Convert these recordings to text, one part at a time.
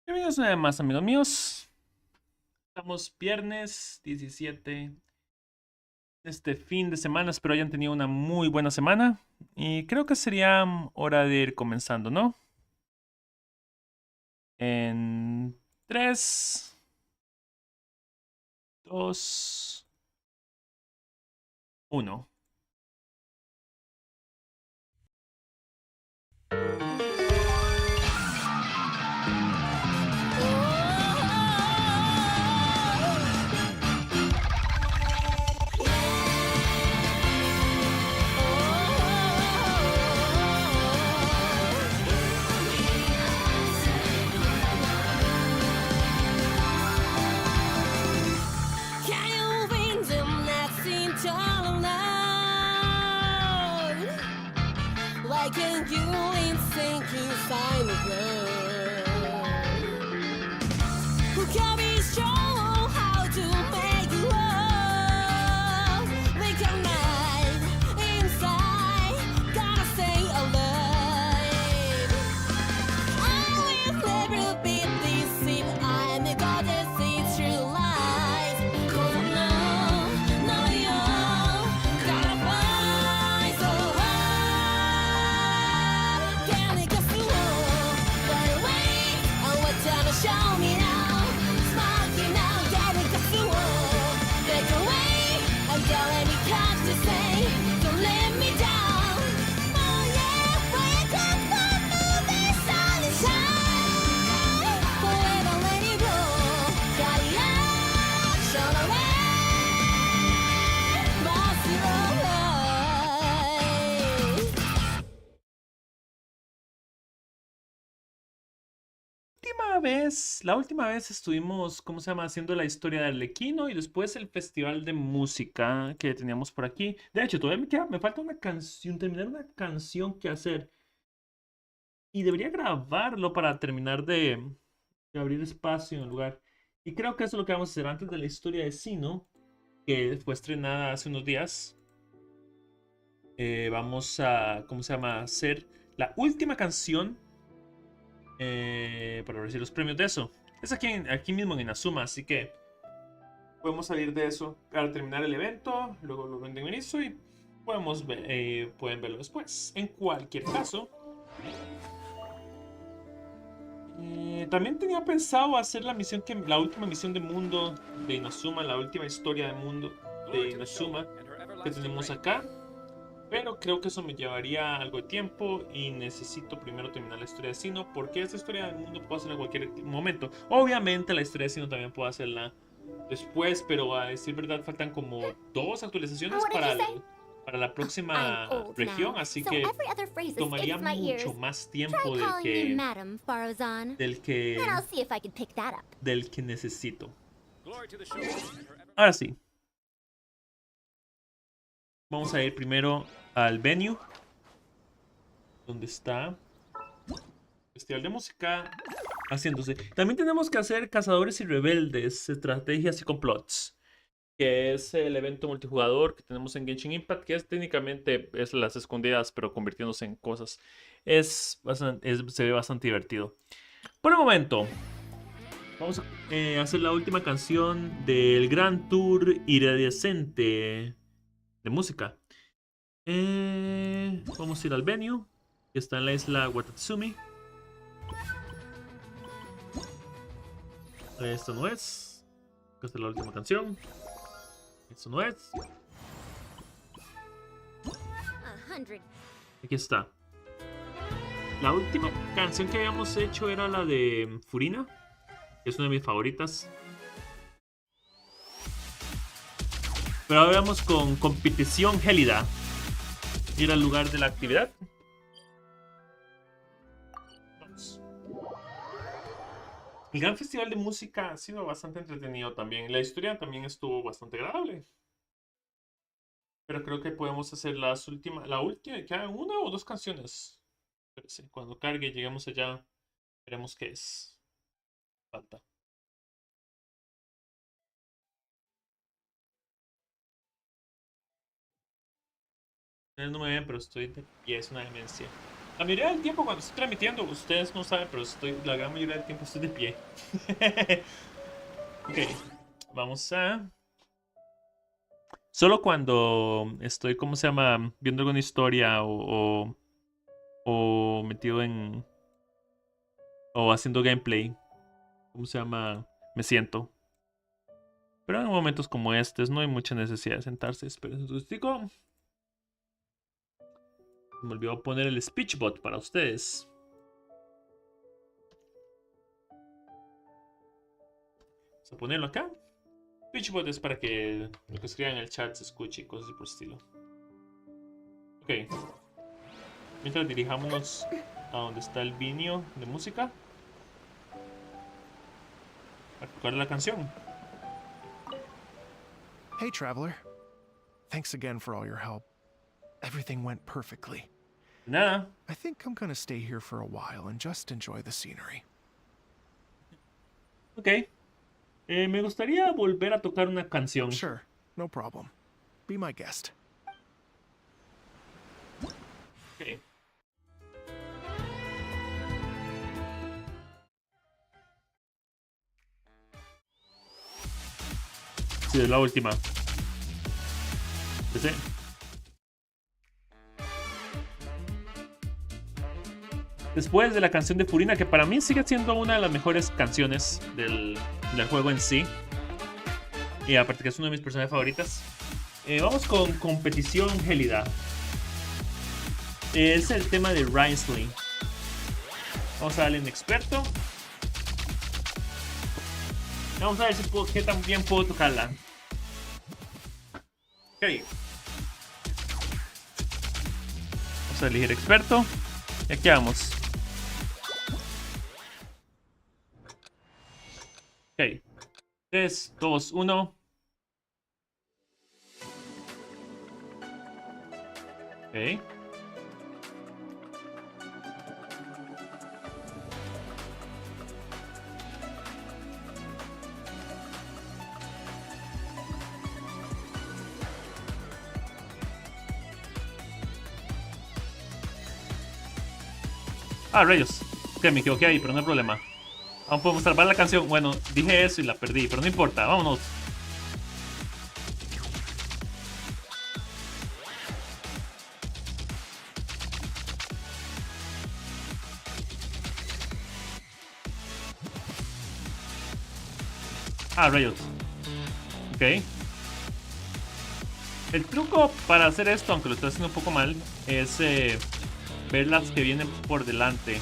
Bienvenidos una vez más, amigos míos. Estamos viernes 17. Este fin de semana. Espero hayan tenido una muy buena semana. Y creo que sería hora de ir comenzando, ¿no? En 3, 2, 1. Like a you sinking Cyno who can be strong how to make you love. Make a night inside, gotta stay alive. I will never be deceived. I'm a goddess, it's true lies. 'Cause I know you gotta find so hard. Can it go slow? But wait, what time to show me now? Smoking out, can it go slow? Take away, don't let me catch the same. Don't let me down. Oh yeah, wake up, move this sun and shine. Forever let it go. Got it out, show the way. My zero life. La última vez estuvimos, ¿cómo se llama? Haciendo la historia de Arlequino y después el festival de música que teníamos por aquí. De hecho, todavía me falta una canción, terminar una canción que hacer. Y debería grabarlo para terminar de abrir espacio en el lugar. Y creo que eso es lo que vamos a hacer antes de la historia de Cyno, que fue estrenada hace unos días. Vamos a, ¿cómo se llama? Hacer la última canción para recibir los premios de eso. Es aquí mismo en Inazuma, así que podemos salir de eso para terminar el evento. Luego lo venden en eso y pueden verlo después. En cualquier caso, también tenía pensado hacer la última misión de mundo de Inazuma, la última historia de mundo de Inazuma que tenemos acá. Pero creo que eso me llevaría algo de tiempo y necesito primero terminar la historia de Cyno, porque esta historia del mundo puedo hacerla en cualquier momento. Obviamente la historia de Cyno también puedo hacerla después, pero a decir verdad faltan como 2 actualizaciones para la próxima región, así que tomaría mucho más tiempo del que, del que necesito. Ahora sí, vamos a ir primero al venue, donde está Festival de Música haciéndose. También tenemos que hacer Cazadores y Rebeldes, Estrategias y Complots, que es el evento multijugador que tenemos en Genshin Impact, que es técnicamente es las escondidas, pero convirtiéndose en cosas. Se ve bastante divertido. Por el momento, vamos a hacer la última canción del Gran Tour Iridescente de música. Vamos a ir al venue, que está en la isla Watatsumi. Esto no es. Esta es la última canción. Esto no es. Aquí está. La última canción que habíamos hecho era la de Furina, que es una de mis favoritas. Pero ahora vamos con competición gélida. Ir al lugar de la actividad. Vamos. El gran festival de música ha sido bastante entretenido también. La historia también estuvo bastante agradable. Pero creo que podemos hacer la última, que hagan 1 o 2 canciones. Espérense, cuando cargue, lleguemos allá, veremos qué es. Falta. Ustedes no me ven, pero estoy de pie, es una demencia. La mayoría del tiempo cuando estoy transmitiendo, ustedes no saben, pero la gran mayoría del tiempo estoy de pie. Ok, vamos a... Solo cuando estoy, ¿cómo se llama? Viendo alguna historia o metido en... O haciendo gameplay. ¿Cómo se llama? Me siento. Pero en momentos como estos no hay mucha necesidad de sentarse. Esperen un ratito. Me olvidó poner el speechbot para ustedes. Vamos a ponerlo acá. Speechbot es para que lo que escriban en el chat se escuche y cosas así por el estilo. Ok. Mientras dirijámonos a donde está el vinio de música. A tocar la canción. Hey, traveler. Thanks again for all your help. Everything went perfectly. Nada. I think I'm gonna stay here for a while and just enjoy the scenery. Ok. Me gustaría volver a tocar una canción. Sure, no problem. Be my guest. Ok. Sí, es la última. ¿Sí? Después de la canción de Furina, que para mí sigue siendo una de las mejores canciones del juego en sí. Y aparte que es una de mis personajes favoritas. Vamos con Competición Gélida. Es el tema de Risley. Vamos a darle en experto. Vamos a ver si qué tan bien puedo tocarla. Ok. Vamos a elegir experto. Y aquí vamos. Ok. 3, 2, 1. Ok. Ah, rayos. Ok, me equivoqué ahí, pero no hay problema. Aún podemos salvar la canción. Bueno, dije eso y la perdí, pero no importa. Vámonos. Ah, rayos. Ok. El truco para hacer esto, aunque lo estoy haciendo un poco mal, es ver las que vienen por delante.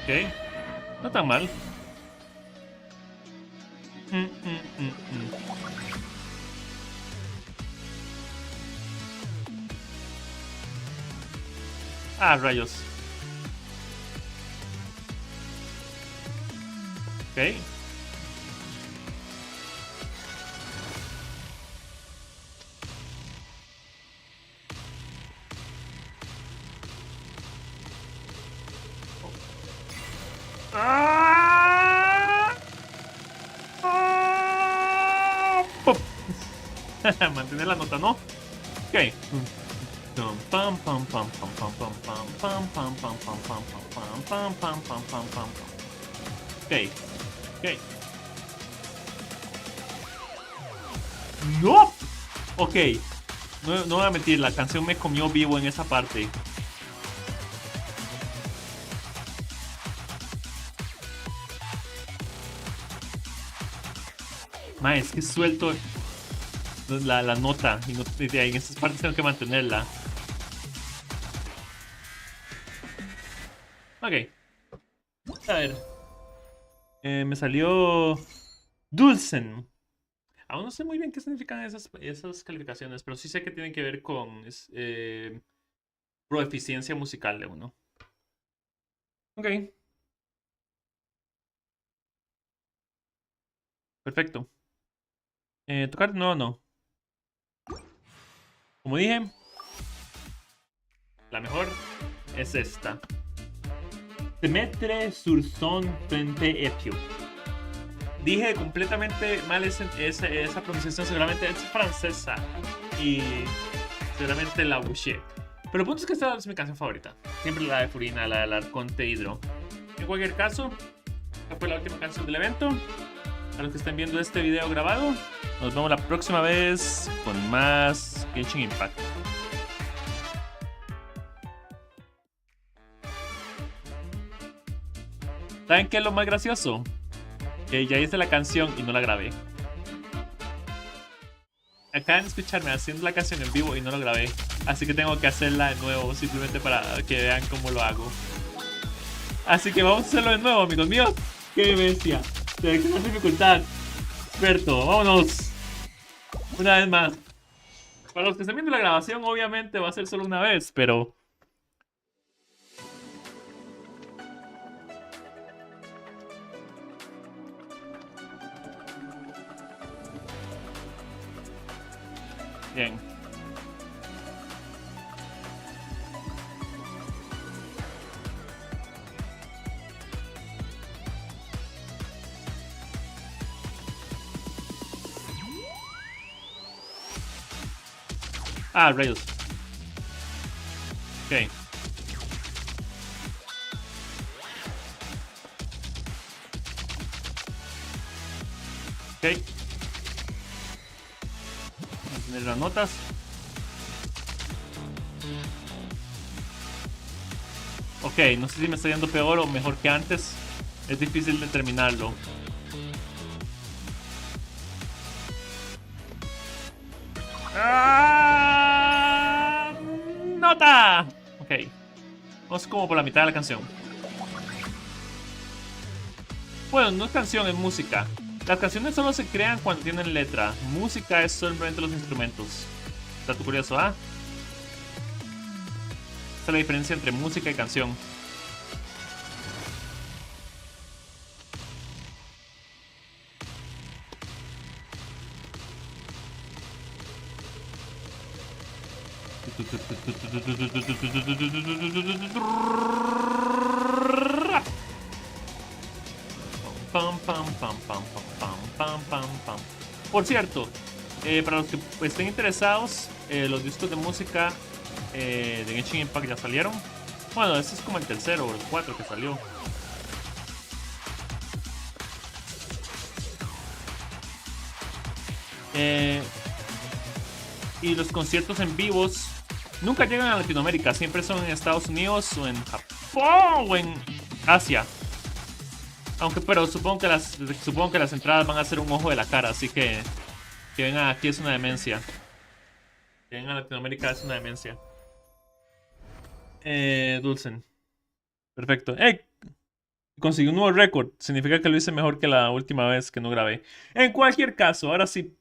Ok. No tan mal. Ah, rayos. Ok. Mantener la nota, ¿no? Ok. Pam pam pam pam pam pam pam pam pam pam pam pam pam pam pam pam pam pam. Ok. Ok. ¡No! Ok. No voy a mentir, la canción me comió vivo en esa parte. Ma, es que suelto la nota y en esas partes tengo que mantenerla. Ok. A ver. Me salió Dulcen. Aún no sé muy bien qué significan esas calificaciones, pero sí sé que tienen que ver con proeficiencia musical de uno. Ok. Perfecto. Tocar de nuevo no. Como dije, la mejor es esta. Se metre sur son frente epio. Dije completamente mal esa pronunciación, seguramente es francesa. Y Seguramente la bushé. Pero el punto es que esta es mi canción favorita. Siempre la de Furina, la del Arconte Hidro. En cualquier caso, esta fue la última canción del evento. A los que estén viendo este video grabado, nos vemos la próxima vez con más Genshin Impact. ¿Saben qué es lo más gracioso? Que ya hice la canción y no la grabé. Acaban de escucharme haciendo la canción en vivo y no lo grabé. Así que tengo que hacerla de nuevo, simplemente para que vean cómo lo hago. Así que vamos a hacerlo de nuevo, amigos míos. ¡Qué bestia! Seleccionar dificultad. Experto, vámonos. Una vez más. Para los que estén viendo la grabación, obviamente va a ser solo una vez, pero... Bien. Ah, rayos. Ok. Ok. Vamos a tener las notas. Ok, no sé si me está yendo peor o mejor que antes. Es difícil determinarlo. ¡Ah! ¡Nota! Ok. Vamos como por la mitad de la canción. Bueno, no es canción, es música. Las canciones solo se crean cuando tienen letra. Música es solamente los instrumentos. Dato curioso, ¿ah? Esta es la diferencia entre música y canción. Pam, pam, pam, pam, pam, pam, pam, pam. Por cierto, para los que estén interesados, los discos de música de Genshin Impact ya salieron. Bueno, este es como el tercero o el cuatro que salió. Y los conciertos en vivos nunca llegan a Latinoamérica, siempre son en Estados Unidos o en Japón o en Asia. Aunque, pero supongo que las entradas van a ser un ojo de la cara, así que vengan aquí es una demencia. Que vengan a Latinoamérica es una demencia. Dulcen. Perfecto. Conseguí un nuevo récord. Significa que lo hice mejor que la última vez que no grabé. En cualquier caso, ahora sí.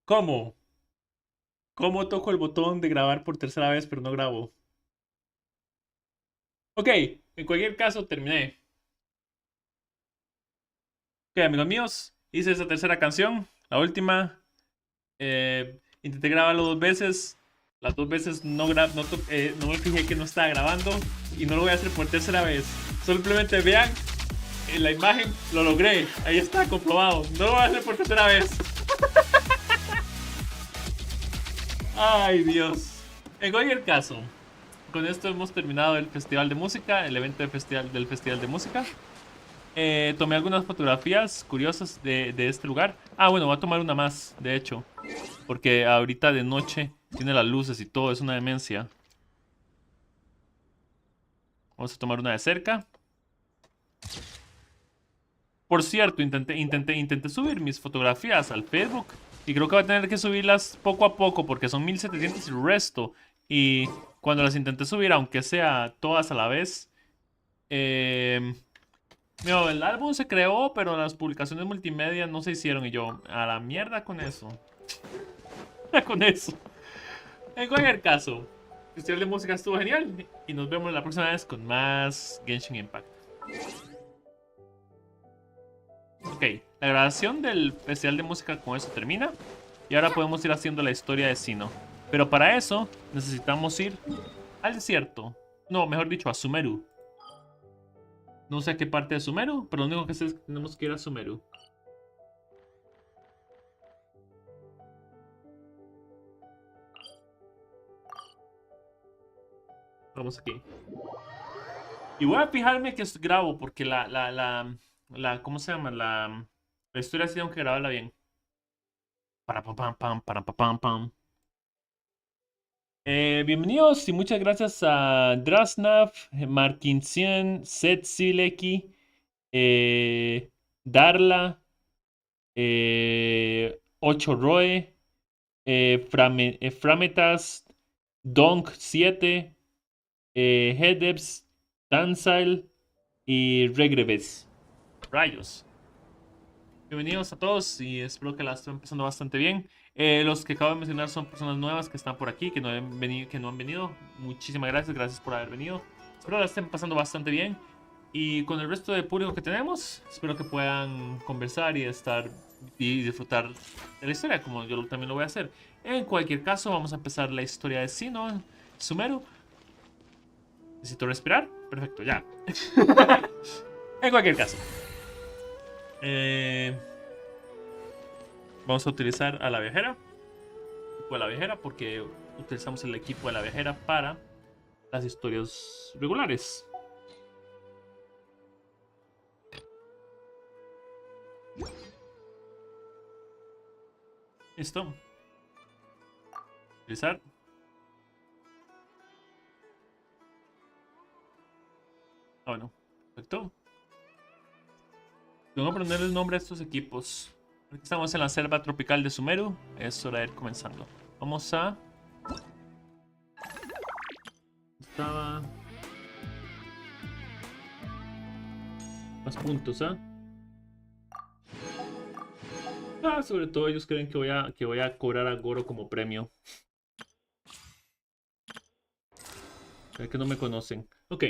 ¿Cómo? ¿Cómo toco el botón de grabar por tercera vez pero no grabo? Ok, en cualquier caso terminé. Ok, amigos míos, hice esa tercera canción, la última. Intenté grabarlo 2 veces. Las 2 veces no me fijé que no estaba grabando. Y no lo voy a hacer por tercera vez. Simplemente vean en la imagen, lo logré. Ahí está, comprobado. No lo voy a hacer por tercera vez. Ay, Dios. En cualquier caso, con esto hemos terminado el festival de música, el evento del festival de música. Tomé algunas fotografías curiosas de este lugar. Ah, bueno, voy a tomar una más, de hecho. Porque ahorita de noche tiene las luces y todo, es una demencia. Vamos a tomar una de cerca. Por cierto, intenté subir mis fotografías al Facebook. Y creo que voy a tener que subirlas poco a poco porque son 1700 y resto. Y cuando las intenté subir, aunque sea todas a la vez... Mira, el álbum se creó, pero las publicaciones multimedia no se hicieron. Y yo, a la mierda con eso. Con eso. En cualquier caso, el festival de música estuvo genial. Y nos vemos la próxima vez con más Genshin Impact. Ok, la grabación del festival de música con eso termina. Y ahora podemos ir haciendo la historia de Cyno. Pero para eso necesitamos ir al desierto. No, mejor dicho, a Sumeru. No sé a qué parte de Sumeru, pero lo único que sé es que tenemos que ir a Sumeru. Vamos aquí. Y voy a fijarme que grabo porque ¿cómo se llama? La historia sí tengo que grabarla bien. Para pam pam pam, para pam pam pam. Bienvenidos y muchas gracias a Drasnav, Markincien, Setsileki, Darla, 8 Roe, Frametas, Donk 7, Hedebs, Dansail y Regreves. Rayos. Bienvenidos a todos y espero que la estén pasando bastante bien. Los que acabo de mencionar son personas nuevas que están por aquí, que no han venido. Muchísimas gracias, gracias por haber venido. Espero la estén pasando bastante bien. Y con el resto del público que tenemos, espero que puedan conversar y disfrutar de la historia, como yo también lo voy a hacer. En cualquier caso, vamos a empezar la historia de Cyno, Sumeru. ¿Necesito respirar? Perfecto, ya. En cualquier caso. Vamos a utilizar a la viajera. Equipo de la viajera porque utilizamos el equipo de la viajera para las historias regulares. Listo. Utilizar. Ah, bueno. Perfecto. Tengo que poner el nombre a estos equipos. Aquí estamos en la selva tropical de Sumeru. Es hora de ir comenzando. Vamos a... Estaba... Más puntos, ¿ah? Sobre todo ellos creen que voy a cobrar a Goro como premio. Es que no me conocen. Ok.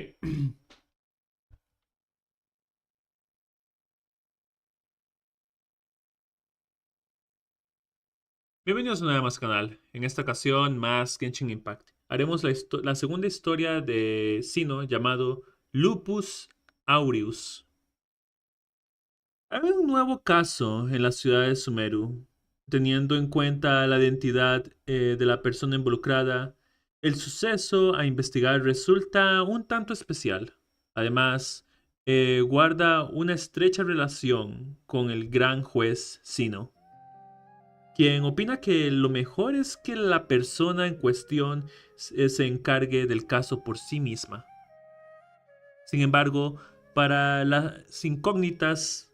Bienvenidos a un nuevo más canal. En esta ocasión, más Genshin Impact. Haremos la segunda historia de Cyno llamado Lupus Aureus. Hay un nuevo caso en la ciudad de Sumeru. Teniendo en cuenta la identidad de la persona involucrada, el suceso a investigar resulta un tanto especial. Además, guarda una estrecha relación con el gran juez Cyno, quien opina que lo mejor es que la persona en cuestión se encargue del caso por sí misma. Sin embargo, para las incógnitas...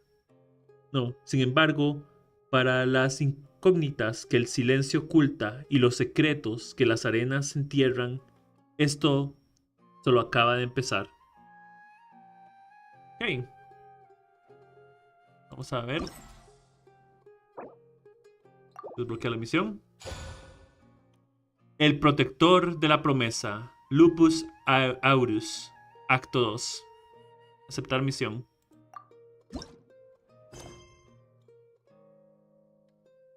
No, sin embargo, para las incógnitas que el silencio oculta y los secretos que las arenas entierran, esto solo acaba de empezar. Ok. Vamos a ver. Desbloquea la misión. El protector de la promesa. Lupus Aureus. Acto 2. Aceptar misión.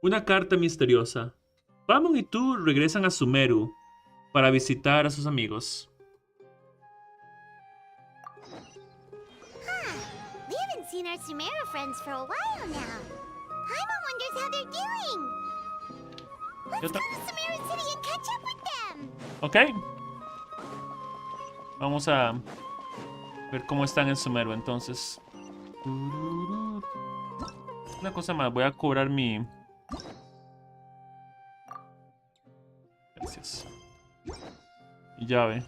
Una carta misteriosa. Paimon y tú regresan a Sumeru para visitar a sus amigos. We haven't seen our Sumeru friends for a while now. Paimon wonders how they're doing. Let's go to Sumeru City and catch up with them. Ok. Vamos a ver cómo están en Sumeru entonces. Una cosa más, voy a cobrar mi... Gracias. Y llave.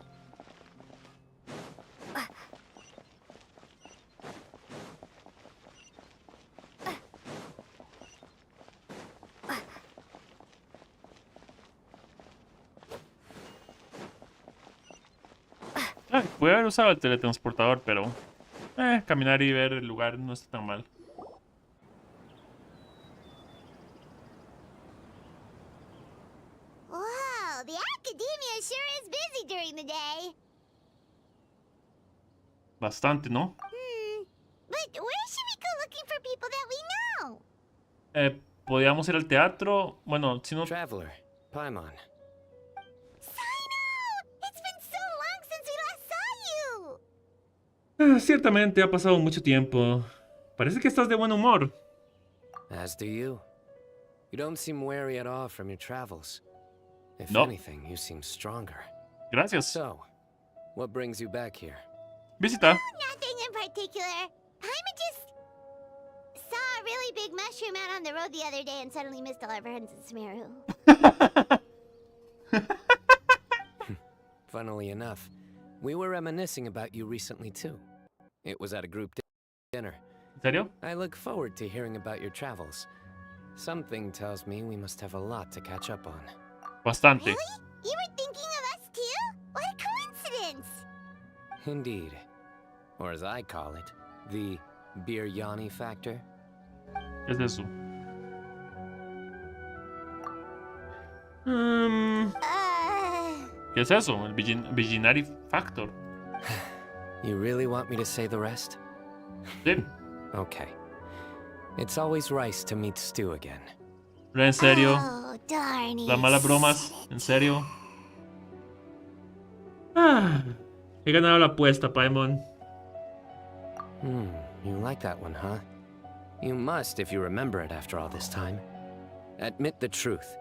Voy a haber usado el teletransportador, pero... caminar y ver el lugar no está tan mal. Whoa, the academia sure is busy during the day. Bastante, ¿no? But where should we go looking for people that we know? Podríamos ir al teatro. Bueno, si no... Traveler, Paimon. Cyno! It's been so long since we last saw you! Ciertamente ha pasado mucho tiempo. Parece que estás de buen humor. As do you. You don't seem weary at all from your travels. If No. anything, you seem stronger. Gracias. So, What brings you back here? Visita. Nothing in particular. Paimon just saw a really big mushroom out on the road the other day and suddenly missed all our friends in Sumeru. Funnily enough, we were reminiscing about you recently too. It was at a group dinner. ¿En serio? I look forward to hearing about your travels. Something tells me we must have a lot to catch up on. Bastante. Really? You were thinking of us too? What a coincidence! Indeed. Or as I call it, the Biryani factor. ¿Qué es eso? ¿Qué es eso? El Viginary Factor. You really want me to say the rest? Sí. Okay. It's always rice to meet Stu again. Pero en serio. Oh, darn it. Las malas bromas. En serio. Ah, he ganado la apuesta, Paimon. You like that one, huh? You must if you remember it after all this time. Admit the truth.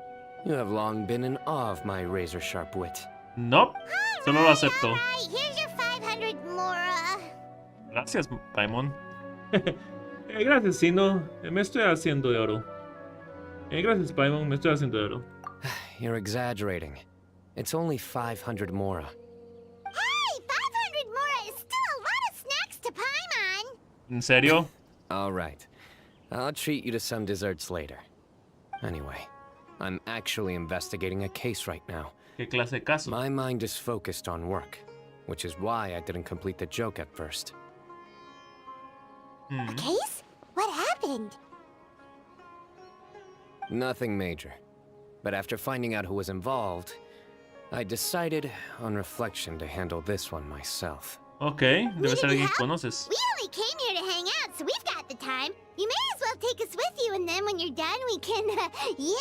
You have long been in awe of my razor-sharp wit. No. Solo lo acepto. Alright, here's your 500 Mora. Gracias, Paimon. Gracias, Cyno. Me estoy haciendo de oro. Gracias, Paimon. Me estoy haciendo de oro. You're exaggerating. It's only 500 Mora. Hey, 500 Mora is still a lot of snacks to Paimon. ¿En serio? All right. I'll treat you to some desserts later. Anyway, I'm actually investigating a case right now. ¿Qué clase de caso? My mind is focused on work, which is why I didn't complete the joke at first. A case? What happened? Nothing major. But after finding out who was involved, I decided, on reflection, to handle this one myself. Ok, debe ser alguien que conoces. We only came here to hang out, so we've got the time. You may as well take us with you, and then when you're done, we can, you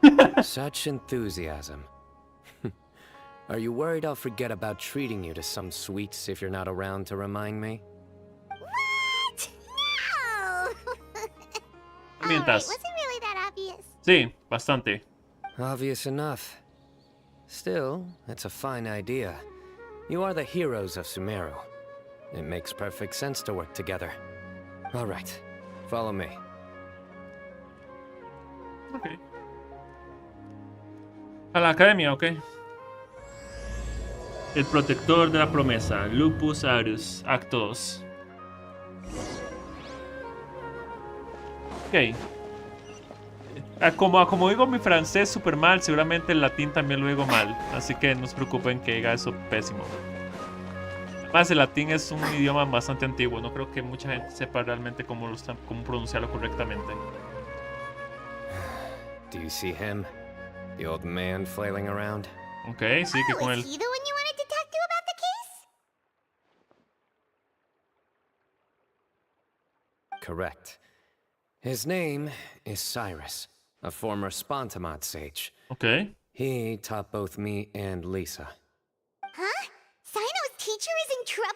know. Such enthusiasm. Are you worried I'll forget about treating you to some sweets if you're not around to remind me? What? No! Mientas. Alright, was it really that obvious? Sí, bastante. Obvious enough. Still, it's a fine idea. You are the heroes of Sumeru. It makes perfect sense to work together. All right, follow me. Ok. A la academia, ok. El protector de la promesa, Lupus Aureus, acto 2. Ok. Como digo mi francés súper mal, seguramente el latín también lo digo mal. Así que no se preocupen que diga eso pésimo. Además, el latín es un idioma bastante antiguo. No creo que mucha gente sepa realmente cómo pronunciarlo correctamente. Do you see him? The old man flailing around? Ok, sí, que con Oh, él. is he the one you wanted to talk to about the case? Correct. His name is Cyrus, a former Spontamod sage. Ok. He taught both me and Lisa. Huh? Cyno's teacher is in trouble?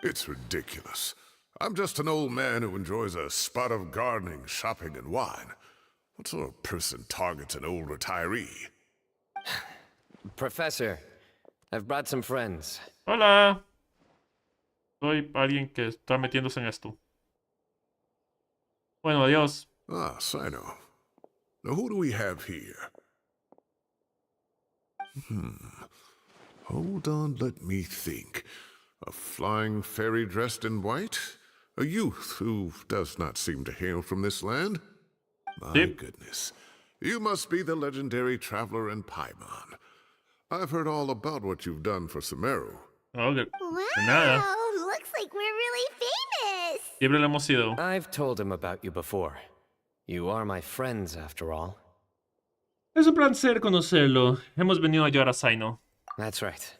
It's ridiculous. I'm just an old man who enjoys a spot of gardening, shopping, and wine. What sort of person targets an old retiree? Professor, I've brought some friends. Hola. Soy alguien que está metiéndose en esto. Bueno, adiós. Ah, Cyno. Now who do we have here? Hold on, let me think. A flying fairy dressed in white? A youth who does not seem to hail from this land? My Yep. goodness. You must be the legendary traveler in Paimon. I've heard all about what you've done for Sumeru. Ok. Wow, Nada. looks like we're really famous. Siempre lo hemos sido. I've told him about you before. You are my friends, after all. Es un placer conocerlo. Hemos venido a ayudar a Cyno. That's right.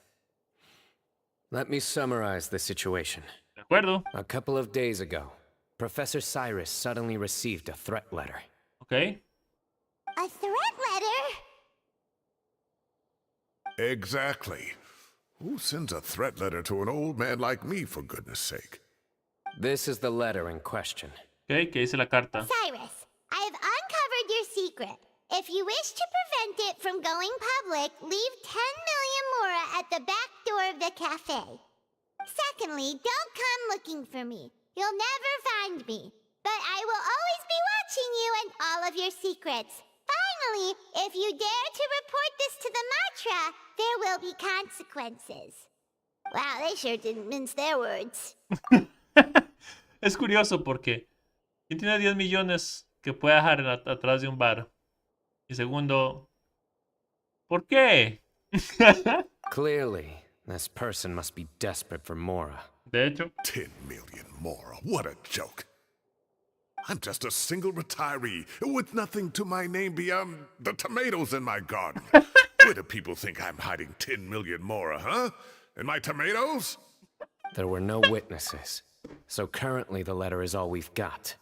Let me summarize the situation. ¿De acuerdo? A couple of days ago, Professor Cyrus suddenly received a threat letter. Ok. A threat letter? Exactly. Who sends a threat letter to an old man like me, for goodness sake? This is the letter in question. Ok, ¿qué dice la carta? Cyrus, I have uncovered your secret. If you wish to prevent it from going public, leave 10 million Mora at the back door of the cafe. Secondly, don't come looking for me. You'll never find me. But I will always be watching you and all of your secrets. Finally, if you dare to report this to the Matra, there will be consequences. Wow, they sure didn't mince their words. Es curioso porque ¿quién tiene 10 millones que puede dejar atrás de un bar? Y segundo, ¿por qué? Clearly, this person must be desperate for Mora. De hecho, 10 million more. What a joke. I'm just a single retiree with nothing to my name beyond the tomatoes in my garden. Where do people think I'm hiding 10 million more, huh? In my tomatoes? There were no witnesses, so currently the letter is all we've got.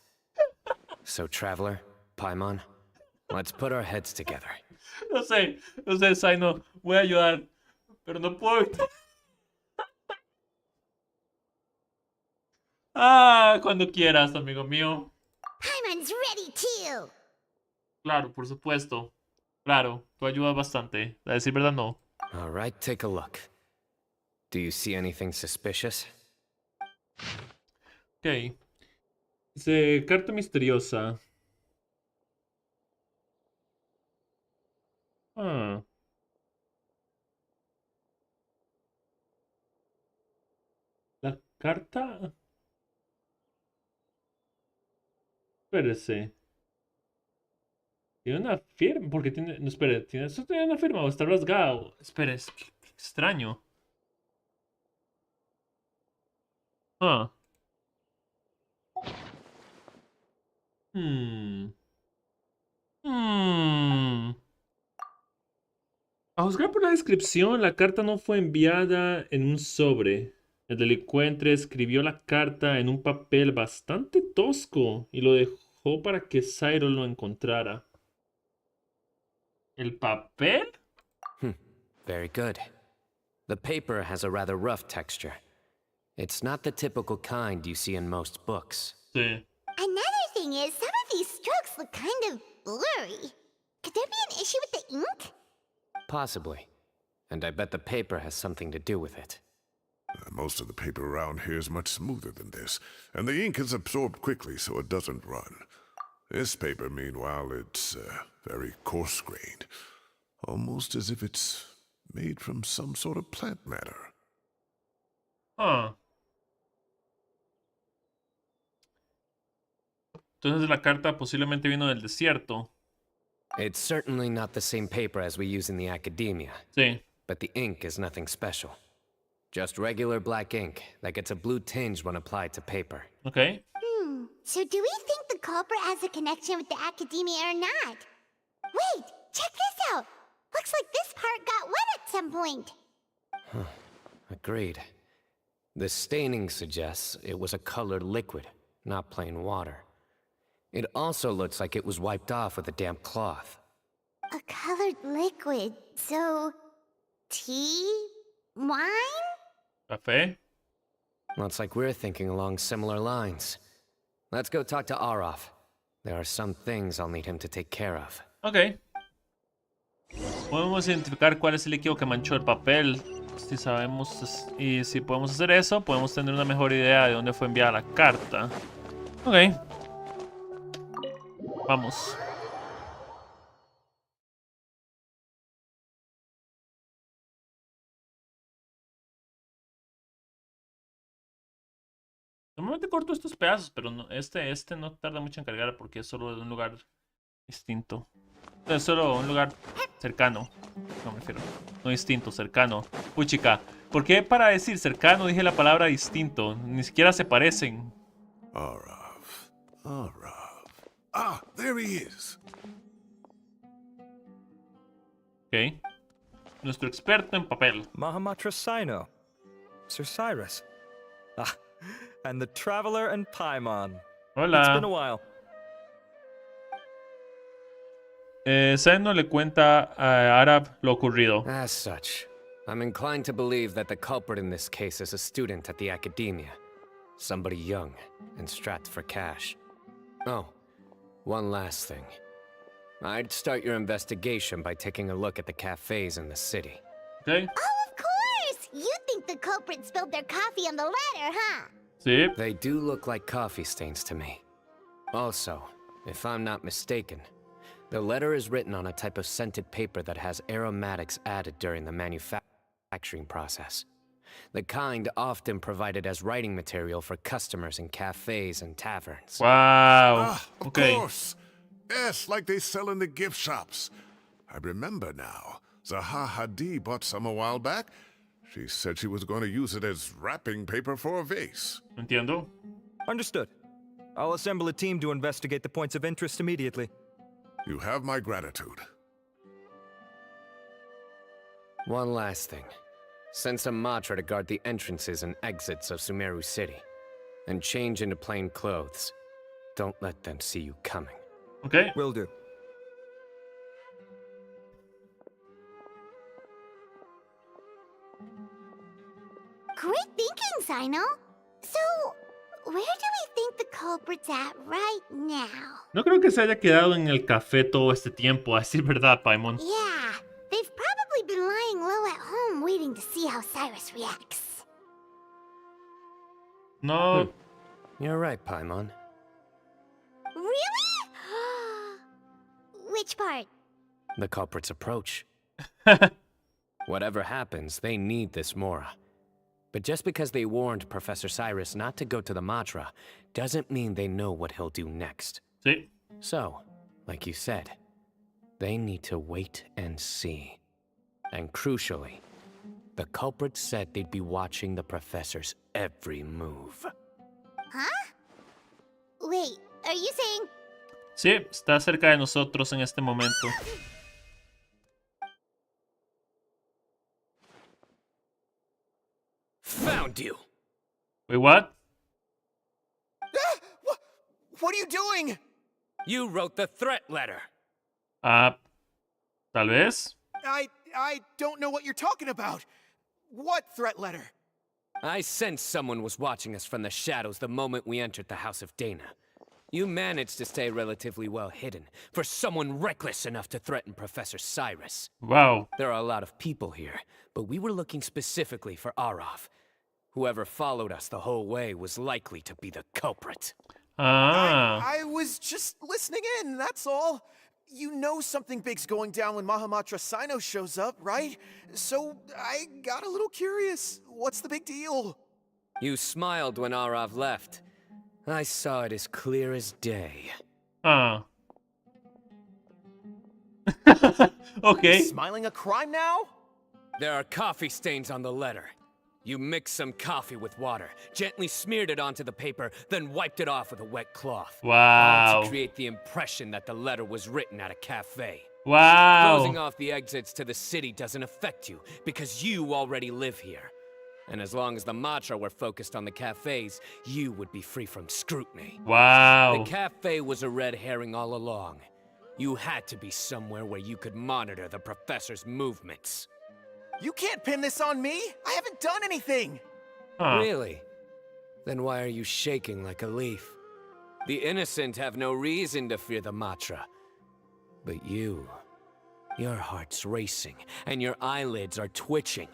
So, Traveler, Paimon, let's put our heads together. no sé, Cyno, voy a ayudar, pero no puedo. Cuando quieras, amigo mío. Paimon's ready too. Claro, por supuesto. Claro, tú ayudas bastante. A decir verdad, no. All right, take a look. Do you see anything suspicious? Ok. Dice, carta misteriosa. Ah. La carta. Espérese. Tiene una firma. Porque tiene. No, espere. ¿Eso tiene una firma o está rasgado? Espere, qué extraño. Ah. Hmm. Hmm. A juzgar por la descripción, la carta no fue enviada en un sobre. El delincuente escribió la carta en un papel bastante tosco y lo dejó para que Cyno lo encontrara. ¿El papel? Very good. The paper has a rather rough texture. It's not the typical kind you see in most books. Sí. Another thing is, some of these strokes look kind of blurry. Could there be an issue with the ink? Possibly. And I bet the paper has something to do with it. Most of the paper around here is much smoother than this, and the ink is absorbed quickly so it doesn't run. This paper, meanwhile, it's very coarse-grained, almost as if it's made from some sort of plant matter. Ah. Entonces la carta posiblemente vino del desierto. It's certainly not the same paper as we use in the academia, Sí. but the ink is nothing special. Just regular black ink that gets a blue tinge when applied to paper. Ok. So do we think the culprit has a connection with the academia or not? Wait, check this out. Looks like this part got wet at some point. Agreed. The staining suggests it was a colored liquid, not plain water. It also looks like it was wiped off with a damp cloth. A colored liquid. So, tea? Wine? Café. Looks like we're thinking along similar lines. Let's go talk to Arof. There are some things I'll need him to take care of. Ok. Podemos identificar cuál es el líquido que manchó el papel. Si sabemos y si podemos hacer eso, podemos tener una mejor idea de dónde fue enviada la carta. Ok. Vamos. Normalmente corto estos pedazos, pero no, este no tarda mucho en cargar porque es solo de un lugar distinto. Es solo un lugar cercano. No me refiero. No distinto, cercano. Puchica. ¿Por qué para decir cercano dije la palabra distinto? Ni siquiera se parecen. Arav. Ah, there he is. Ok. Nuestro experto en papel. Mahamatra Cyno. Sir Cyrus. Ah, and the Traveler and Paimon. It's been a Hola. while. Cyno le cuenta a Arab lo ocurrido. As such, I'm inclined to believe that the culprit in this case is a student at the academia. Somebody young and strapped for cash. Oh, one last thing. I'd start your investigation by taking a look at the cafes in the city. Ok. All of the culprit spilled their coffee on the letter, huh? Sí. They do look like coffee stains to me. Also, if I'm not mistaken, the letter is written on a type of scented paper that has aromatics added during the manufacturing process. The kind often provided as writing material for customers in cafes and taverns. Wow. Ah, of Ok. course. Yes, like they sell in the gift shops. I remember now. Zaha Hadid bought some a while back. She said she was going to use it as wrapping paper for a vase. Entiendo. Understood. I'll assemble a team to investigate the points of interest immediately. You have my gratitude. One last thing. Send some Matra to guard the entrances and exits of Sumeru City. And change into plain clothes. Don't let them see you coming. Ok. Will do. Great thinking, Cyno. So, where do we think the culprit's at right now? No creo que se haya quedado en el café todo este tiempo, a decir verdad, Paimon. Yeah, they've probably been lying low at home waiting to see how Cyrus reacts. No. You're right, Paimon. Really? Which part? The culprit's approach. Whatever happens, they need this Mora. But just because they warned Professor Cyrus not to go to the Matra, doesn't mean they know what he'll do next. Sí. So, like you said, they need to wait and see. And crucially, the culprit said they'd be watching the professor's every move. Huh? Wait, are you saying... Sí, está cerca de nosotros en este momento. Found you! Wait, what? What are you doing? You wrote the threat letter! Ah, tal vez. I don't know what you're talking about. What threat letter? I sensed someone was watching us from the shadows the moment we entered the House of Dana. You managed to stay relatively well hidden for someone reckless enough to threaten Professor Cyrus. Wow. There are a lot of people here, but we were looking specifically for Arav. Whoever followed us the whole way was likely to be the culprit. Ah. I was just listening in, that's all. You know something big's going down when Mahamatra Cyno shows up, right? So I got a little curious. What's the big deal? You smiled when Arav left. I saw it as clear as day. Ah. Ok. Smiling a crime now? There are coffee stains on the letter. You mixed some coffee with water, gently smeared it onto the paper, then wiped it off with a wet cloth. All Wow. to create the impression that the letter was written at a cafe. Wow. Closing off the exits to the city doesn't affect you, because you already live here. And as long as the Matra were focused on the cafes, you would be free from scrutiny. The Wow. cafe was a red herring all along. You had to be somewhere where you could monitor the professor's movements. You can't pin this on me. I haven't done anything. Huh. Really? Then why are you shaking like a leaf? The innocent have no reason to fear the Matra. But you, your heart's racing, and your eyelids are twitching.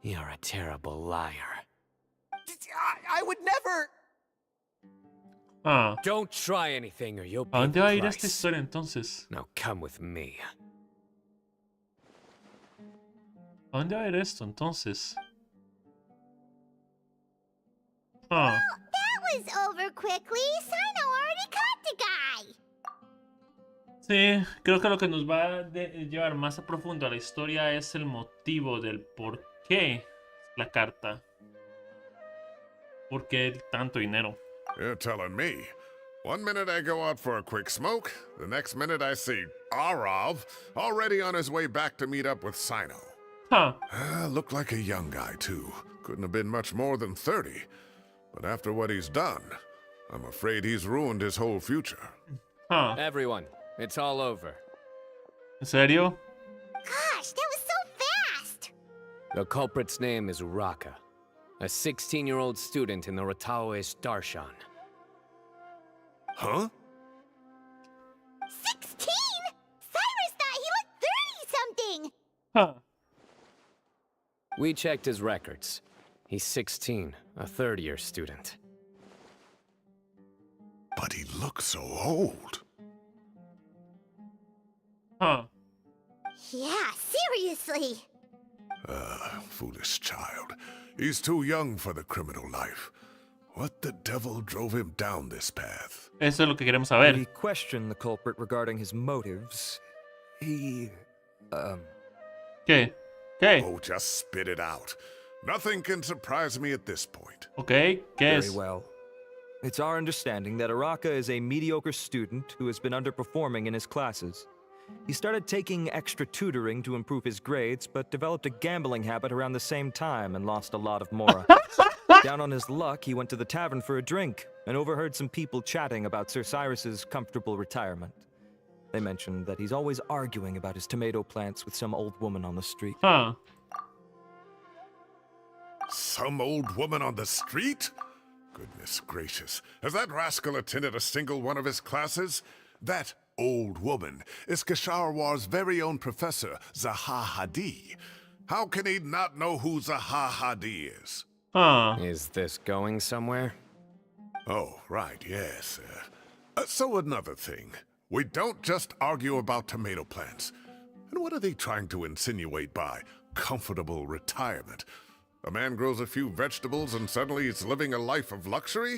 You're a terrible liar. I would never... Ah. Don't try anything or you'll ¿A pay dónde the va a ir esta price. historia entonces? Now come with me. ¿A dónde va a ir esto entonces? Ah. That was over quickly. Cyno already caught the guy. Sí, creo que lo que nos va a llevar más a profundo a la historia es el motivo del por qué la carta. ¿Por qué tanto dinero? You're telling me. One minute I go out for a quick smoke, the next minute I see Arav already on his way back to meet up with Cyno. Huh. Looked like a young guy, too. Couldn't have been much more than 30. But after what he's done, I'm afraid he's ruined his whole future. Huh. Everyone, it's all over. ¿En serio? Gosh, that was so fast. The culprit's name is Raka, a 16-year-old student in the Rataoist Darshan. Huh? 16? Cyrus thought he looked 30-something. Huh. We checked his records. He's 16, a third-year student. But he looks so old. Huh. Yeah, seriously. Foolish child. He's too young for the criminal life. What the devil drove him down this path? Eso es lo que queremos We saber. questioned the culprit regarding his motives. He, ¿Qué? ¿Qué? Oh, just spit it out. Nothing can surprise me at this point. Ok, ¿qué very es? well. It's our understanding that Araka is a mediocre student who has been underperforming in his classes. He started taking extra tutoring to improve his grades, but developed a gambling habit around the same time and lost a lot of mora. Down on his luck, he went to the tavern for a drink and overheard some people chatting about Sir Cyrus's comfortable retirement. They mentioned that he's always arguing about his tomato plants with some old woman on the street. Huh. Some old woman on the street? Goodness gracious. Has that rascal attended a single one of his classes? That old woman is Kasharwar's very own professor, Zaha Hadi. How can he not know who Zaha Hadi is? Huh. Is this going somewhere? Oh, right, yes. So another thing. We don't just argue about tomato plants. And what are they trying to insinuate by comfortable retirement? A man grows a few vegetables and suddenly he's living a life of luxury?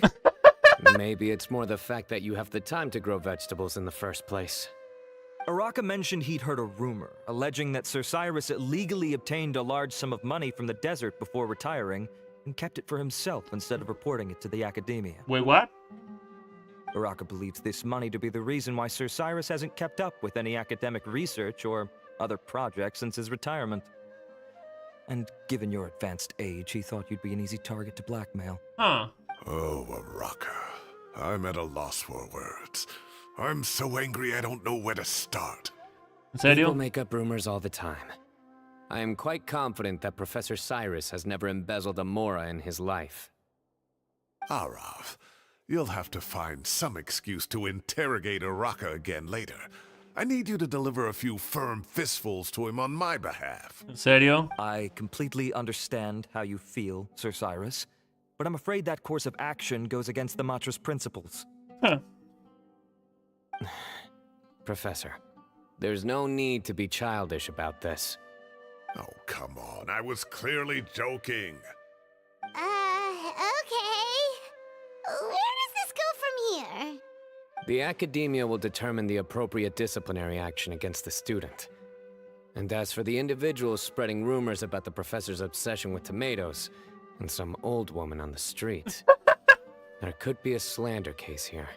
Maybe it's more the fact that you have the time to grow vegetables in the first place. Araka mentioned he'd heard a rumor, alleging that Sir Cyrus illegally obtained a large sum of money from the desert before retiring, and kept it for himself instead of reporting it to the academia. Wait, what? Araka believes this money to be the reason why Sir Cyrus hasn't kept up with any academic research or other projects since his retirement. And given your advanced age, he thought you'd be an easy target to blackmail. Huh. Oh, Araka. I'm at a loss for words. I'm so angry I don't know where to start. ¿En People serio? make up rumors all the time. I am quite confident that Professor Cyrus has never embezzled a mora in his life. Arav, you'll have to find some excuse to interrogate Araka again later. I need you to deliver a few firm fistfuls to him on my behalf. ¿En serio? I completely understand how you feel, Sir Cyrus, but I'm afraid that course of action goes against the Matra's principles. Huh. Professor, there's no need to be childish about this. Oh, come on. I was clearly joking. Okay. Where does this go from here? The academia will determine the appropriate disciplinary action against the student. And as for the individuals spreading rumors about the professor's obsession with tomatoes and some old woman on the street, there could be a slander case here.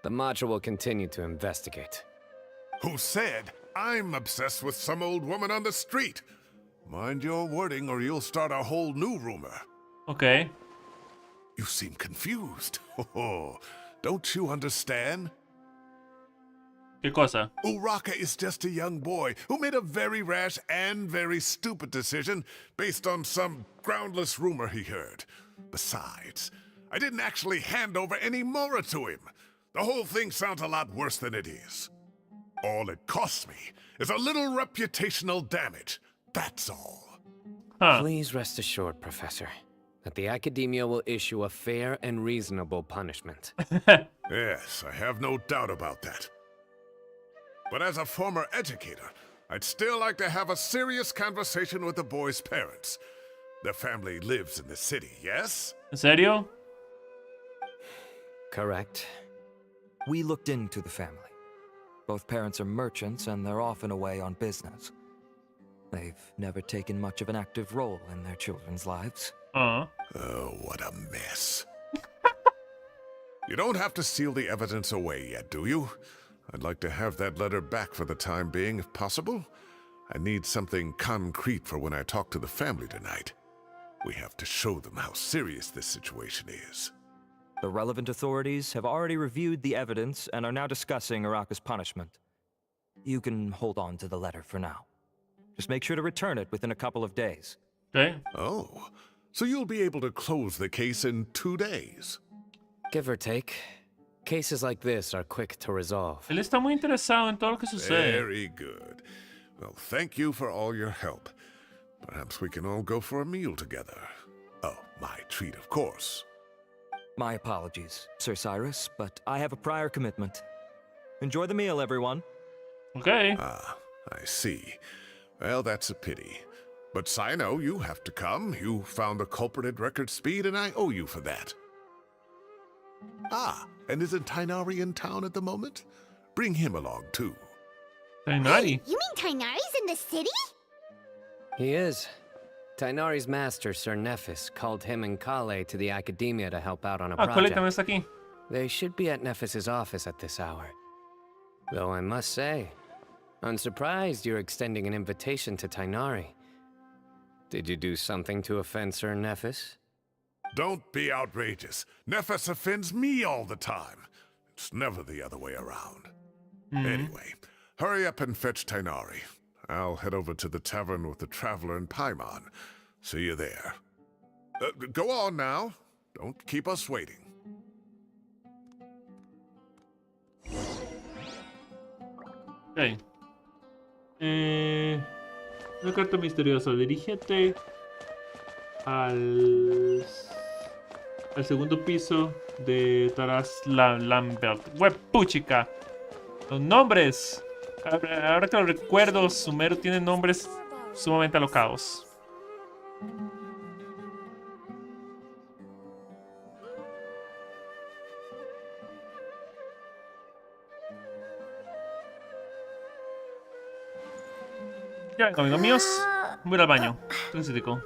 The Matra will continue to investigate. Who said I'm obsessed with some old woman on the street? Mind your wording or you'll start a whole new rumor. Ok. You seem confused. Oh, don't you understand? ¿Qué cosa? Uraka is just a young boy who made a very rash and very stupid decision based on some groundless rumor he heard. Besides, I didn't actually hand over any mora to him. The whole thing sounds a lot worse than it is. All it costs me is a little reputational damage. That's all. Huh. Please rest assured, Professor, that the academia will issue a fair and reasonable punishment. Yes, I have no doubt about that. But as a former educator, I'd still like to have a serious conversation with the boy's parents. Their family lives in the city, yes? ¿En serio? Correct. We looked into the family. Both parents are merchants and they're often away on business. They've never taken much of an active role in their children's lives. Oh, what a mess. You don't have to seal the evidence away yet, do you? I'd like to have that letter back for the time being, if possible. I need something concrete for when I talk to the family tonight. We have to show them how serious this situation is. The relevant authorities have already reviewed the evidence and are now discussing Araka's punishment. You can hold on to the letter for now. Just make sure to return it within a couple of days. ok. Oh, so you'll be able to close the case in 2 days. Give or take. Cases like this are quick to resolve. Él está muy interesado en todo lo que sucede. Very good. Well, thank you for all your help. Perhaps we can all go for a meal together. Oh, my treat, of course. My apologies, Sir Cyrus, but I have a prior commitment. Enjoy the meal, everyone. Ok. Ah, I see. Well, that's a pity. But Cyno, you have to come. You found the culprit at record speed, and I owe you for that. Ah, and isn't Tighnari in town at the moment? Bring him along, too. Tighnari. You mean Tighnari's in the city? He is. Tighnari's master, Sir Nephis, called him and Kale to the academia to help out on a Ah, Cole project. también está aquí. They should be at Nephis's office at this hour. Though I must say, I'm surprised you're extending an invitation to Tighnari. Did you do something to offend Sir Nephis? Don't be outrageous. Nephis offends me all the time. It's never the other way around. Anyway, hurry up and fetch Tighnari. I'll head over to the tavern with the Traveler and Paimon. See you there. Go on now. Don't keep us waiting. Ok. Una carta misteriosa. Dirígete al segundo piso de Taras Lambert. ¡Huepuchica! Los nombres. Ahora que lo recuerdo, Sumeru tiene nombres sumamente alocados. Ya vengo, amigos míos. Voy a ir al baño. Necesito.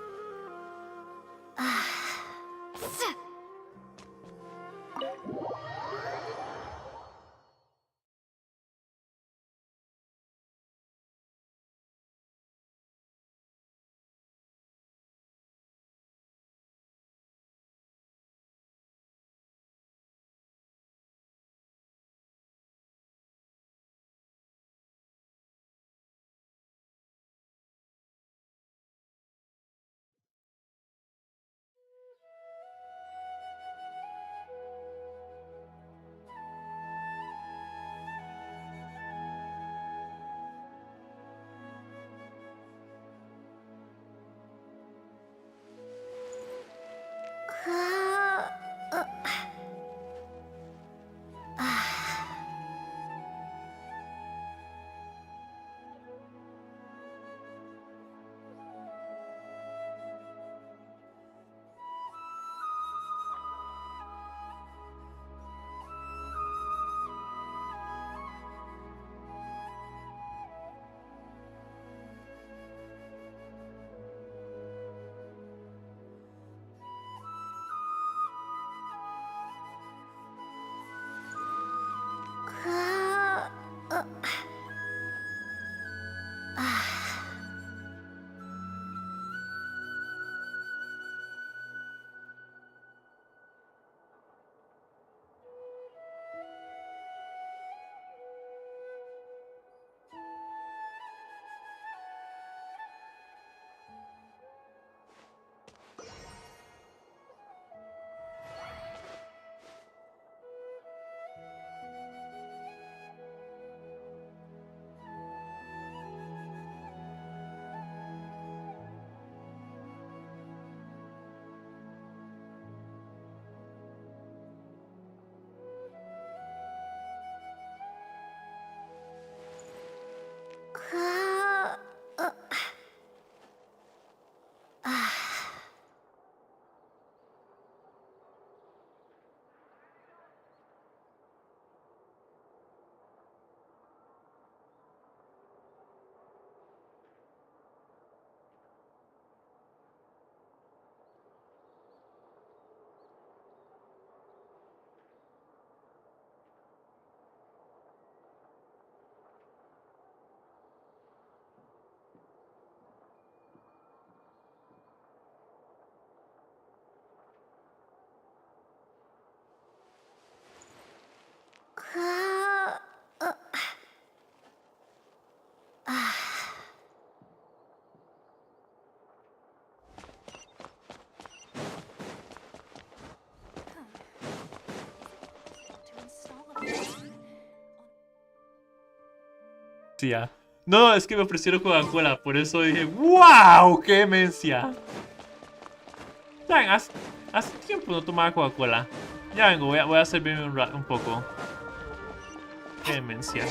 Sí, ya. No, es que me ofrecieron Coca-Cola, por eso dije, ¡wow! ¡Qué demencia! ¿Saben? Hace tiempo no tomaba Coca-Cola. Ya vengo, voy a servirme un poco. ¡Qué demencia!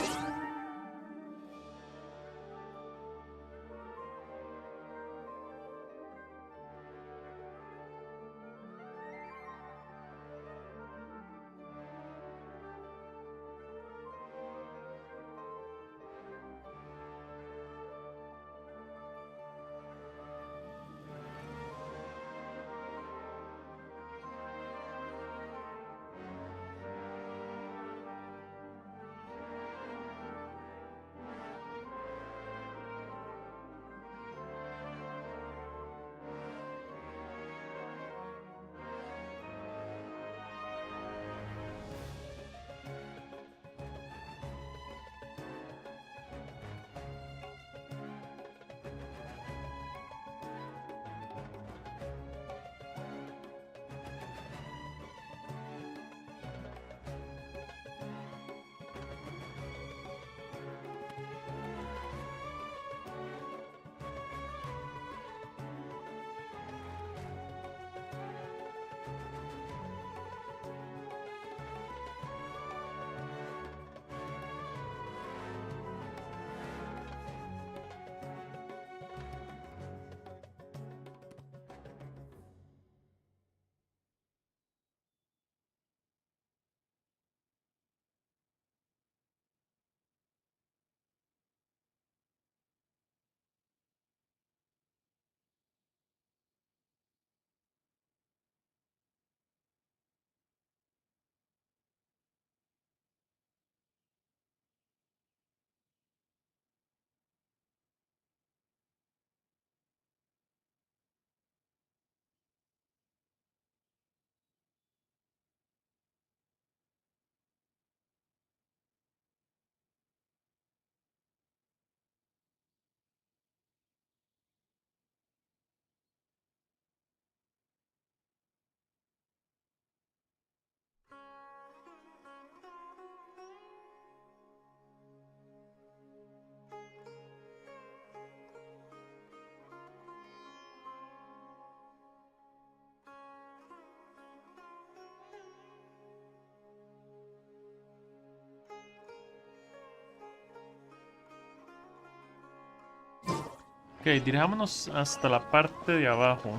Ok, dirijámonos hasta la parte de abajo.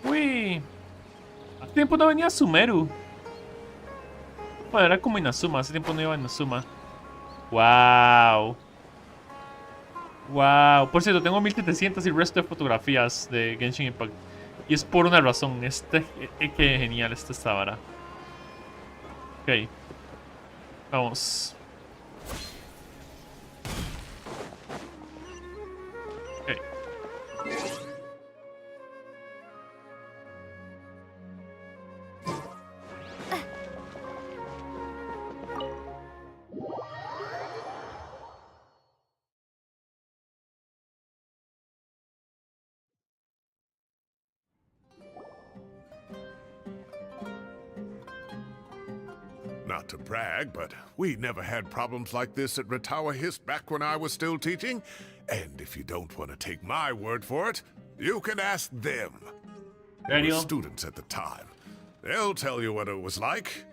Uy. Hace tiempo no venía Sumeru. Bueno, era como Inazuma. Hace tiempo no iba a Inazuma. Wow. Wow. Por cierto, tengo 1700 y el resto de fotografías de Genshin Impact. Y es por una razón. Qué genial esta vara. Ok. Vamos. Ok. Not to brag, but we never had problems like this at Ratawa Hist back when I was still teaching. And if you don't want to take my word for it, you can ask them. They were Daniel. students at the time. They'll tell you what it was like,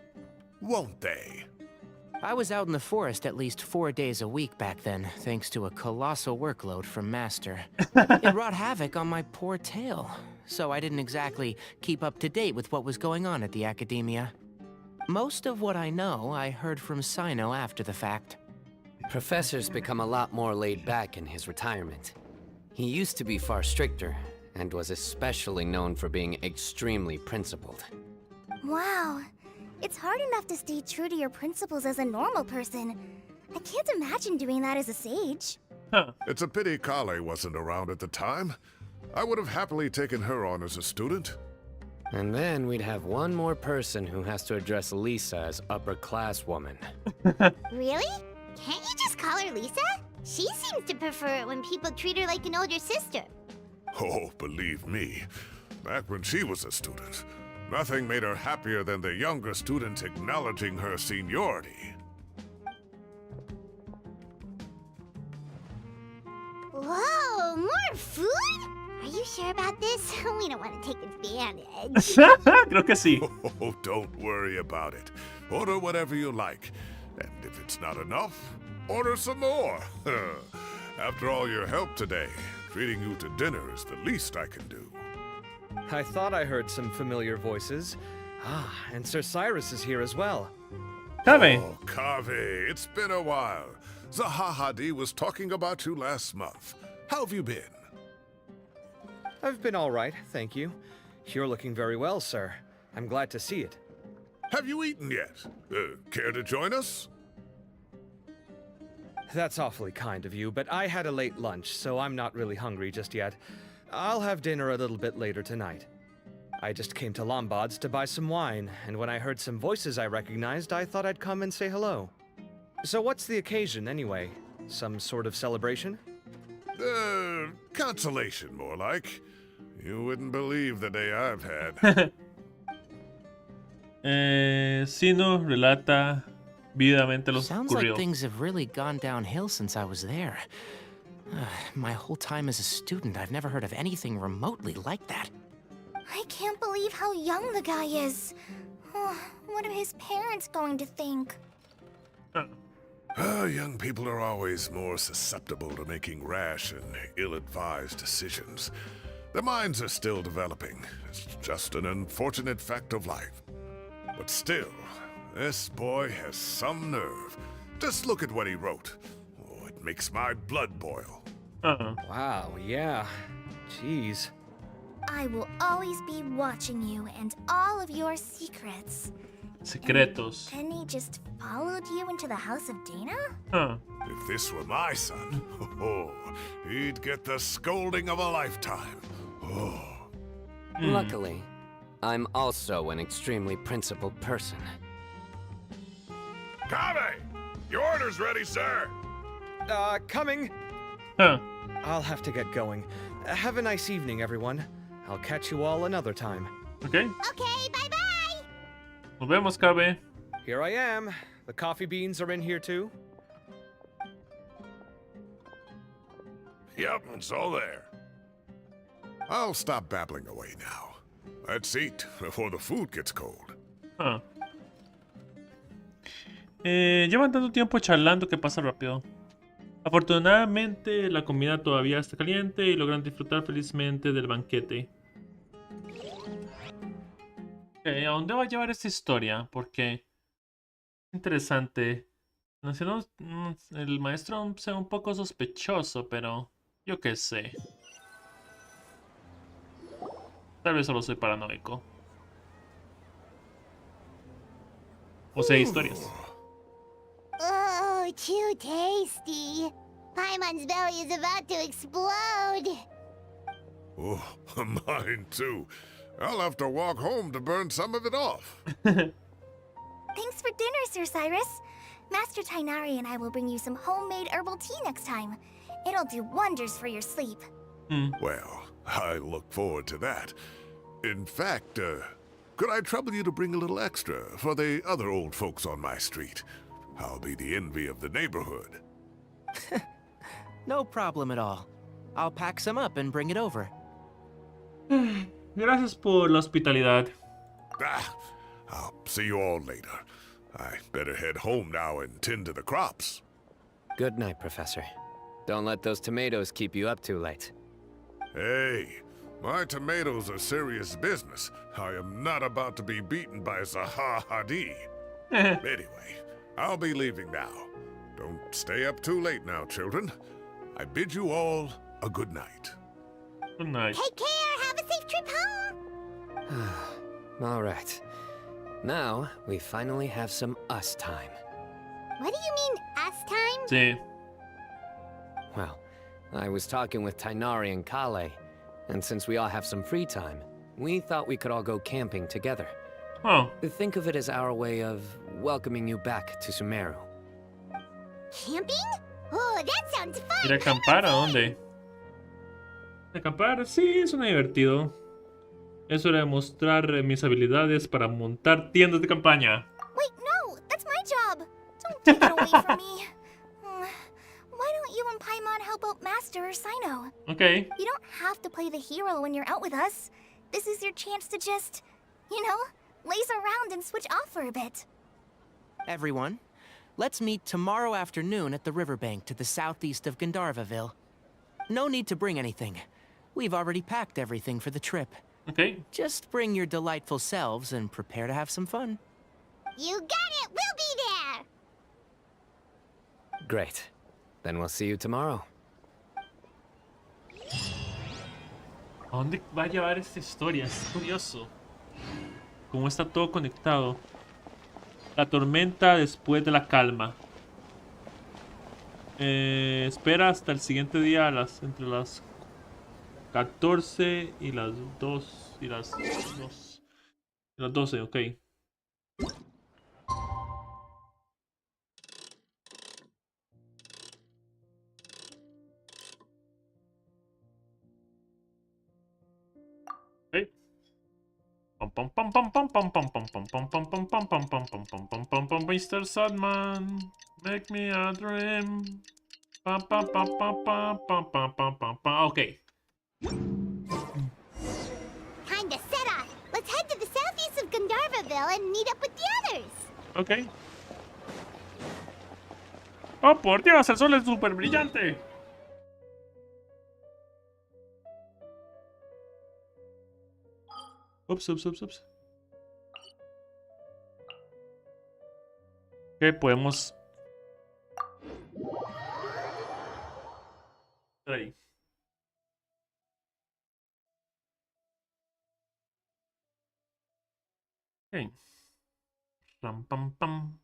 won't they? I was out in the forest at least 4 days a week back then, thanks to a colossal workload from Master. It wrought havoc on my poor tail, so I didn't exactly keep up to date with what was going on at the academia. Most of what I know, I heard from Cyno after the fact. Professor's become a lot more laid back in his retirement. He used to be far stricter, and was especially known for being extremely principled. Wow. It's hard enough to stay true to your principles as a normal person. I can't imagine doing that as a sage. Huh. It's a pity Kale wasn't around at the time. I would have happily taken her on as a student. And then we'd have one more person who has to address Lisa as upper-class woman. Really? Can't you just call her Lisa? She seems to prefer it when people treat her like an older sister. Oh, believe me, back when she was a student, nothing made her happier than the younger students acknowledging her seniority. Whoa, more food? Are you sure about this? We don't want to take advantage. Creo que sí. Oh, don't worry about it. Order whatever you like. And if it's not enough, order some more. After all your help today, treating you to dinner is the least I can do. I thought I heard some familiar voices. Ah, and Sir Cyrus is here as well. Cabe. Oh, Kaveh, it's been a while. Zahahadi was talking about you last month. How have you been? I've been all right, thank you. You're looking very well, sir. I'm glad to see it. Have you eaten yet? Care to join us? That's awfully kind of you, but I had a late lunch, so I'm not really hungry just yet. I'll have dinner a little bit later tonight. I just came to Lombard's to buy some wine, and when I heard some voices I recognized, I thought I'd come and say hello. So what's the occasion, anyway? Some sort of celebration? Consolation, more like. You wouldn't believe the day I've had. Cyno relata vívidamente lo Sounds ocurrido. like things have really gone downhill since I was there. My whole time as a student, I've never heard of anything remotely like that. I can't believe how young the guy is. What are his parents going to think? Young people are always more susceptible to making rash and ill-advised decisions. Their minds are still developing. It's just an unfortunate fact of life. But still, this boy has some nerve. Just look at what he wrote. Oh, it makes my blood boil. Wow, yeah. Jeez. I will always be watching you and all of your secrets. Secretos. Penny just followed you into the house of Dana? If this were my son, he'd get the scolding of a lifetime. Luckily, I'm also an extremely principled person. Kaveh! Your order's ready, sir! Coming! Huh. I'll have to get going. Have a nice evening, everyone. I'll catch you all another time. Okay. Okay, bye-bye! Nos vemos, Cabe. Here I am. The coffee beans are in here too. Yep, it's all there. I'll stop babbling away now. Let's eat before the food gets cold. Llevan tanto tiempo charlando que pasa rápido. Afortunadamente, la comida todavía está caliente y logran disfrutar felizmente del banquete. ¿A dónde va a llevar esta historia? Porque es interesante. El maestro se ve un poco sospechoso, pero yo qué sé. Tal vez solo soy paranoico. O sea, historias. Oh, too tasty. Paimon's belly is about to explode. Oh, mine too. I'll have to walk home to burn some of it off. Thanks for dinner, Sir Cyrus. Master Tainari and I will bring you some homemade herbal tea next time. It'll do wonders for your sleep. Well, I look forward to that. In fact, could I trouble you to bring a little extra for the other old folks on my street? I'll be the envy of the neighborhood. No problem at all. I'll pack some up and bring it over. Gracias por la hospitalidad. I'll see you all later. I better head home now and tend to the crops. Good night, Professor. Don't let those tomatoes keep you up too late. Hey, my tomatoes are serious business. I am not about to be beaten by Zahahadi. Anyway, I'll be leaving now. Don't stay up too late now, children. I bid you all a good night. Good night. Take care. Have a safe trip home. All right. Now, we finally have some us time. What do you mean, us time? Sí. Well, I was talking with Tainari and Kale, and since we all have some free time, we thought we could all go camping together. Oh, Think of it as our way of welcoming you back to Sumeru. Camping? Oh, that sounds fun. ¿ir a acampar a dónde? Acampar, sí, suena divertido. Es hora de mostrar mis habilidades para montar tiendas de campaña. Wait, no, that's my job. Don't take it away from me. Why don't you and Paimon help help out Master or Cyno. Ok. You don't have to play the hero when you're out with us. This is your chance to just, you know, laze around and switch off for a bit. Everyone, let's meet tomorrow afternoon at the riverbank to the southeast of Gandharvaville. No need to bring anything. We've already packed everything for the trip. Ok. Just bring your delightful selves and prepare to have some fun. You got it! We'll be there! Great. Then we'll see you tomorrow. ¿A dónde va a llevar esta historia? Es curioso. Cómo está todo conectado. La tormenta después de la calma. Espera hasta el siguiente día entre las 14 y las 2 y las 2 y las 12, ok. Okay. Pam pam pam pam pam pam pam pam pam pam pam pam pam pam pam pam pam pam pam pam Mr. Sandman, make me a dream. Pam pam pam pam pam pam pam pam pam pam. Okay. Kinda set off. Let's head to the southeast of Gandharvaville and meet up with the others. Okay. Oh, por Dios, el sol es súper brillante. Ups, ups, ups, ups. Ok, podemos... Ahí. Ok. Ram, pam, pam.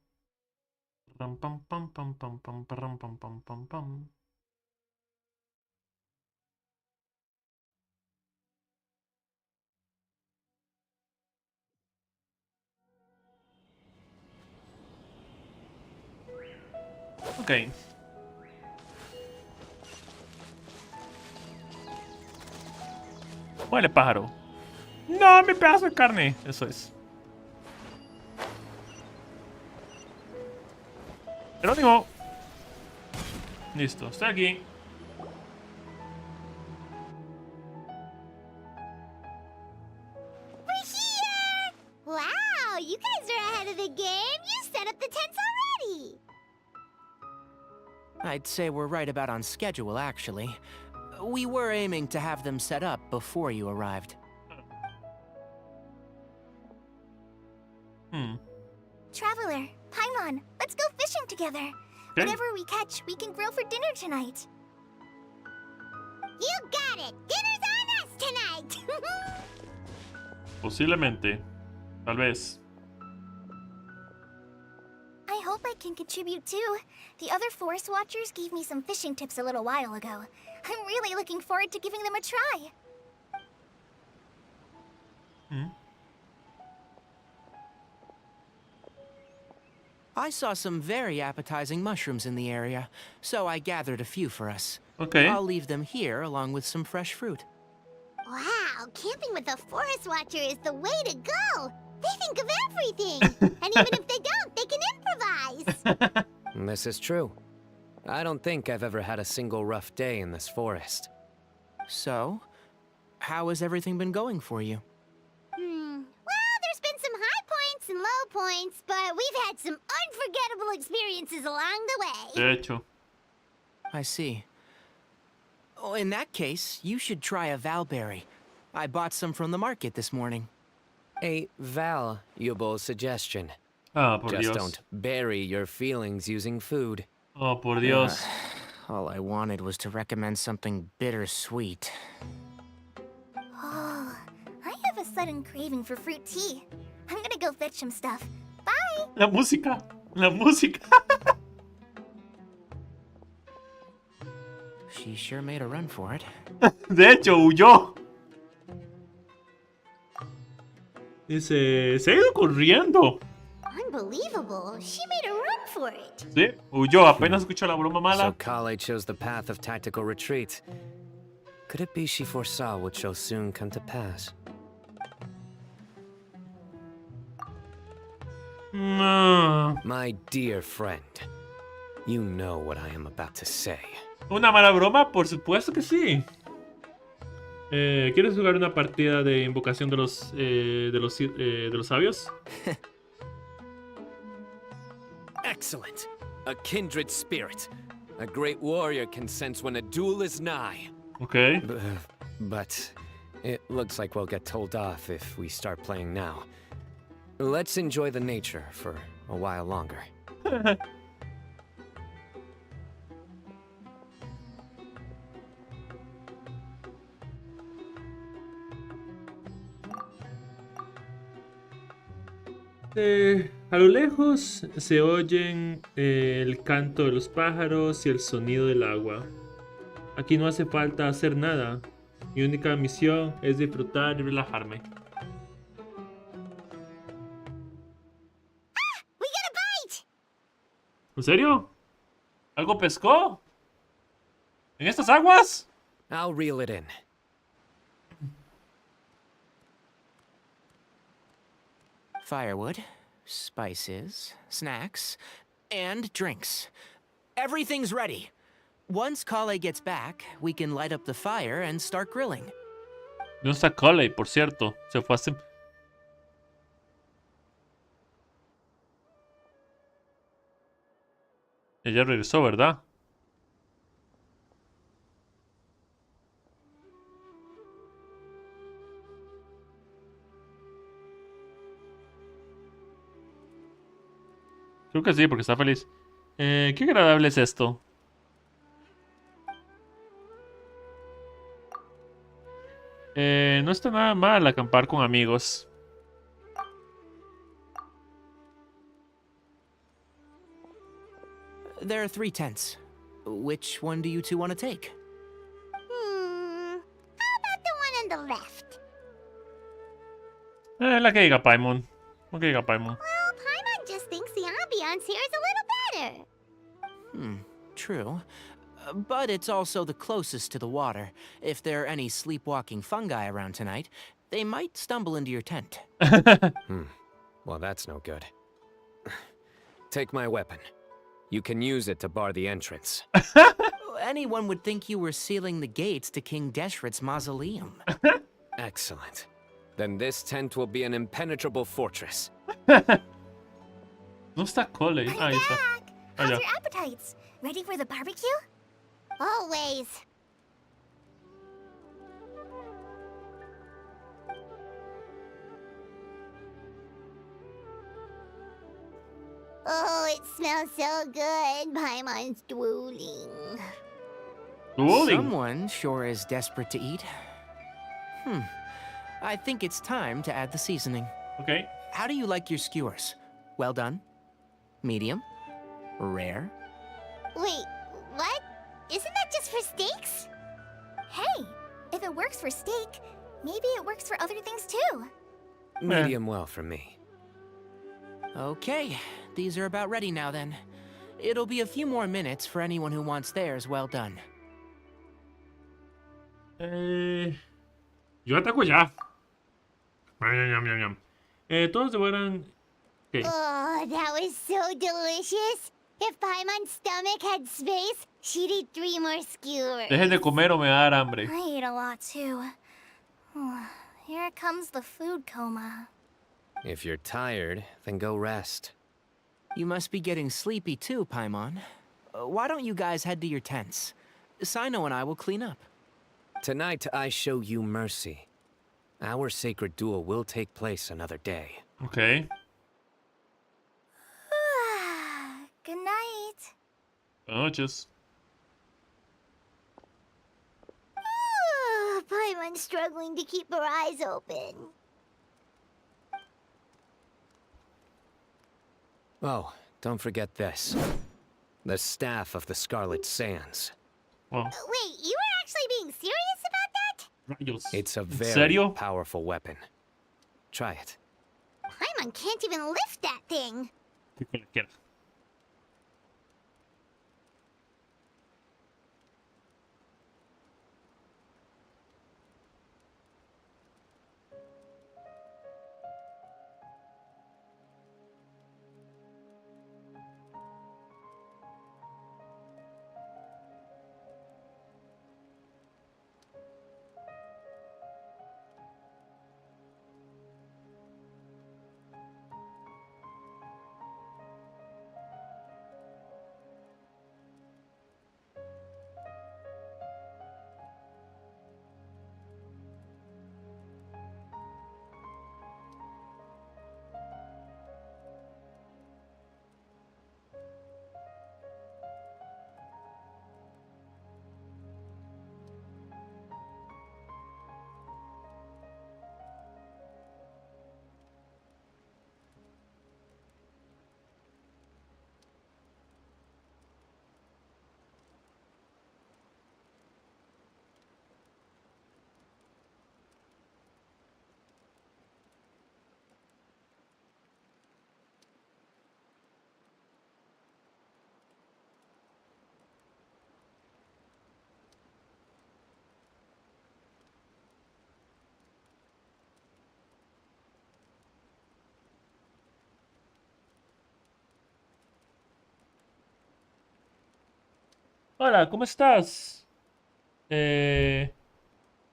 Ram, pam, pam, pam, pam, pam, pam, pam, pam, pam, pam. Ok. Muere, pájaro. No, mi pedazo de carne. Eso es. Jerónimo. Listo, estoy aquí. We're here! Wow, you guys are ahead of the game. You set up the tents already. I'd say we're right about on schedule, actually. We were aiming to have them set up before you arrived. Traveler, Paimon, let's go fishing together. Okay. Whatever we catch, we can grill for dinner tonight. You got it. Dinner's on us tonight. Posiblemente. Tal vez. I hope I can contribute too. The other forest watchers gave me some fishing tips a little while ago. I'm really looking forward to giving them a try. I saw some very appetizing mushrooms in the area, so I gathered a few for us. Okay. I'll leave them here along with some fresh fruit. Wow, camping with a forest watcher is the way to go. They think of everything. And even if they don't, they can improvise. This is true. I don't think I've ever had a single rough day in this forest. So, how has everything been going for you? Well, there's been some high points and low points, but we've had some unforgettable experiences along the way. De hecho. I see. Oh, in that case, you should try a valberry. I bought some from the market this morning. A valuable suggestion. Ah, por Just Dios. don't bury your feelings using food. Oh, por Dios. All I wanted was to recommend something bittersweet. Oh, I have a sudden craving for fruit tea. I'm gonna go fetch some stuff. Bye! La música. La música. She sure made a run for it. De hecho, huyó. Dice, se ha ido corriendo. Unbelievable. She made a run for it. Sí, huyó. Apenas escuchó la broma So mala. Kale chose the path of tactical retreat. Could it be she foresaw what shall soon come to pass? No. My dear friend, you know what I am about to say. ¿Una mala broma? Por supuesto que sí. ¿Quieres jugar una partida de invocación de los sabios? Excellent. A kindred spirit. A great warrior can sense when a duel is nigh. Ok. But it looks like we'll get told off if we start playing now. Let's enjoy the nature for a while longer. A lo lejos se oyen el canto de los pájaros y el sonido del agua. Aquí no hace falta hacer nada. Mi única misión es disfrutar y relajarme. We got a bite! ¿En serio? ¿Algo pescó? ¿En estas aguas? I'll reel it in. Firewood, spices, snacks, and drinks. Everything's ready. Once Kale gets back, we can light up the fire and start grilling. No está Coley, por cierto. Se fue hace... Ella regresó, ¿verdad? Creo que sí, porque está feliz. Qué agradable es esto. No está nada mal acampar con amigos. There are 3 tents. Which one do you two want to take? How about the one on the left? La que diga Paimon. La que diga Paimon. Well, Paimon just thinks the ambiance here is a little better. True. But it's also the closest to the water. If there are any sleepwalking fungi around tonight, they might stumble into your tent. Well, that's no good. Take my weapon. You can use it to bar the entrance. Anyone would think you were sealing the gates to King Deshret's mausoleum. Excellent. Then this tent will be an impenetrable fortress. ¿Dónde está Coley? I'm Ahí está. back! Ah, How's ya. your appetites? Ready for the barbecue? Always. Oh, it smells so good. Paimon's drooling. Dueling. Someone sure is desperate to eat. I think it's time to add the seasoning. Ok. How do you like your skewers? Well done? Medium? Rare? Wait, what? Isn't that just for steaks? Hey, if it works for steak, maybe it works for other things too. Medium well for me. Okay, these are about ready now then. It'll be a few more minutes for anyone who wants theirs well done. Yo ataco ya. Ñam, ñam, ñam. Todos deberán... Ok. Oh, that was so delicious. If Paimon's stomach had space, she'd eat 3 more skewers. Dejen de comer o me va a dar hambre. I ate a lot too. Here comes the food coma. If you're tired, then go rest. You must be getting sleepy too, Paimon. Why don't you guys head to your tents? Cyno and I will clean up. Tonight I show you mercy. Our sacred duel will take place another day. Ok. Good night. Buenas noches. Paimon's struggling to keep her eyes open. Oh, don't forget this. The Staff of the Scarlet Sands. Wow. Wait, you were actually being serious about that? Rayos. It's a ¿En very serio? powerful weapon. Try it. Paimon can't even lift that thing. Que cualquiera. Hola, ¿cómo estás? Eh,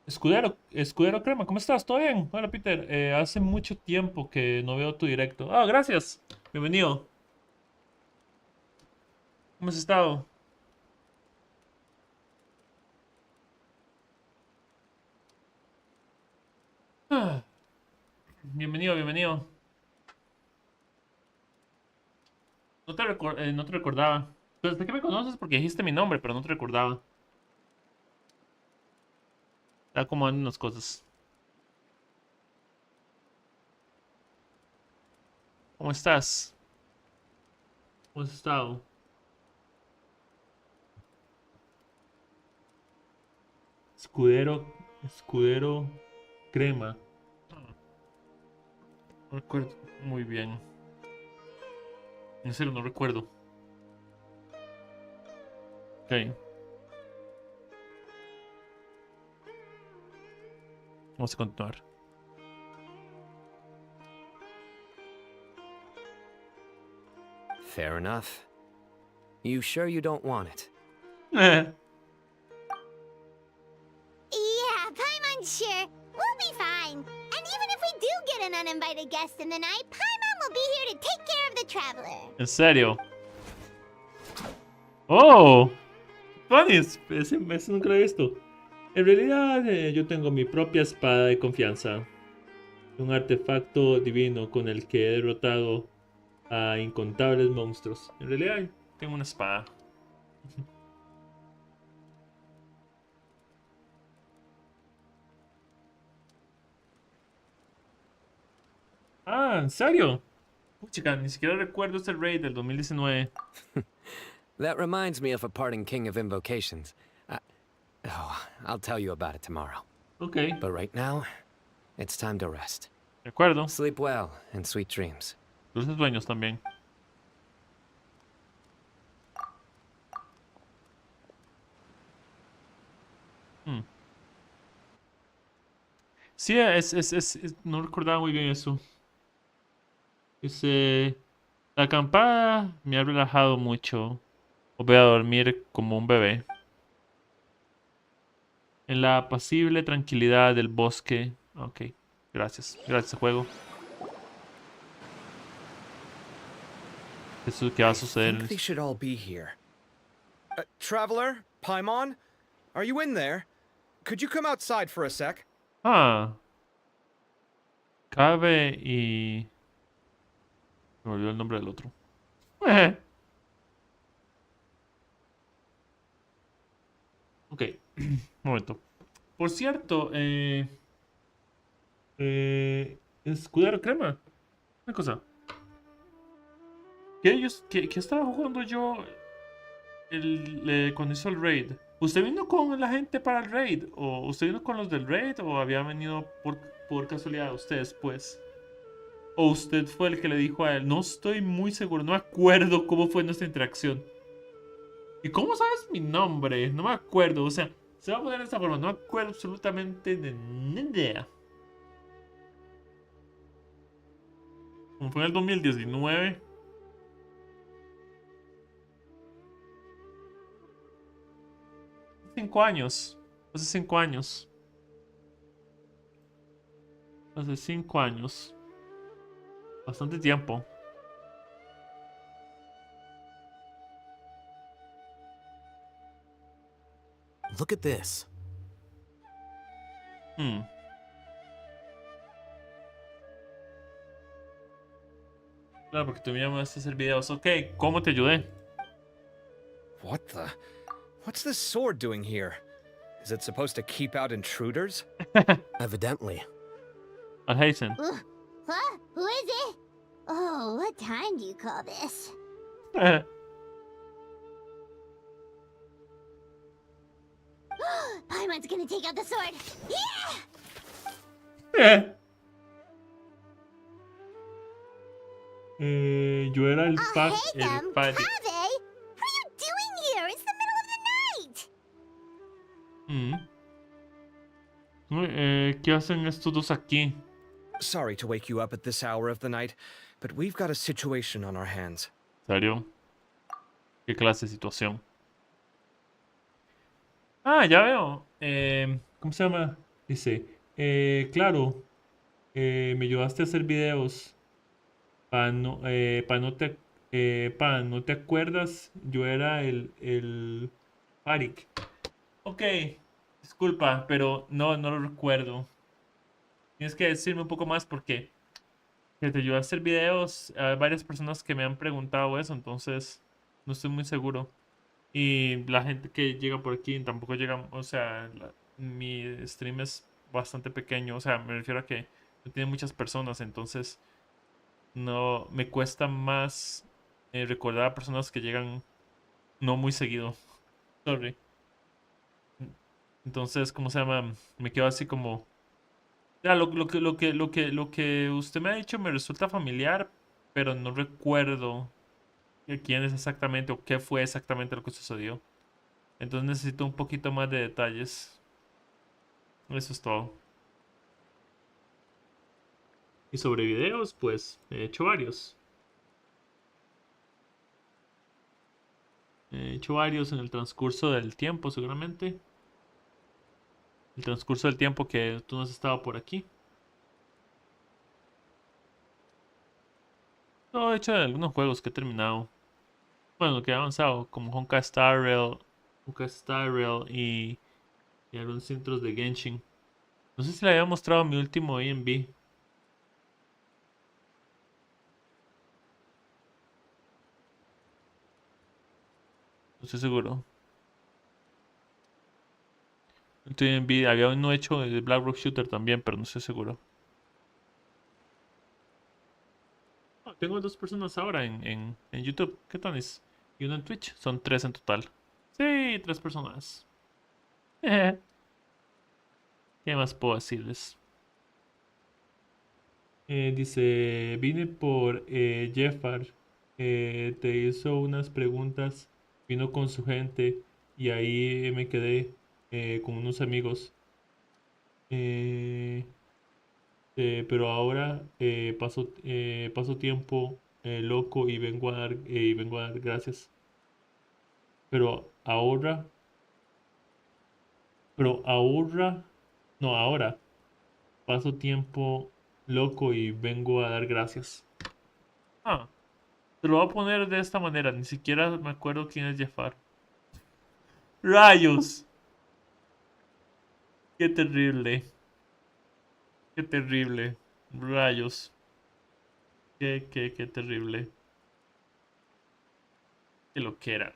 Escudero Crema, ¿cómo estás? ¿Todo bien? Hola, Peter. Hace mucho tiempo que no veo tu directo. Ah, gracias. Bienvenido. ¿Cómo has estado? Ah, bienvenido, bienvenido. No te recordaba. Desde que me conoces porque dijiste mi nombre, pero no te recordaba. Está acomodando unas cosas. ¿Cómo estás? ¿Cómo has estado? Escudero Crema. No recuerdo muy bien. En serio, no recuerdo. Ok, vamos a continuar. Fair enough. You sure you don't want it? Eh, Yeah, Paimon's sure. We'll be fine. And even if we do get an uninvited guest in the night, Paimon will be here to take care of the traveler. en serio. Oh, Tony, ese nunca lo he visto. En realidad, yo tengo mi propia espada de confianza. Un artefacto divino con el que he derrotado a incontables monstruos. En realidad, tengo una espada. Ah, ¿en serio? Chica, ni siquiera recuerdo este raid del 2019. That reminds me of a parting king of invocations. I'll tell you about it tomorrow. Ok, But right now, it's time to rest. de acuerdo. Sleep well and sweet dreams. Dulces sueños también. Hmm. Sí, no recordaba muy bien eso. La acampada me ha relajado mucho. Voy a dormir como un bebé. En la apacible tranquilidad del bosque. Ok, gracias. Gracias, juego. Eso que va a I suceder. think they should all be here. Traveler, Paimon, are you in there? Could you come outside for a sec? Ah. Cabe y... Me olvidó el nombre del otro. Ok, un momento. Por cierto, Escudero Crema. Una cosa. ¿Qué estaba jugando yo cuando hizo el raid? ¿Usted vino con la gente para el raid? ¿O usted vino con los del raid? ¿O había venido por casualidad ustedes, pues? ¿O usted fue el que le dijo a él? No estoy muy seguro, no me acuerdo cómo fue nuestra interacción. ¿Y cómo sabes mi nombre? No me acuerdo, o sea, se va a poner de esta forma, no me acuerdo absolutamente de nada. Como fue en el 2019. 5 años. Hace 5 años. Hace 5 años. Bastante tiempo. Look at this. Hmm. Claro, porque tú me llamaste a hacer videos. Ok, ¿cómo te ayudé? What the? What's this sword doing here? Is it supposed to keep out intruders? Evidently. Alhazen. Huh? Who is it? Oh, what time do you call this? Paimon's gonna take out the sword. Yeah! Yo era el Oh, pack. hey them, El Cave! pack. What are you doing here? It's the middle of the night! ¿Qué hacen estos dos aquí? Sorry to wake you up at this hour of the night, but we've got a situation on our hands. ¿En serio? ¿Qué clase de situación? Ah, ya veo. ¿Cómo se llama? Dice, claro, me ayudaste a hacer videos. No te acuerdas, yo era el Farik. Ok, disculpa, pero no lo recuerdo. Tienes que decirme un poco más porque que te ayudé a hacer videos. Hay varias personas que me han preguntado eso, entonces no estoy muy seguro. Y la gente que llega por aquí tampoco llega, o sea, mi stream es bastante pequeño, o sea, me refiero a que no tiene muchas personas, entonces no me cuesta más recordar a personas que llegan no muy seguido. Sorry. Entonces, ¿cómo se llama? Me quedo así como, ya, lo que usted me ha dicho me resulta familiar, pero no recuerdo quién es exactamente o qué fue exactamente lo que sucedió. Entonces necesito un poquito más de detalles. Eso es todo. Y sobre videos, pues he hecho varios. He hecho varios en el transcurso del tiempo, seguramente. El transcurso del tiempo que tú no has estado por aquí. Todo he hecho de algunos juegos que he terminado. Bueno, que he avanzado, como Honkai Star Rail, Honkai Star Rail y algunos centros de Genshin. No sé si le había mostrado mi último A&B. No estoy seguro. Estoy en B. Había uno hecho de Black Rock Shooter también, pero no estoy seguro. Ah, tengo dos personas ahora en YouTube. ¿Qué tal es? Y uno en Twitch. Son tres en total. Sí, tres personas. ¿Qué más puedo decirles? Dice, vine por Jeffar. Te hizo unas preguntas. Vino con su gente. Y ahí me quedé con unos amigos. Eh, pero ahora paso tiempo loco y vengo a dar gracias. Pero ahora, pero ahorra, no, ahora paso tiempo loco y vengo a dar gracias. Ah, te lo voy a poner de esta manera, ni siquiera me acuerdo quién es Jafar. ¡Rayos! ¡Qué terrible! ¡Qué terrible! ¡Rayos! ¡Qué terrible! ¡Qué lo que era!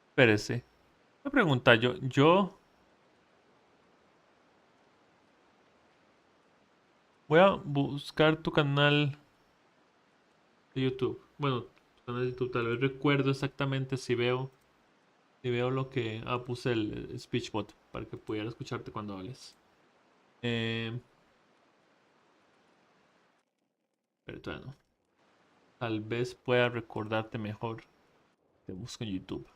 Espérese. Una pregunta, yo voy a buscar tu canal de YouTube. Bueno, tu canal de YouTube, tal vez recuerdo exactamente si veo lo que... Ah, puse el speechbot para que pudiera escucharte cuando hables. Pero todavía no. Tal vez pueda recordarte mejor. Te busco en YouTube.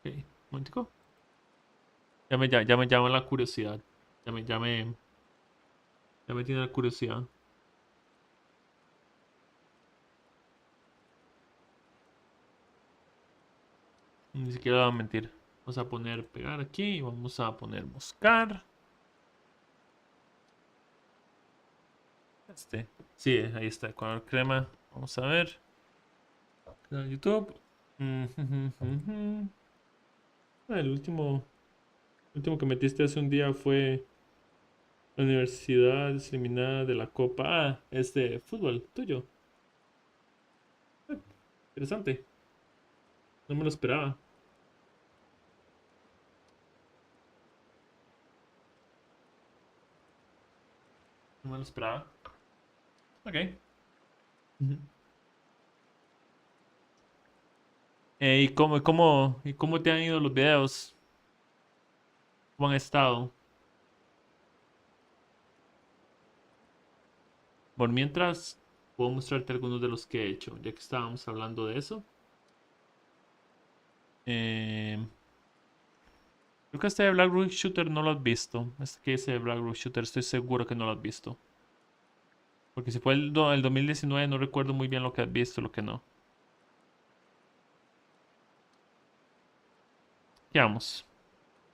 Ok, un momentico. Ya me llama la curiosidad. Ya me, ya me, ya me tiene la curiosidad. Ni siquiera voy a mentir. Vamos a poner pegar aquí y vamos a poner buscar. Este. Sí, ahí está, color crema. Vamos a ver. Canal de YouTube. Ah, el último que metiste hace un día fue la universidad eliminada de la Copa. Ah, es de fútbol, tuyo. Ah, interesante. No me lo esperaba. No me lo esperaba. Ok. Ujú. ¿Y cómo te han ido los videos? ¿Cómo han estado? Por mientras, puedo mostrarte algunos de los que he hecho, ya que estábamos hablando de eso. Eh, Creo que este de Black Rook Shooter no lo has visto. Este que dice de Black Rook Shooter, estoy seguro que no lo has visto. Porque si fue el 2019 no recuerdo muy bien lo que has visto, lo que no. ¿Qué vamos?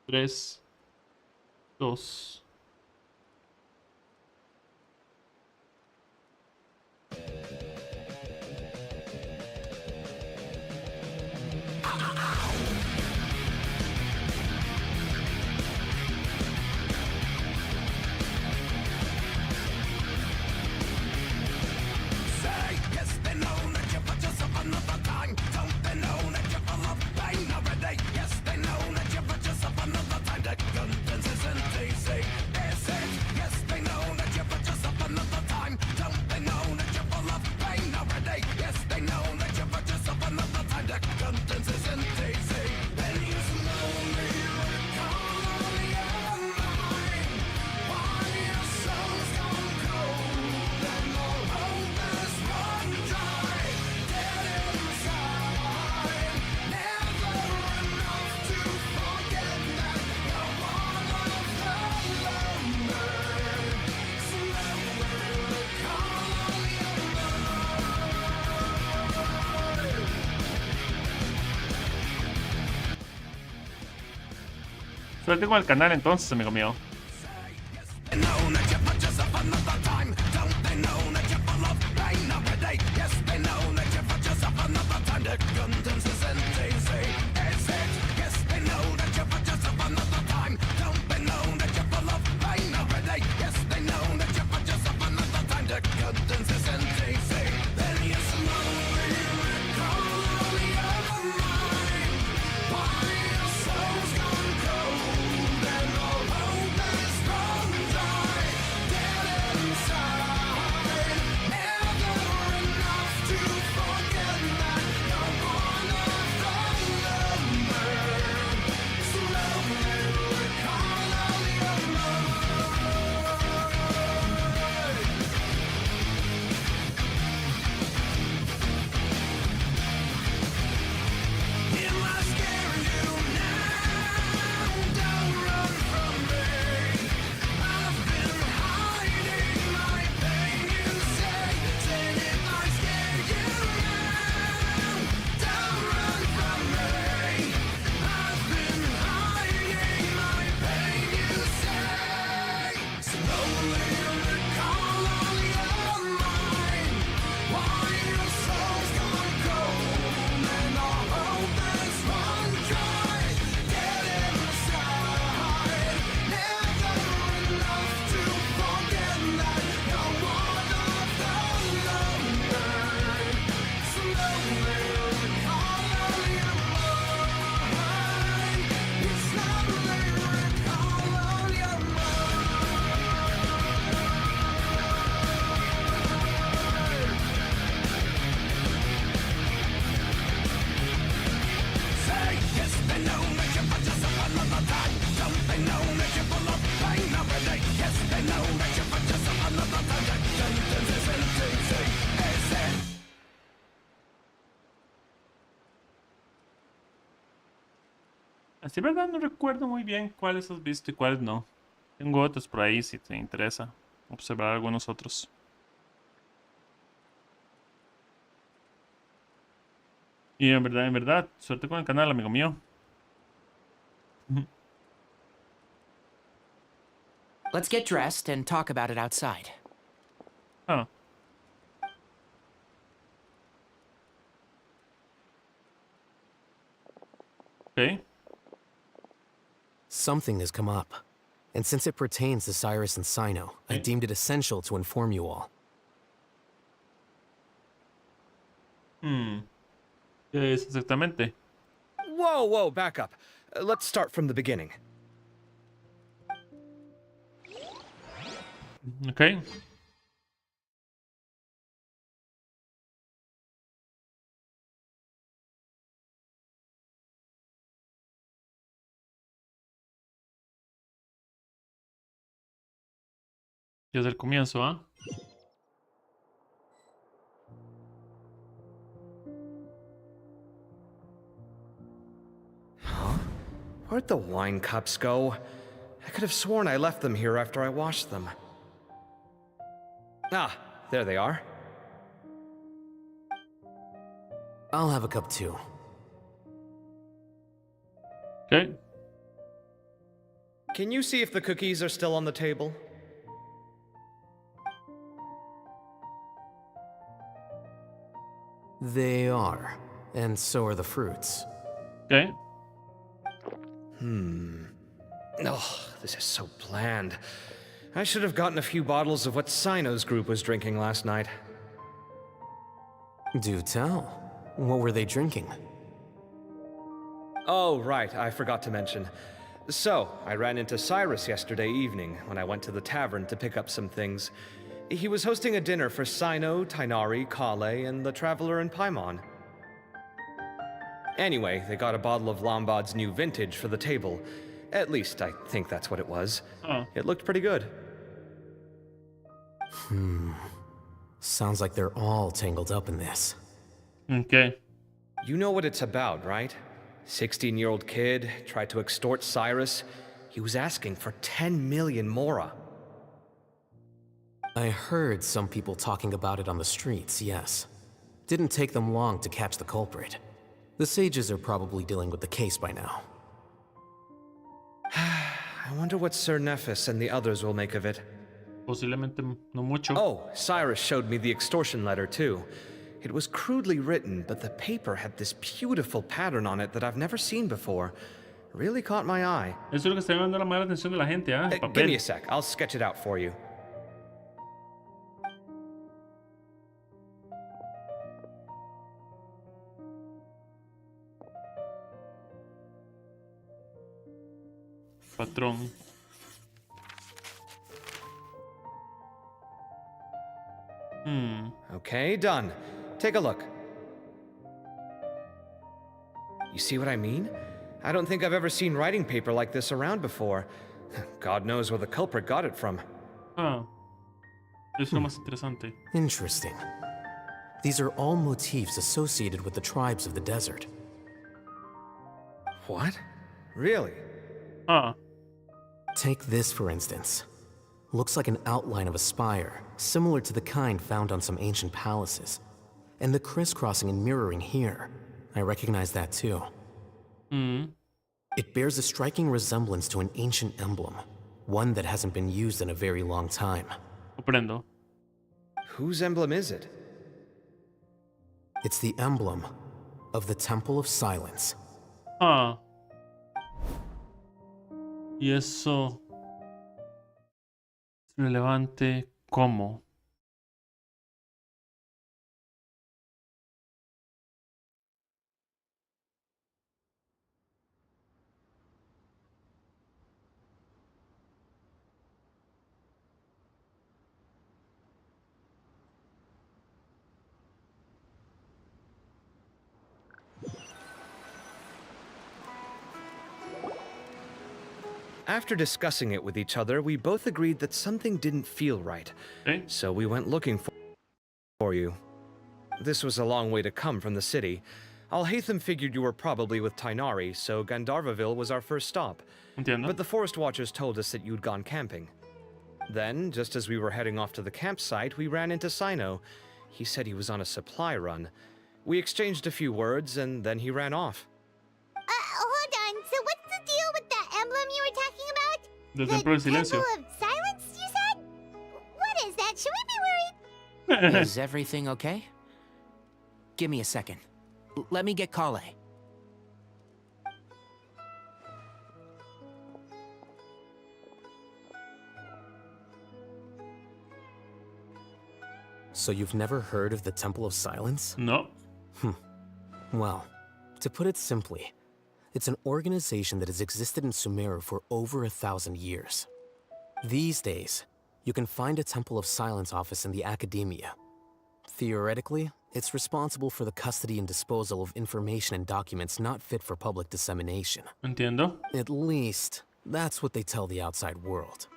3, 2. Suerte con el canal entonces, amigo mío. Así verdad no recuerdo muy bien cuáles has visto y cuáles no. Tengo otros por ahí si te interesa observar algunos otros. Y en verdad, suerte con el canal, amigo mío. Let's get dressed and talk about it outside. Ah. Okay. Something has come up. And since it pertains to Cyrus and Cyno, I deemed it essential to inform you all. ¿Qué es exactamente? Whoa, back up. Let's start from the beginning. Okay. Desde el comienzo, ¿ah? Where'd the wine cups go? I could have sworn I left them here after I washed them. Ah, there they are. I'll have a cup too. Okay. Can you see if the cookies are still on the table? They are, and so are the fruits. Okay. Oh, this is so bland. I should have gotten a few bottles of what Cyno's group was drinking last night. Do tell. What were they drinking? Oh, right, I forgot to mention. So, I ran into Cyrus yesterday evening when I went to the tavern to pick up some things. He was hosting a dinner for Cyno, Tighnari, Kale, and the Traveler and Paimon. Anyway, they got a bottle of Lombard's new vintage for the table. At least, I think that's what it was. Oh. It looked pretty good. Sounds like they're all tangled up in this. Okay. You know what it's about, right? 16-year-old kid tried to extort Cyrus. He was asking for 10 million mora. I heard some people talking about it on the streets, yes. Didn't take them long to catch the culprit. The sages are probably dealing with the case by now. I wonder what Sir Nephis and the others will make of it. Posiblemente no mucho. Oh, Cyrus showed me the extortion letter too. It was crudely written, but the paper had this beautiful pattern on it that I've never seen before. Really caught my eye. Eso es lo que está llamando la mala atención de la gente, ¿ah? El Give papel. me a sec, I'll sketch it out for you. Patrón. Okay, done. Take a look. You see what I mean? I don't think I've ever seen writing paper like this around before. God knows where the culprit got it from. Ah. Eso es lo más interesante. Interesting. These are all motifs associated with the tribes of the desert. What? Really? Ah. Take this, for instance. Looks like an outline of a spire, similar to the kind found on some ancient palaces. And the crisscrossing and mirroring here. I recognize that too. It bears a striking resemblance to an ancient emblem, one that hasn't been used in a very long time. Comprendo. Whose emblem is it? It's the emblem of the Temple of Silence. Ah. Y eso es relevante como. After discussing it with each other, we both agreed that something didn't feel right. Okay. So we went looking for you. This was a long way to come from the city. Alhaitham figured you were probably with Tighnari, so Gandharvaville was our first stop. Entiendo. But the Forest Watchers told us that you'd gone camping. Then, just as we were heading off to the campsite, we ran into Cyno. He said he was on a supply run. We exchanged a few words, and then he ran off. Hold on. So what's the deal with that emblem you were talking about? Del Templo del Silencio. Temple of Silence, you said? What is that? Should we be worried? Is everything okay? Give me a second. Let me get Kale. So you've never heard of the Temple of Silence? No. Well, to put it simply, it's an organization that has existed in Sumeru for over 1,000 years. These days, you can find a Temple of Silence office in the academia. Theoretically, it's responsible for the custody and disposal of information and documents not fit for public dissemination. Entiendo. At least, that's what they tell the outside world.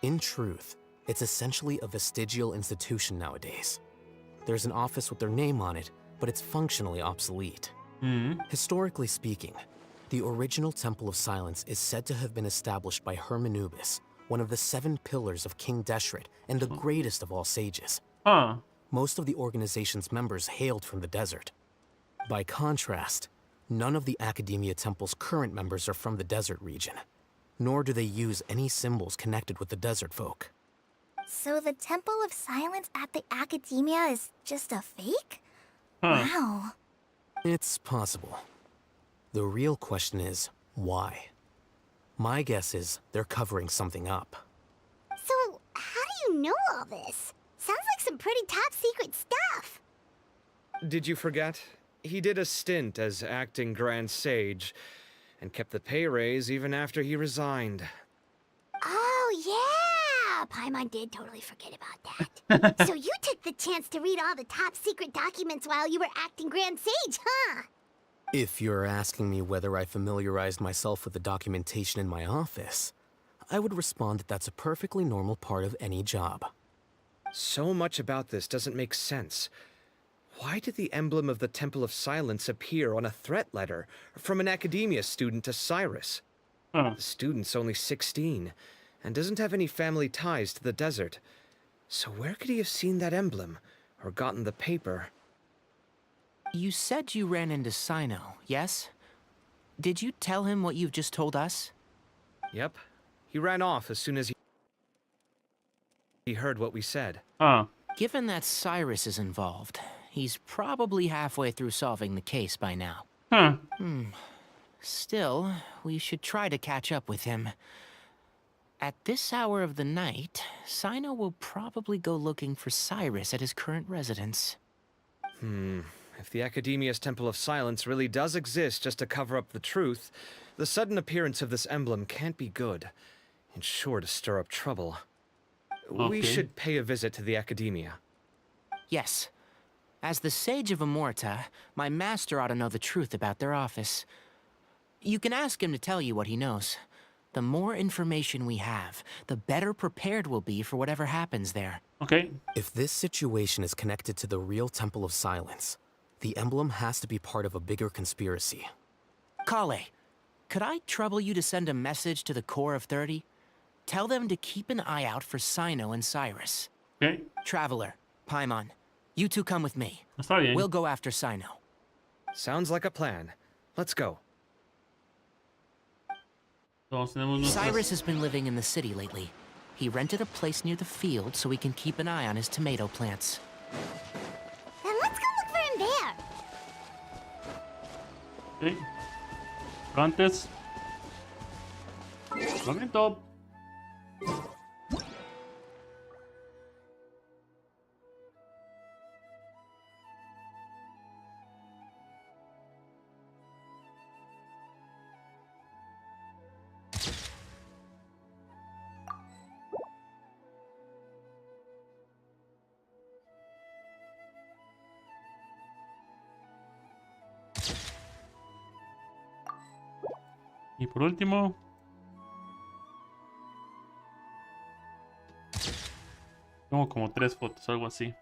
In truth, it's essentially a vestigial institution nowadays. There's an office with their name on it, but it's functionally obsolete. Historically speaking, the original Temple of Silence is said to have been established by Hermanubis, one of the 7 pillars of King Deshret and the greatest of all sages. Huh. Most of the organization's members hailed from the desert. By contrast, none of the Academia Temple's current members are from the desert region, nor do they use any symbols connected with the desert folk. So the Temple of Silence at the Academia is just a fake? Huh. Wow. It's possible. The real question is, why? My guess is they're covering something up. So, how do you know all this? Sounds like some pretty top secret stuff. Did you forget? He did a stint as acting Grand Sage, and kept the pay raise even after he resigned. Oh, yeah! Paimon did totally forget about that. So you took the chance to read all the top secret documents while you were acting Grand Sage, huh? If you're asking me whether I familiarized myself with the documentation in my office, I would respond that that's a perfectly normal part of any job. So much about this doesn't make sense. Why did the emblem of the Temple of Silence appear on a threat letter from an Academia student to Cyrus? Huh. The student's only 16, and doesn't have any family ties to the desert. So where could he have seen that emblem, or gotten the paper? You said you ran into Cyno, yes? Did you tell him what you've just told us? Yep. He ran off as soon as he heard what we said. Huh. Given that Cyrus is involved, he's probably halfway through solving the case by now. Huh. Still, we should try to catch up with him. At this hour of the night, Cyno will probably go looking for Cyrus at his current residence. If the Academia's Temple of Silence really does exist just to cover up the truth, the sudden appearance of this emblem can't be good, and sure to stir up trouble. We Okay. should pay a visit to the Academia. Yes. As the Sage of Amorta, my master ought to know the truth about their office. You can ask him to tell you what he knows. The more information we have, the better prepared we'll be for whatever happens there. Okay. If this situation is connected to the real Temple of Silence, the emblem has to be part of a bigger conspiracy. Kale, could I trouble you to send a message to the Core of 30? Tell them to keep an eye out for Cyno and Cyrus. Okay. Traveler, Paimon, you two come with me. Está bien. We'll go after Cyno. Sounds like a plan. Let's go. Todos tenemos nuestras... Cyrus has been living in the city lately. He rented a place near the field so he can keep an eye on his tomato plants. Then let's go look for him there. Ok. Pero antes... Momento. Y por último... Tengo como 3 fotos, algo así.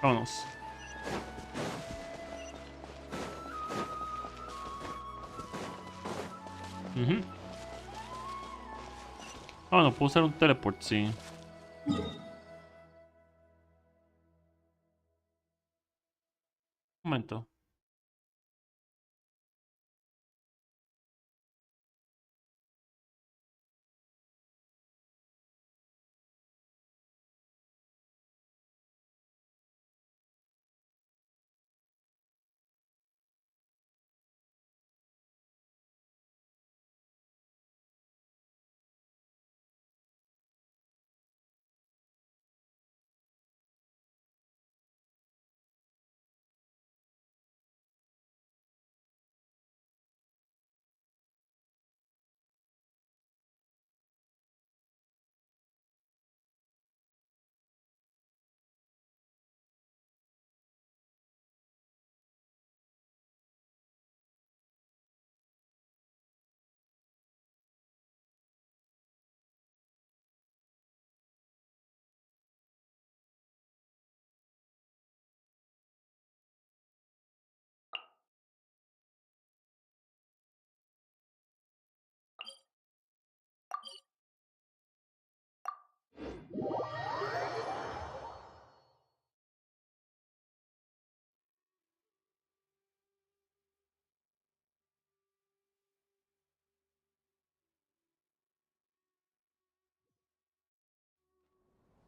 Vámonos. Ah, no, puedo usar un teleport, sí. Un momento.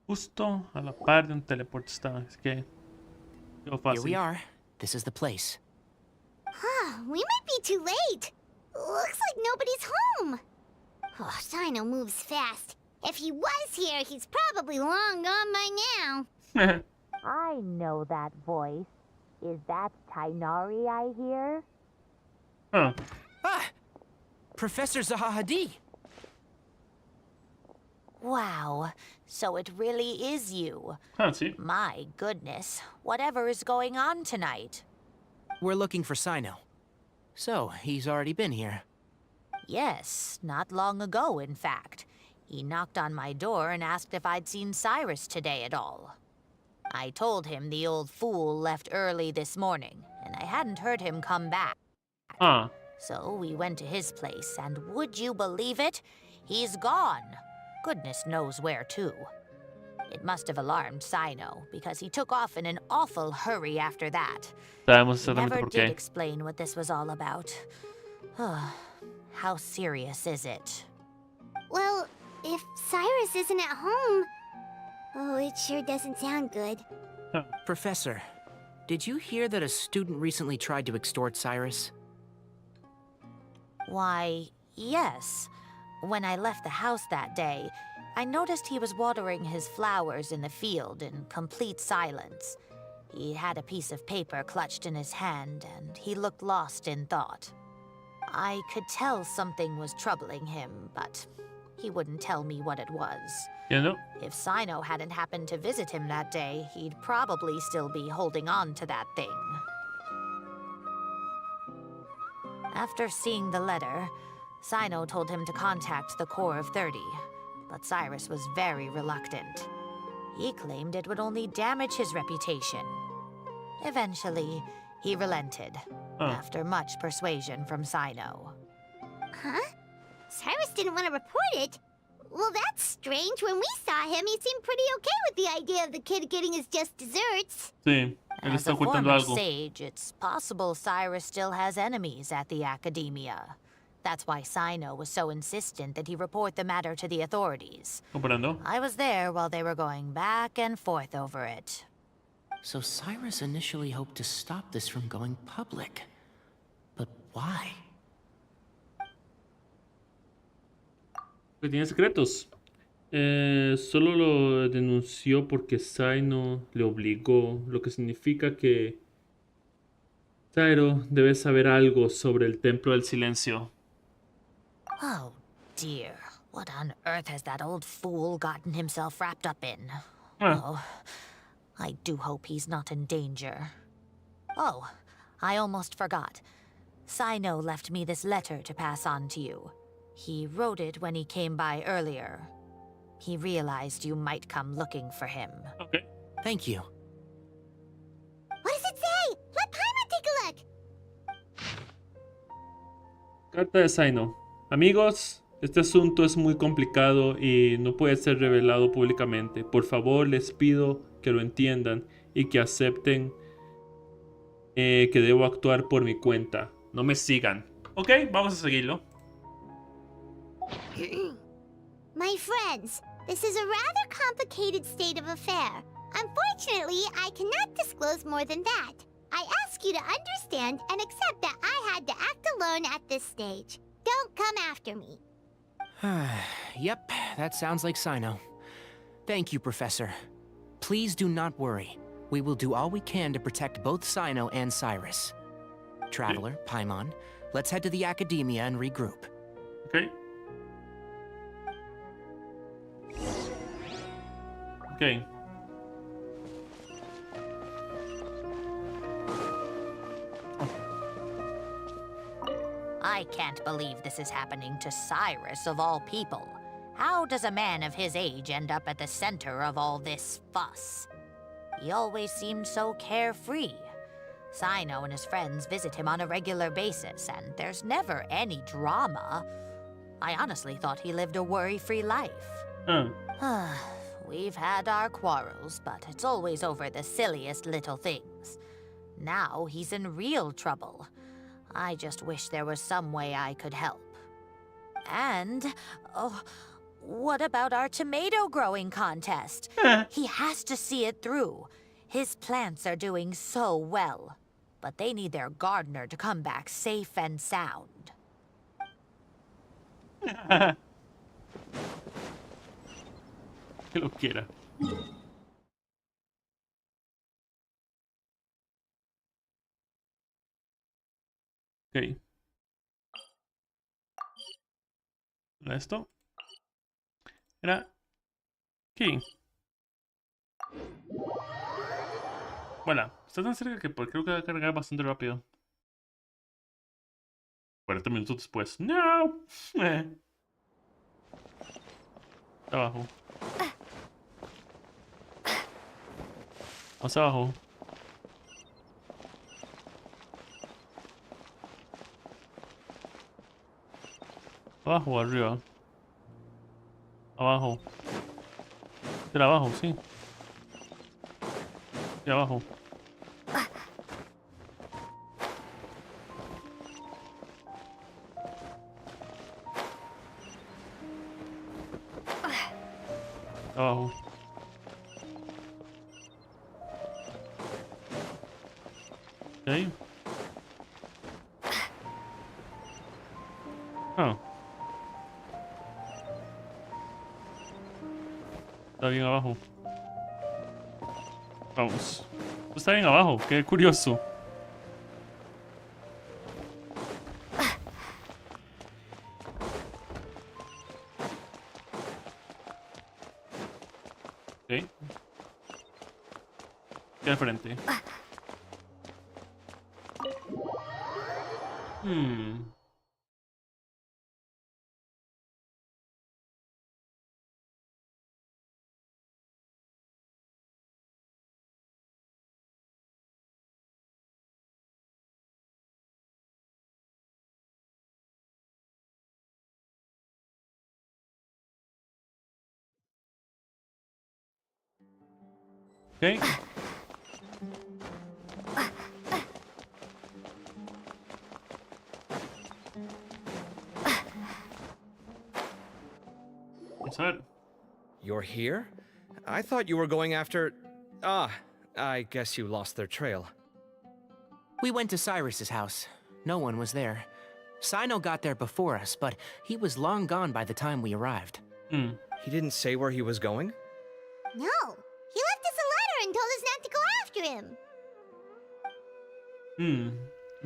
Justo a la par de un teleporte está. Así que quedó Here we fácil. are. This is the place. We might be too late. Looks like nobody's home. Oh, Cyno moves fast. If he was here, he's probably long gone by now. I know that voice. Is that Tainari I hear? Ah, Ah! Professor Zahahadi! Wow, so it really is you. sí. My goodness, whatever is going on tonight? We're looking for Cyno. So, he's already been here. Yes, not long ago, in fact. He knocked on my door and asked if I'd seen Cyrus today at all. I told him the old fool left early this morning, and I hadn't heard him come back. Ah, So we went to his place, and would you believe it? He's gone. Goodness knows where to. It must have alarmed Cyno, because he took off in an awful hurry after that. sabemos He exactamente never por did qué. explain what this was all about. How serious is it? Well, if Cyrus isn't at home... Oh, it sure doesn't sound good. Professor, did you hear that a student recently tried to extort Cyrus? Why, yes. When I left the house that day, I noticed he was watering his flowers in the field in complete silence. He had a piece of paper clutched in his hand, and he looked lost in thought. I could tell something was troubling him, but he wouldn't tell me what it was. ¿Ya no? If Cyno hadn't happened to visit him that day, he'd probably still be holding on to that thing. After seeing the letter, Cyno told him to contact the Corps of 30, but Cyrus was very reluctant. He claimed it would only damage his reputation. Eventually, he relented, after much persuasion from Cyno. Huh? Cyrus didn't want to report it? Well, that's strange. When we saw him, he seemed pretty okay with the idea of the kid getting his just desserts. Sí, él As está a ocultando former algo. sage, it's possible Cyrus still has enemies at the academia. That's why Cyno was so insistent that he report the matter to the authorities. ¿Comprando? I was there while they were going back and forth over it. So Cyrus initially hoped to stop this from going public. But why? Que tiene secretos. Solo lo denunció porque Cyno le obligó, lo que significa que Cyno debe saber algo sobre el Templo del Silencio. Oh, dear. What on earth has that old fool gotten himself wrapped up in? Oh, I do hope he's not in danger. Oh, I almost forgot. Cyno left me this letter to pass on to you. He wrote it when he came by earlier. He realized you might come looking for him. Okay. Thank you. What does it say? Let Paimon take a look. Carta de Cyno. Amigos, este asunto es muy complicado y no puede ser revelado públicamente. Por favor, les pido que lo entiendan y que acepten que debo actuar por mi cuenta. No me sigan. Ok, vamos a seguirlo. My friends, this is a rather complicated state of affair. Unfortunately, I cannot disclose more than that. I ask you to understand and accept that I had to act alone at this stage. Don't come after me. Yep, that sounds like Cyno. Thank you, Professor. Please do not worry. We will do all we can to protect both Cyno and Cyrus. Traveler, Paimon, let's head to the Academia and regroup. Ok. Ok. I can't believe this is happening to Cyrus of all people. How does a man of his age end up at the center of all this fuss? He always seemed so carefree. Cyno and his friends visit him on a regular basis, and there's never any drama. I honestly thought he lived a worry-free life. We've had our quarrels, but it's always over the silliest little things. Now he's in real trouble. I just wish there was some way I could help. And, What about our tomato growing contest? He has to see it through. His plants are doing so well. But they need their gardener to come back safe and sound. Que lo quiera. Ok. Esto era aquí. Bueno, está tan cerca que creo que va a cargar bastante rápido. 40 minutos después. ¡No! Abajo. Más abajo. Abajo o arriba. Abajo. Era abajo, sí. Y abajo. Abajo. Ok. Ah. Está bien abajo. Vamos. Está bien abajo, qué curioso. Ok. Queda al frente. Ok. Vamos a ver. You're here? I thought you were going after... Ah, I guess you lost their trail. We went to Cyrus's house. No one was there. Cyno got there before us, but he was long gone by the time we arrived. He didn't say where he was going? No, he left us a letter and told us not to go after him.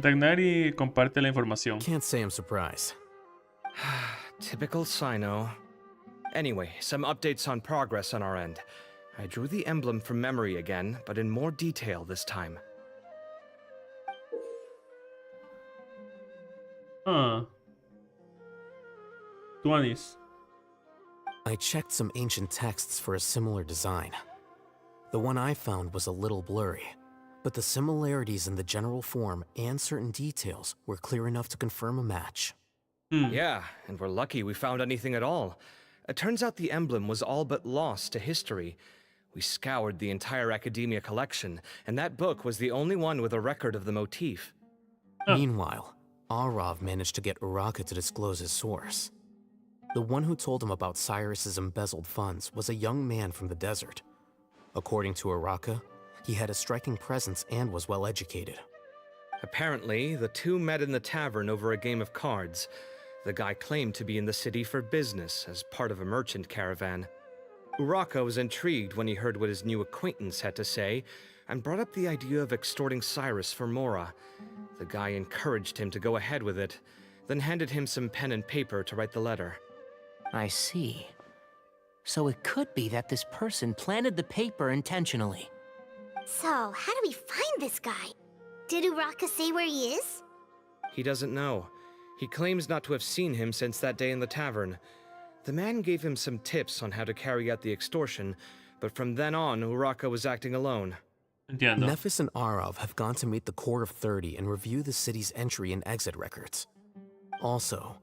Dagnari comparte la información. Can't say I'm surprised. Typical Cyno. Anyway, some updates on progress on our end. I drew the emblem from memory again, but in more detail this time. Ah. 20s. I checked some ancient texts for a similar design. The one I found was a little blurry, but the similarities in the general form and certain details were clear enough to confirm a match. Yeah, and we're lucky we found anything at all. It turns out the emblem was all but lost to history. We scoured the entire Academia collection, and that book was the only one with a record of the motif. Meanwhile, Arav managed to get Uraka to disclose his source. The one who told him about Cyrus's embezzled funds was a young man from the desert. According to Uraka, he had a striking presence and was well educated. Apparently, the two met in the tavern over a game of cards. The guy claimed to be in the city for business as part of a merchant caravan. Uraka was intrigued when he heard what his new acquaintance had to say and brought up the idea of extorting Cyrus for Mora. The guy encouraged him to go ahead with it, then handed him some pen and paper to write the letter. I see. So it could be that this person planted the paper intentionally. So, how do we find this guy? Did Uraka say where he is? He doesn't know. He claims not to have seen him since that day in the tavern. The man gave him some tips on how to carry out the extortion, but from then on, Uraka was acting alone. Entiendo. Nephis and Arav have gone to meet the Court of 30 and review the city's entry and exit records. Also,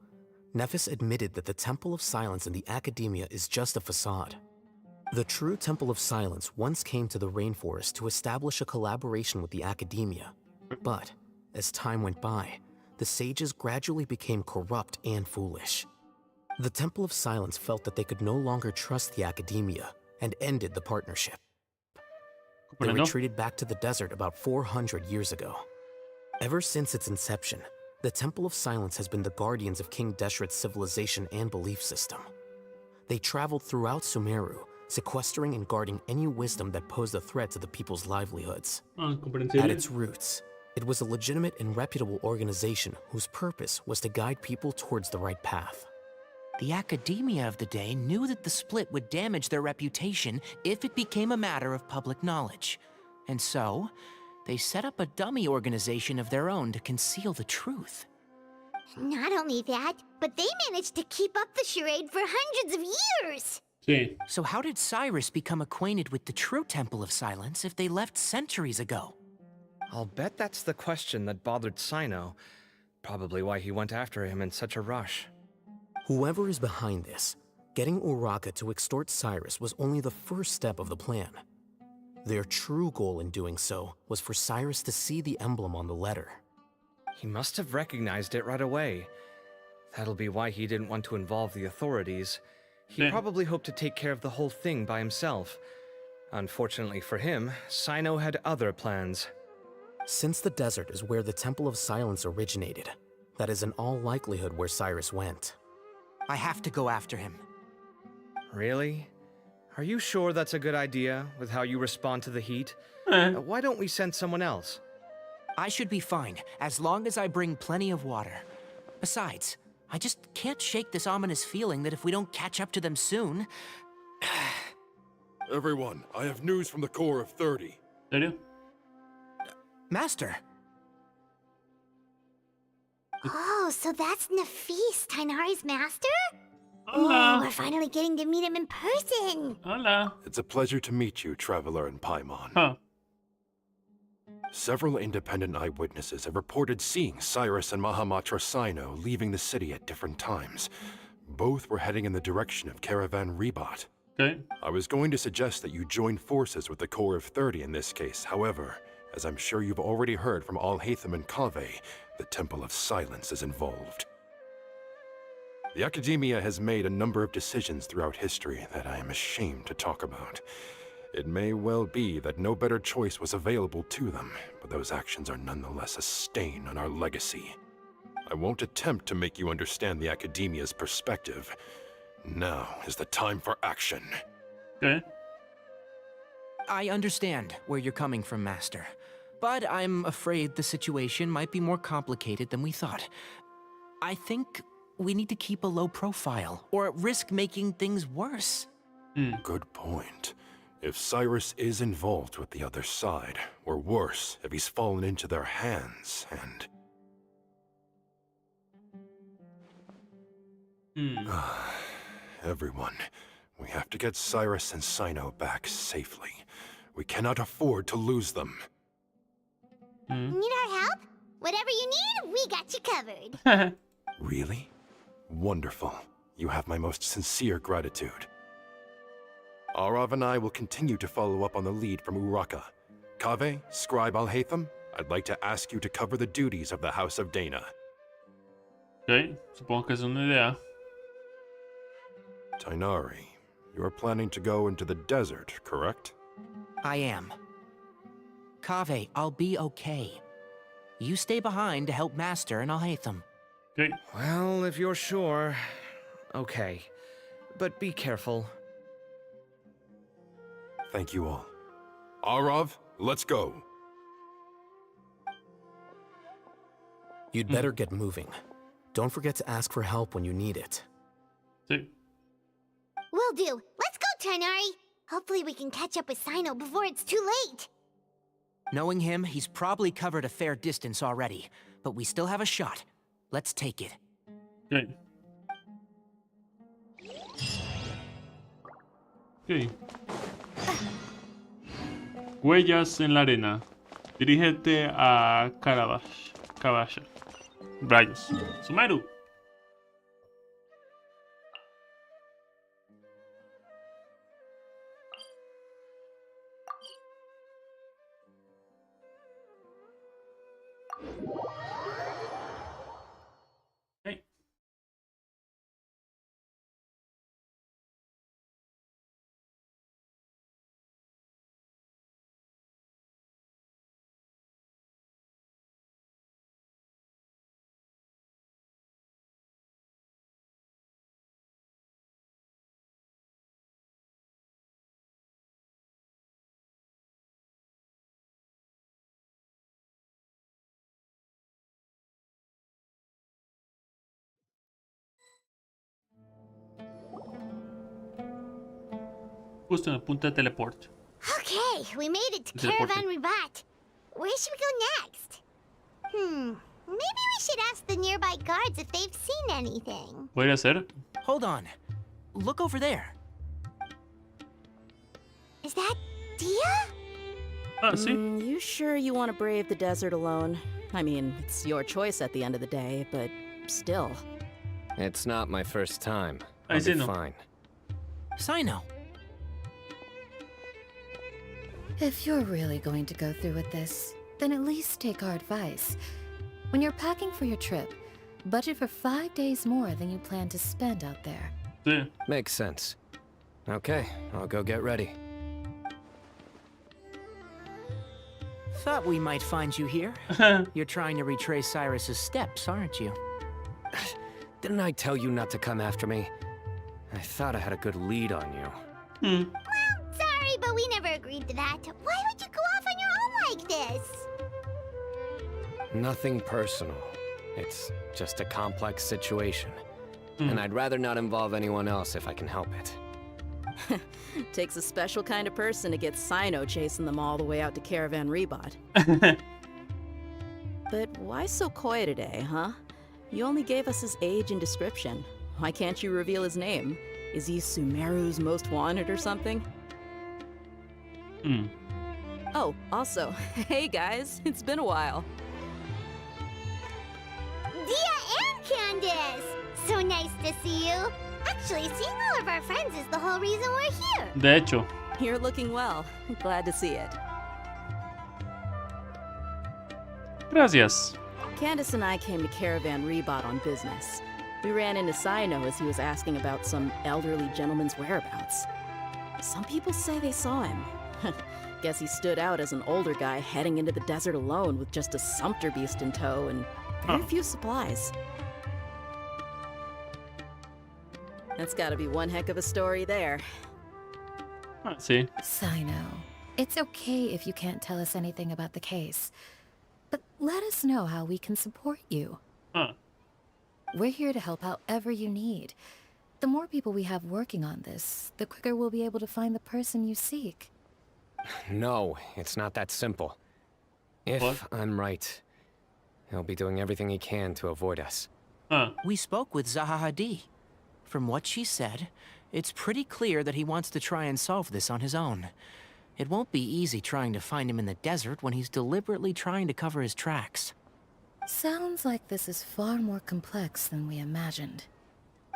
Nephis admitted that the Temple of Silence in the Academia is just a facade. The true Temple of Silence once came to the rainforest to establish a collaboration with the Academia. But, as time went by, the sages gradually became corrupt and foolish. The Temple of Silence felt that they could no longer trust the academia and ended the partnership. They Comprendo. retreated back to the desert about 400 years ago. Ever since its inception, the Temple of Silence has been the guardians of King Deshret's civilization and belief system. They traveled throughout Sumeru, sequestering and guarding any wisdom that posed a threat to the people's livelihoods. Comprensible. At its roots, it was a legitimate and reputable organization whose purpose was to guide people towards the right path. The academia of the day knew that the split would damage their reputation if it became a matter of public knowledge. And so, they set up a dummy organization of their own to conceal the truth. Not only that, but they managed to keep up the charade for hundreds of years! Sí. So how did Cyrus become acquainted with the true Temple of Silence if they left centuries ago? I'll bet that's the question that bothered Cyno. Probably why he went after him in such a rush. Whoever is behind this, getting Uraka to extort Cyrus was only the first step of the plan. Their true goal in doing so was for Cyrus to see the emblem on the letter. He must have recognized it right away. That'll be why he didn't want to involve the authorities. He Yeah. probably hoped to take care of the whole thing by himself. Unfortunately for him, Cyno had other plans. Since the desert is where the Temple of Silence originated, that is in all likelihood where Cyrus went. I have to go after him. Really? Are you sure that's a good idea, with how you respond to the heat? Why don't we send someone else? I should be fine, as long as I bring plenty of water. Besides, I just can't shake this ominous feeling that if we don't catch up to them soon... Everyone, I have news from the Core of 30. ¿Serio? Master! Oh, so that's Nafis, Tainari's master? Hola. Oh, we're finally getting to meet him in person! Hola. It's a pleasure to meet you, Traveler and Paimon. Huh. Several independent eyewitnesses have reported seeing Cyrus and Mahamatra Cyno leaving the city at different times. Both were heading in the direction of Caravan Rebat. Okay. I was going to suggest that you join forces with the Core of 30 in this case. However, as I'm sure you've already heard from Alhaitham and Kaveh, the Temple of Silence is involved. The Academia has made a number of decisions throughout history that I am ashamed to talk about. It may well be that no better choice was available to them, but those actions are nonetheless a stain on our legacy. I won't attempt to make you understand the Academia's perspective. Now is the time for action. Okay. I understand where you're coming from, Master. But I'm afraid the situation might be more complicated than we thought. I think we need to keep a low profile, or risk making things worse. Good point. If Cyrus is involved with the other side, or worse, if he's fallen into their hands, and... Everyone, we have to get Cyrus and Cyno back safely. We cannot afford to lose them. Need our help? Whatever you need, we got you covered. Really? Wonderful. You have my most sincere gratitude. Arav and I will continue to follow up on the lead from Uraka. Kaveh, Scribe Alhaitham, I'd like to ask you to cover the duties of the House of Dana. Ok, supongo que es una idea. Tainari, you are planning to go into the desert, correct? I am. Kaveh, I'll be okay. You stay behind to help Master and Alhaitham. Ok. Well, if you're sure... Okay. But be careful. Thank you all. Arav, let's go. You'd better get moving. Don't forget to ask for help when you need it. Sí. Will do. Let's go, Tainari. Hopefully we can catch up with Cyno before it's too late. Knowing him, he's probably covered a fair distance already. But we still have a shot. Let's take it. Ok. Ok. Huellas en la arena. Dirígete a Caballa. Rayos. Sumeru. Justo en el punto de teleport. Okay, we made it to Teleporte. Caravan Ribat. Where should we go next? Maybe we should ask the nearby guards if they've seen anything. Podría ser. Hold on. Look over there. Is that Dia? Ah, sí. You sure you want to brave the desert alone? I mean, it's your choice at the end of the day, but still. It's not my first time. I I'll see, be no. fine. Cyno. If you're really going to go through with this, then at least take our advice. When you're packing for your trip, budget for 5 days more than you plan to spend out there. Sí. Makes sense. Okay, I'll go get ready. Thought we might find you here. You're trying to retrace Cyrus's steps, aren't you? Didn't I tell you not to come after me? I thought I had a good lead on you. Sorry, but we never agreed to that. Why would you go off on your own like this? Nothing personal. It's just a complex situation. And I'd rather not involve anyone else if I can help it. Takes a special kind of person to get Cyno chasing them all the way out to Caravan Rebot. But why so coy today, huh? You only gave us his age and description. Why can't you reveal his name? Is he Sumeru's most wanted or something? Oh, also, hey guys, it's been a while. Dia and Candace! So nice to see you. Actually, seeing all of our friends is the whole reason we're here. De hecho. You're looking well. Glad to see it. Gracias. Candace and I came to Caravan Rebot on business. We ran into Cyno as he was asking about some elderly gentleman's whereabouts. Some people say they saw him. Guess he stood out as an older guy heading into the desert alone with just a sumpter beast in tow and very few supplies. That's gotta be one heck of a story there. Ah, sí. Cyno, it's okay if you can't tell us anything about the case. But let us know how we can support you. Ah. We're here to help however you need. The more people we have working on this, the quicker we'll be able to find the person you seek. No, it's not that simple. If What? I'm right, he'll be doing everything he can to avoid us. Ah. We spoke with Zaha Hadid. From what she said, it's pretty clear that he wants to try and solve this on his own. It won't be easy trying to find him in the desert when he's deliberately trying to cover his tracks. Sounds like this is far more complex than we imagined.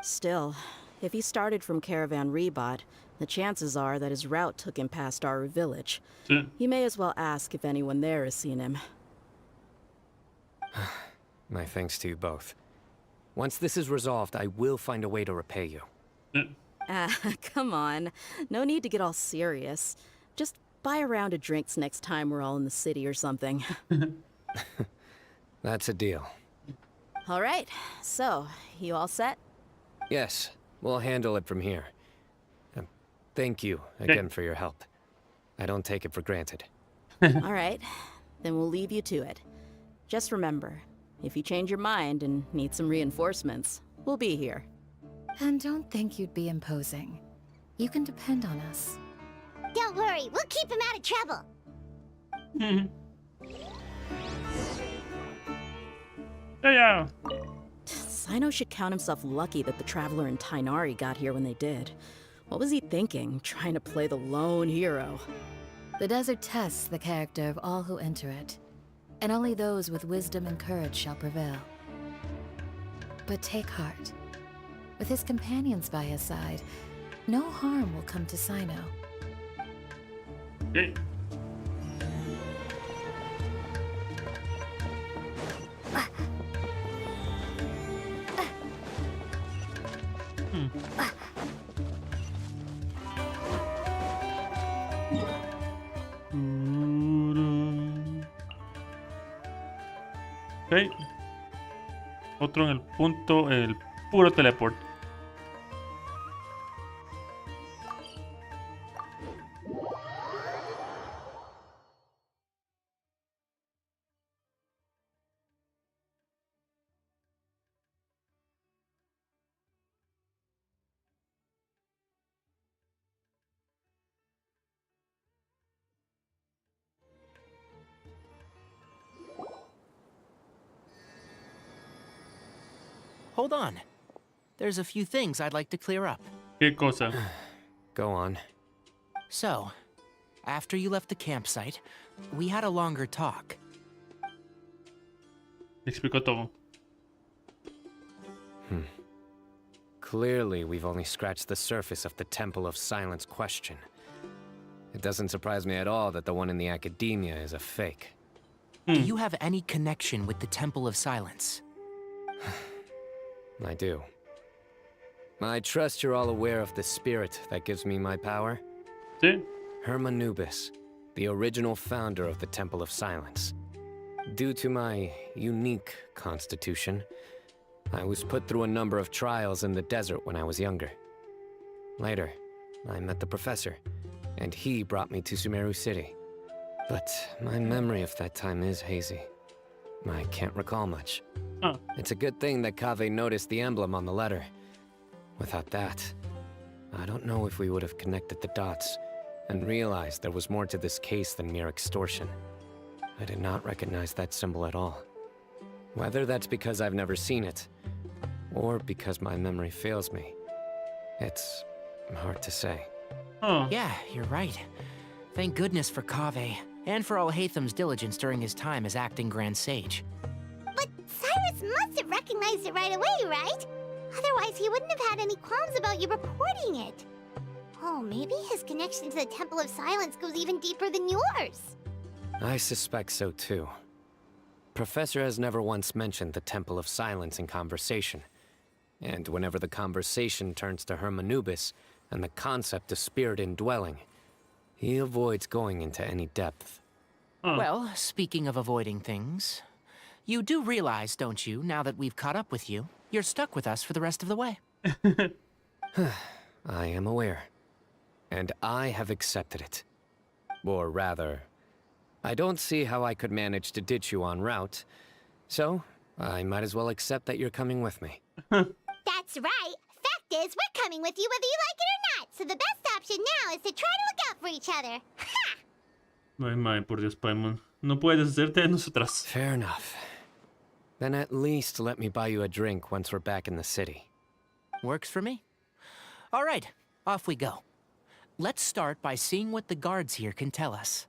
Still, if he started from Caravan Rebot, the chances are that his route took him past our village. Sí. You may as well ask if anyone there has seen him. My thanks to you both. Once this is resolved, I will find a way to repay you. Ah, come on. No need to get all serious. Just buy a round of drinks next time we're all in the city or something. That's a deal. All right, so, you all set? Yes, we'll handle it from here. Thank you again for your help. I don't take it for granted. All right, then we'll leave you to it. Just remember, if you change your mind and need some reinforcements, we'll be here. And don't think you'd be imposing. You can depend on us. Don't worry, we'll keep him out of trouble. Yeah. Cyno should count himself lucky that the Traveler and Tainari got here when they did. What was he thinking, trying to play the lone hero? The desert tests the character of all who enter it, and only those with wisdom and courage shall prevail. But take heart. With his companions by his side, no harm will come to Cyno. Okay. Ok. Otro en el punto, el puro teleport. hold on. There's a few things I'd like to clear up. ¿Qué cosa? Go on. So, after you left the campsite, we had a longer talk. Le explico todo. Clearly, we've only scratched the surface of the Temple of Silence question. It doesn't surprise me at all that the one in the academia is a fake. Do you have any connection with the Temple of Silence? I do. I trust you're all aware of the spirit that gives me my power? Sí. Hermanubis, the original founder of the Temple of Silence. Due to my unique constitution, I was put through a number of trials in the desert when I was younger. Later, I met the professor, and he brought me to Sumeru City. But my memory of that time is hazy. I can't recall much. Huh. It's a good thing that Kaveh noticed the emblem on the letter. Without that, I don't know if we would have connected the dots and realized there was more to this case than mere extortion. I did not recognize that symbol at all. Whether that's because I've never seen it, or because my memory fails me, it's hard to say. Huh. Yeah, you're right. Thank goodness for Kaveh, and for Alhaitham's diligence during his time as acting Grand Sage. But Cyrus must have recognized it right away, right? Otherwise, he wouldn't have had any qualms about you reporting it. Oh, maybe his connection to the Temple of Silence goes even deeper than yours. I suspect so too. Professor has never once mentioned the Temple of Silence in conversation. And whenever the conversation turns to Hermanubis and the concept of spirit indwelling, he avoids going into any depth. Huh. Well, speaking of avoiding things, you do realize, don't you, now that we've caught up with you, you're stuck with us for the rest of the way. I am aware. And I have accepted it. Or rather, I don't see how I could manage to ditch you en route, so I might as well accept that you're coming with me. That's right. Fact is, we're coming with you whether you like it or not. So the best option now is to try to look out for each other. Ha! Ay, mae, por Dios, Paimon. No puedes hacerte de nosotras. Fair enough. Then at least let me buy you a drink once we're back in the city. Works for me. All right, off we go. Let's start by seeing what the guards here can tell us.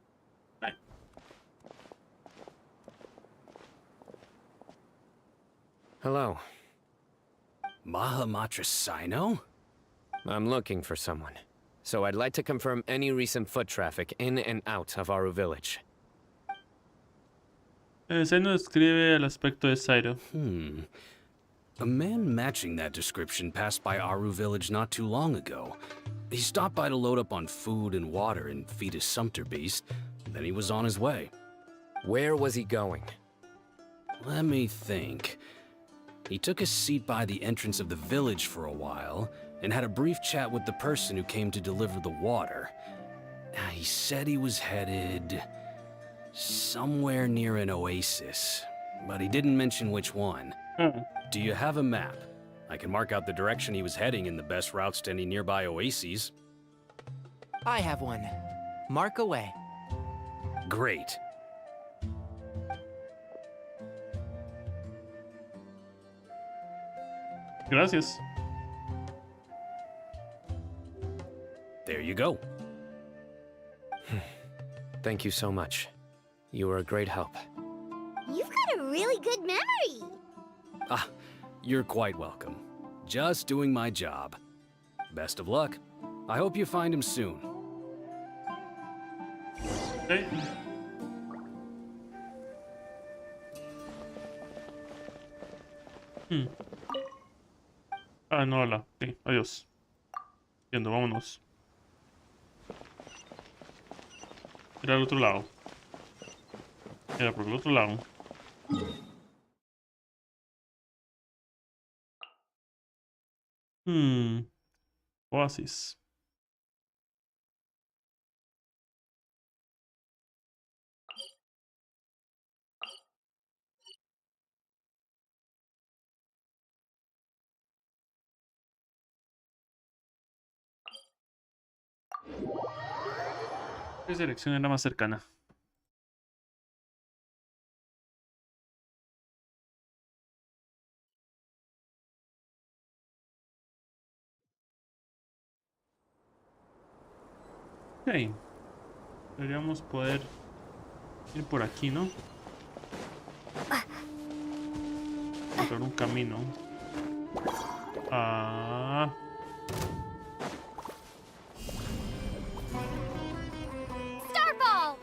Hello. Mahamatra Cyno? I'm looking for someone. So I'd like to confirm any recent foot traffic in and out of Aru Village. Cyno describe el aspecto de Cyno. A man matching that description passed by Aru Village not too long ago. He stopped by to load up on food and water and feed his sumpter beast. Then he was on his way. Where was he going? Let me think. He took a seat by the entrance of the village for a while and had a brief chat with the person who came to deliver the water. He said he was headed somewhere near an oasis, but he didn't mention which one. Do you have a map? I can mark out the direction he was heading and the best routes to any nearby oases. I have one. Mark away. Great. Gracias. There you go. Thank you so much. You were a great help. You've got a really good memory. Ah, you're quite welcome. Just doing my job. Best of luck. I hope you find him soon. Okay. Ah, no, hola. Ok, adiós. Yendo, vámonos. Era al otro lado. Era por el otro lado. Oasis. ¿Qué selección era más cercana? Ok. Deberíamos poder ir por aquí, ¿no? Encontrar un camino. Ah. Starball!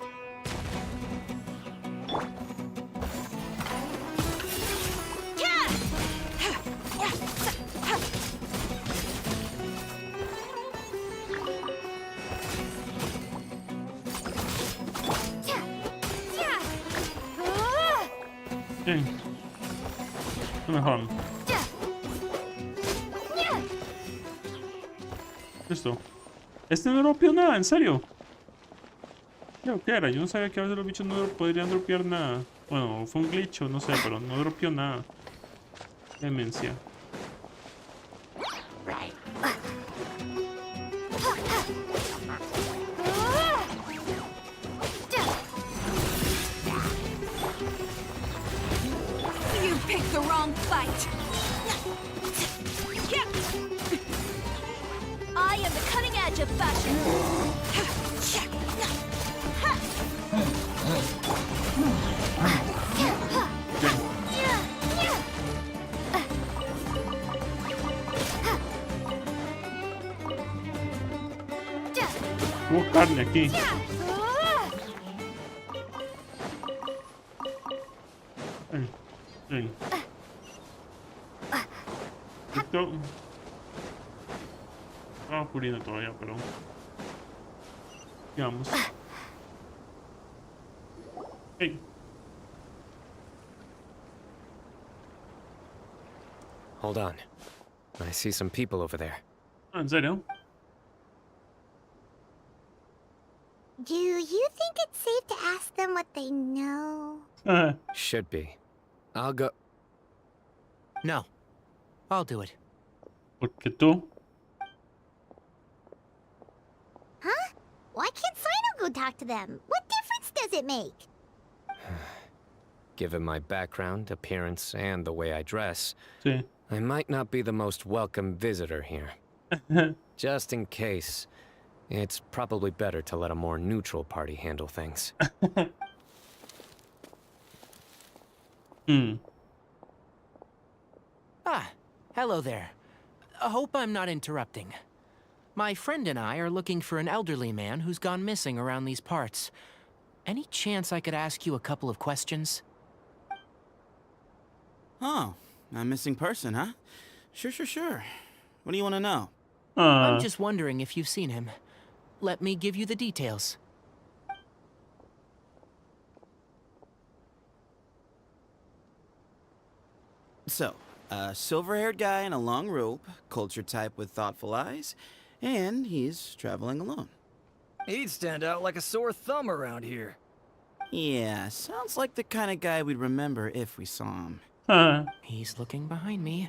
Bien. Mejor. Esto. Este no dropeó nada, en serio. ¿Qué era? Yo no sabía que a veces los bichos no podrían dropear nada. Bueno, fue un glitch o no sé, pero no dropeó nada. Demencia. You picked the wrong fight. I am the cutting edge of fashion. Hubo carne aquí. Esto... Ah, puriendo todavía, pero... Digamos. Hey. Hold on. I see some people over there. Ah, ¿en serio? Do you think it's safe to ask them what they know? Should be. I'll go. No. I'll do it. Porque tú... Huh? Why can't Cyno go talk to them? What difference does it make? Given my background, appearance, and the way I dress, Sí. I might not be the most welcome visitor here. Just in case, it's probably better to let a more neutral party handle things. Ah, hello there. I hope I'm not interrupting. My friend and I are looking for an elderly man who's gone missing around these parts. Any chance I could ask you a couple of questions? Oh, a missing person, huh? Sure. What do you want to know? I'm just wondering if you've seen him. Let me give you the details. So, a silver-haired guy in a long robe, culture type with thoughtful eyes, and he's traveling alone. He'd stand out like a sore thumb around here. Yeah, sounds like the kind of guy we'd remember if we saw him. He's looking behind me.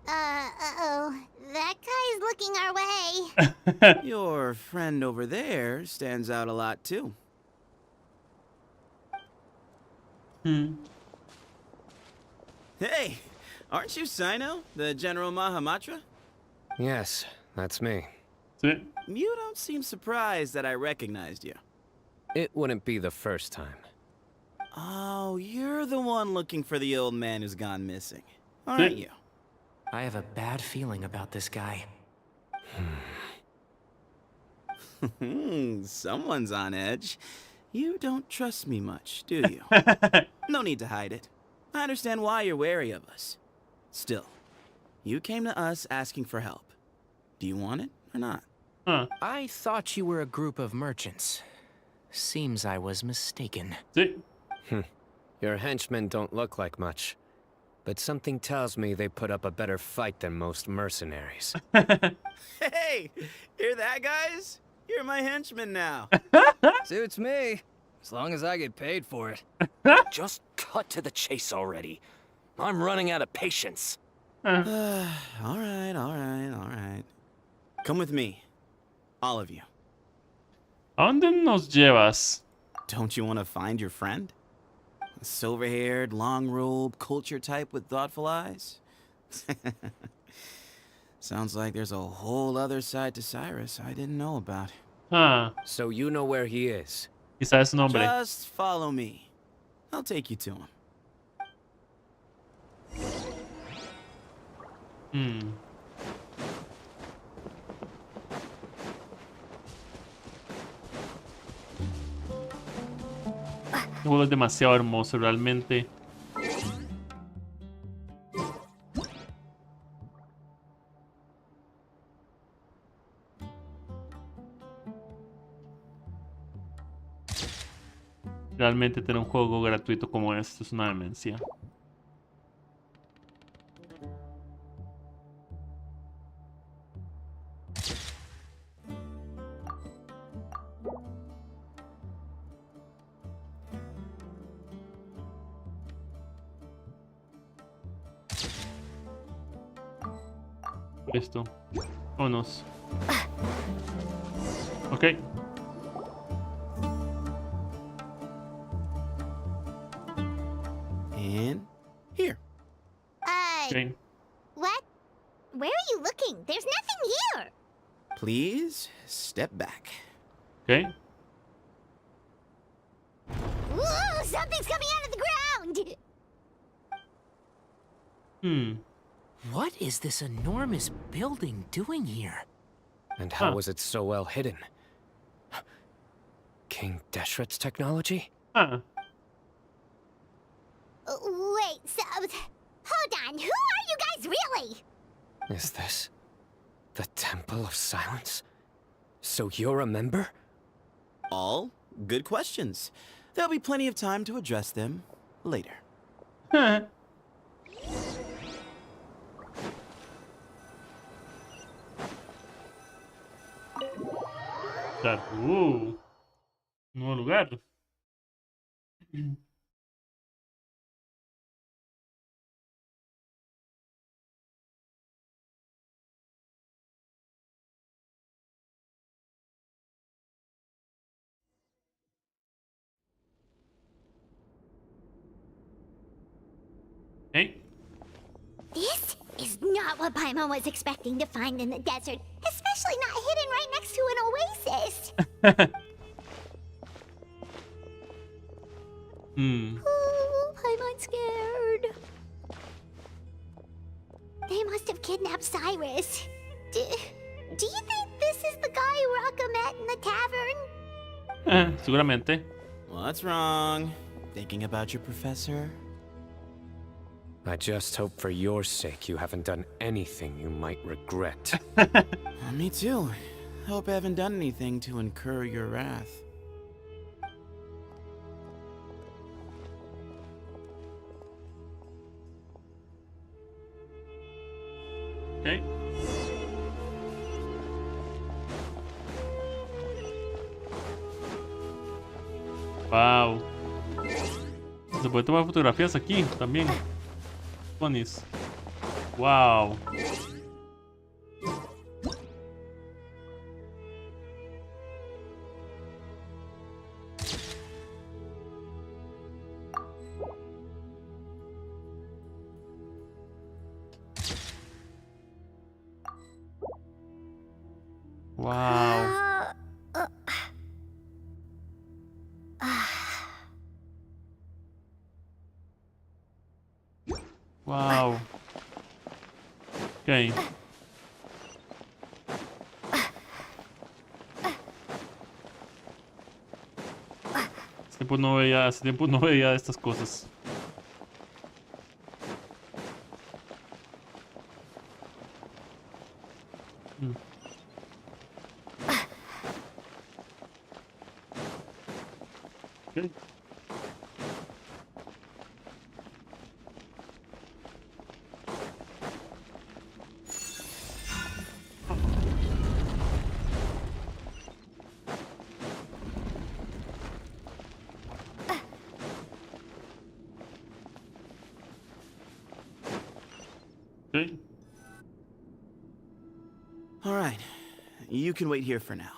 Uh-oh. That guy's looking our way. Your friend over there stands out a lot, too. Hey, aren't you Cyno, the General Mahamatra? Yes, that's me. Sí. You don't seem surprised that I recognized you. It wouldn't be the first time. Oh, you're the one looking for the old man who's gone missing, aren't you? I have a bad feeling about this guy. Someone's on edge. You don't trust me much, do you? No need to hide it. I understand why you're wary of us. Still, you came to us asking for help. Do you want it or not? I thought you were a group of merchants. Seems I was mistaken. Sí. Your henchmen don't look like much, but something tells me they put up a better fight than most mercenaries. Hey, hear that, guys? You're my henchman now. Suits me, as long as I get paid for it. Just cut to the chase already. I'm running out of patience. All right. Come with me. All of you. ¿A dónde nos llevas? Don't you want to find your friend? A silver-haired, long-robe, culture type with thoughtful eyes? Sounds like there's a whole other side to Cyrus I didn't know about. Ah, So you know where he is? y sabe su nombre. Just follow me. I'll take you to him. Hmm. El juego es demasiado hermoso, realmente. Realmente tener un juego gratuito como este es una demencia. Listo. Vámonos. Ok. And here. Okay. What? Where are you looking? There's nothing here. Please step back. Okay. Ooh, something's coming out of the ground. Hmm. What is this enormous building doing here? And how was it so well hidden? King Deshret's technology? Ah. Wait, so... Hold on, who are you guys really? Is this the Temple of Silence? So you're a member? All good questions. There'll be plenty of time to address them later. Nuevo lugar. Hey. This is not what Paimon was expecting to find in the desert, especially not hidden right next to an oasis. Ooh, Paimon's scared. They must have kidnapped Cyrus. Do you think this is the guy Raka met in the tavern? Seguramente. What's wrong? Thinking about your professor? I just hope for your sake you haven't done anything you might regret. Me too. Hope I haven't done anything to incur your wrath. Okay. Wow. Se puede tomar fotografías aquí también. Ponis. Wow. Wow. Wow. Ok. Hace tiempo no veía estas cosas. Okay. Okay. All right. You can wait here for now.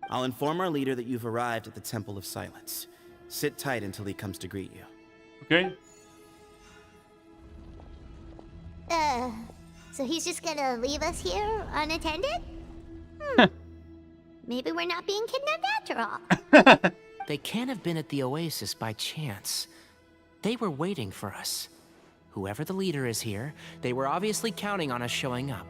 I'll inform our leader that you've arrived at the Temple of Silence. Sit tight until he comes to greet you. Okay. So he's just gonna leave us here unattended? Maybe we're not being kidnapped after all. They can't have been at the oasis by chance. They were waiting for us. Whoever the leader is here, they were obviously counting on us showing up.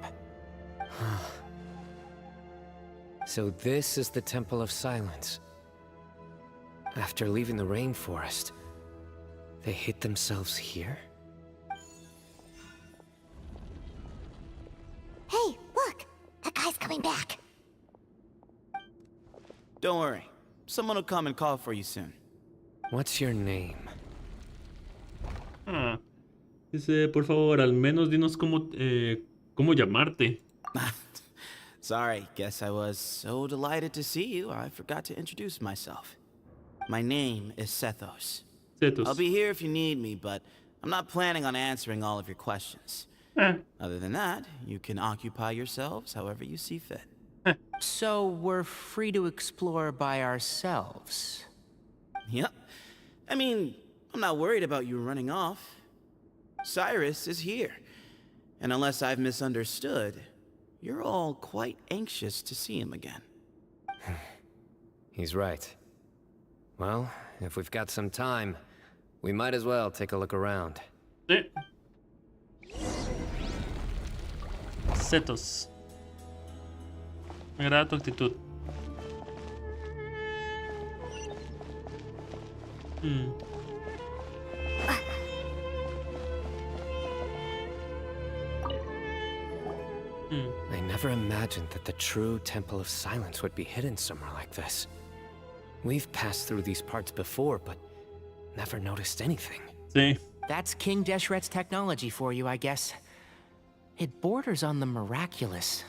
So this is the Temple of Silence. After leaving the rainforest, they hid themselves here? Hey, look! That guy's coming back. Don't worry. Someone will come and call for you soon. What's your name? Dice, por favor, al menos dinos cómo llamarte. Sorry, guess I was so delighted to see you, I forgot to introduce myself. My name is Sethos. Sethos. I'll be here if you need me, but I'm not planning on answering all of your questions. Other than that, you can occupy yourselves however you see fit. So we're free to explore by ourselves? Yep. I mean, I'm not worried about you running off. Cyrus is here. And unless I've misunderstood, you're all quite anxious to see him again. He's right. Well, if we've got some time, we might as well take a look around. Sí. Sethos. Me agrada tu actitud. I never imagined that the true Temple of Silence would be hidden somewhere like this. We've passed through these parts before, but never noticed anything. Sí. That's King Deshret's technology for you, I guess. It borders on the miraculous.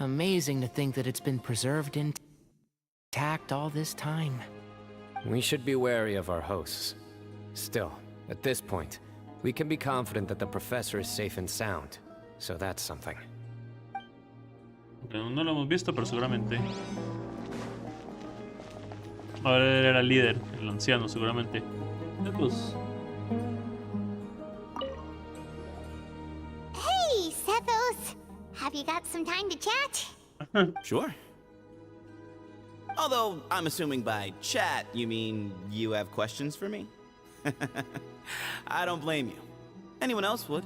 Amazing to think that it's been preserved intact all this time. We should be wary of our hosts. Still, at this point, we can be confident that the professor is safe and sound. So that's something. Okay, no lo hemos visto, pero seguramente. Ahora él era el líder, el anciano, seguramente. Pues. Hey, Sethos! Have you got some time to chat? Sure. Although, I'm assuming by chat, you mean you have questions for me? I don't blame you. Anyone else would.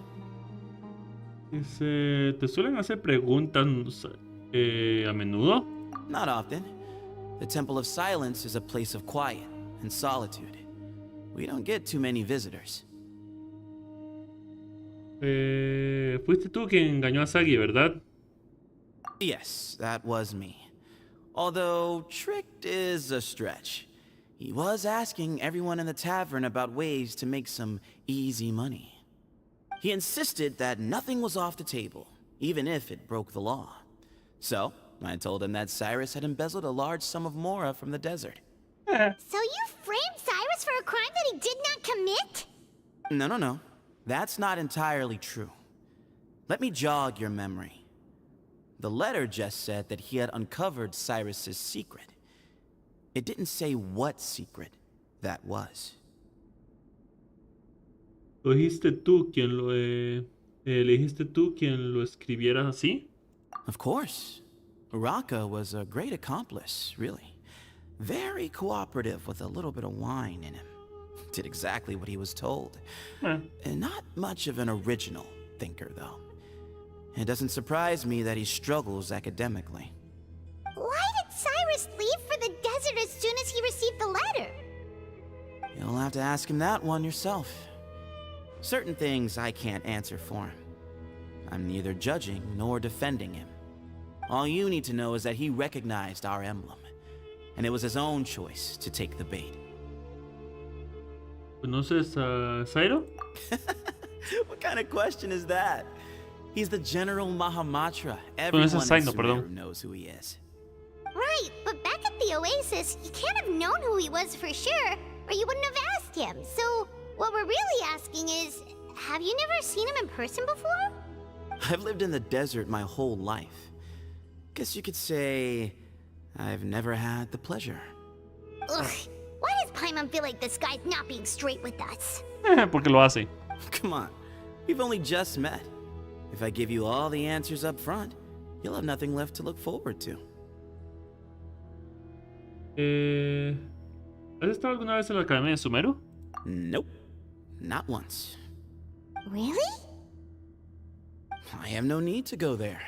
Dice, ¿te suelen hacer preguntas a menudo? Not often. The Temple of Silence is a place of quiet and solitude. We don't get too many visitors. Fuiste tú quien engañó a Sagi, ¿verdad? Yes, that was me. Although, tricked is a stretch. He was asking everyone in the tavern about ways to make some easy money. He insisted that nothing was off the table, even if it broke the law. So, I told him that Cyrus had embezzled a large sum of mora from the desert. So you framed Cyrus for a crime that he did not commit? No. That's not entirely true. Let me jog your memory. The letter just said that he had uncovered Cyrus's secret. It didn't say what secret that was. ¿Lo dijiste tú quien le dijiste tú quien lo escribiera así? Of course. Uraka was a great accomplice, really. Very cooperative with a little bit of wine in him. Did exactly what he was told. And not much of an original thinker, though. It doesn't surprise me that he struggles academically. Why did Cyrus leave for the desert as soon as he received the letter? You'll have to ask him that one yourself. Certain things I can't answer for him. I'm neither judging nor defending him. All you need to know is that he recognized our emblem, and it was his own choice to take the bait. ¿Conoces a Cyno? What kind of question is that? He's the General Mahamatra. Everyone in Sumeru knows who he is. Right, but back at the Oasis, you can't have known who he was for sure, or you wouldn't have asked him. So, what we're really asking is, have you never seen him in person before? I've lived in the desert my whole life. Guess you could say I've never had the pleasure. Ugh, why does Paimon feel like this guy's not being straight with us? Porque lo hace. Come on, we've only just met. If I give you all the answers up front, you'll have nothing left to look forward to. ¿Has estado alguna vez en la Academia de Sumeru? Nope. Not once. Really? I have no need to go there.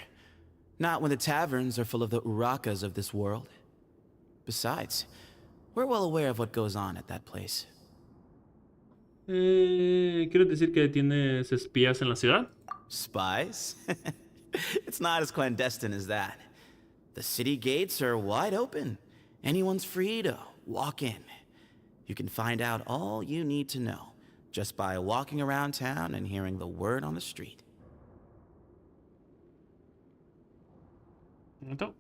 Not when the taverns are full of the Urakas of this world. Besides, we're well aware of what goes on at that place. ¿Quieres decir que tienes espías en la ciudad? Spies? It's not as clandestine as that. The city gates are wide open. Anyone's free to walk in. You can find out all you need to know just by walking around town and hearing the word on the street. Então.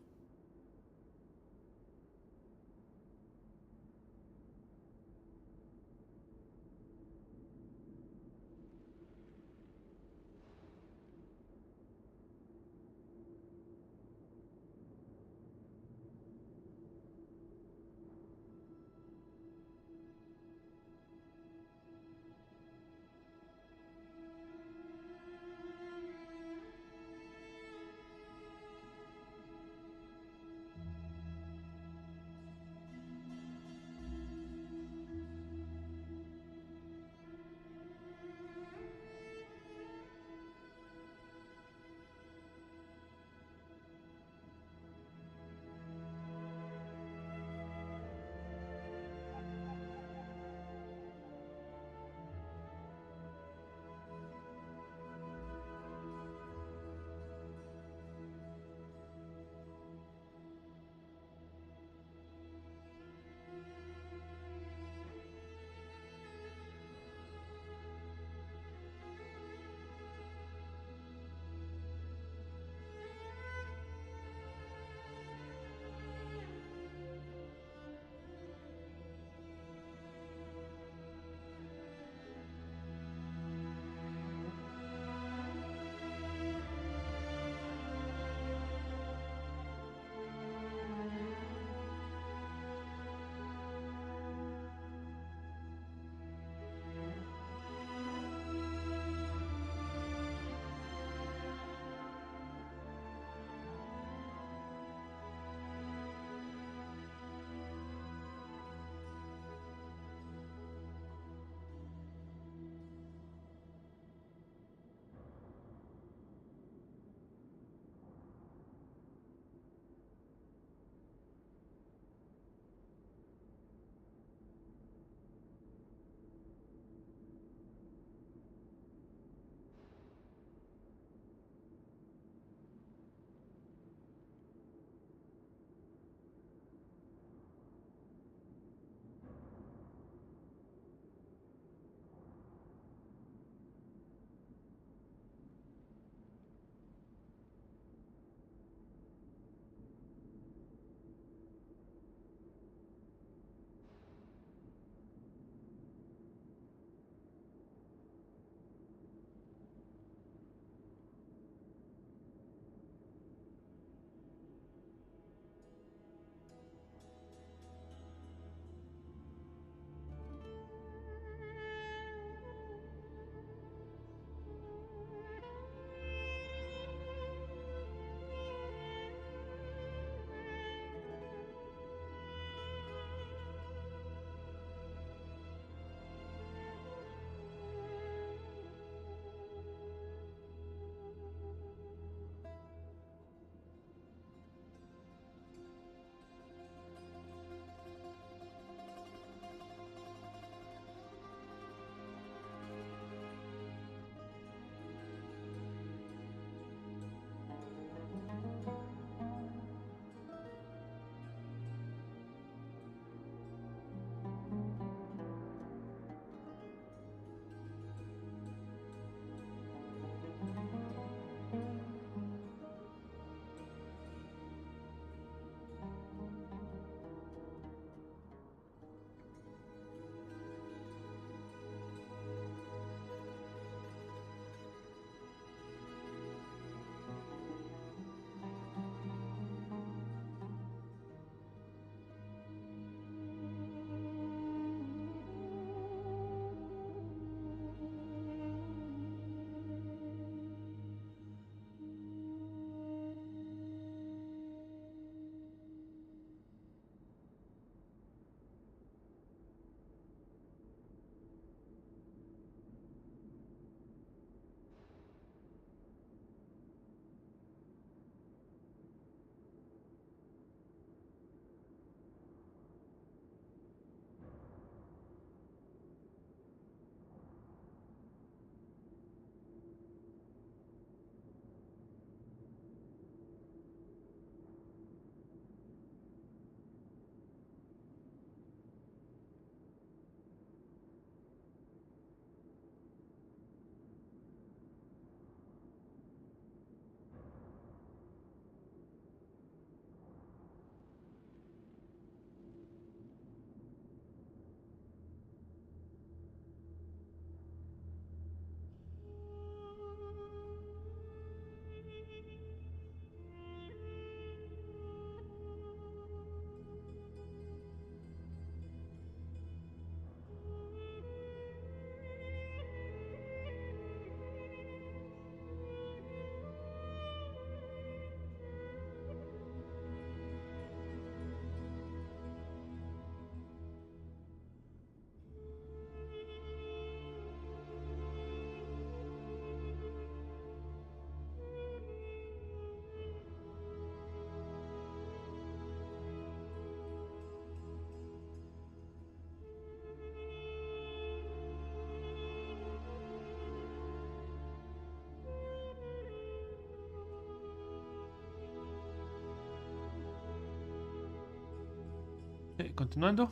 Continuando.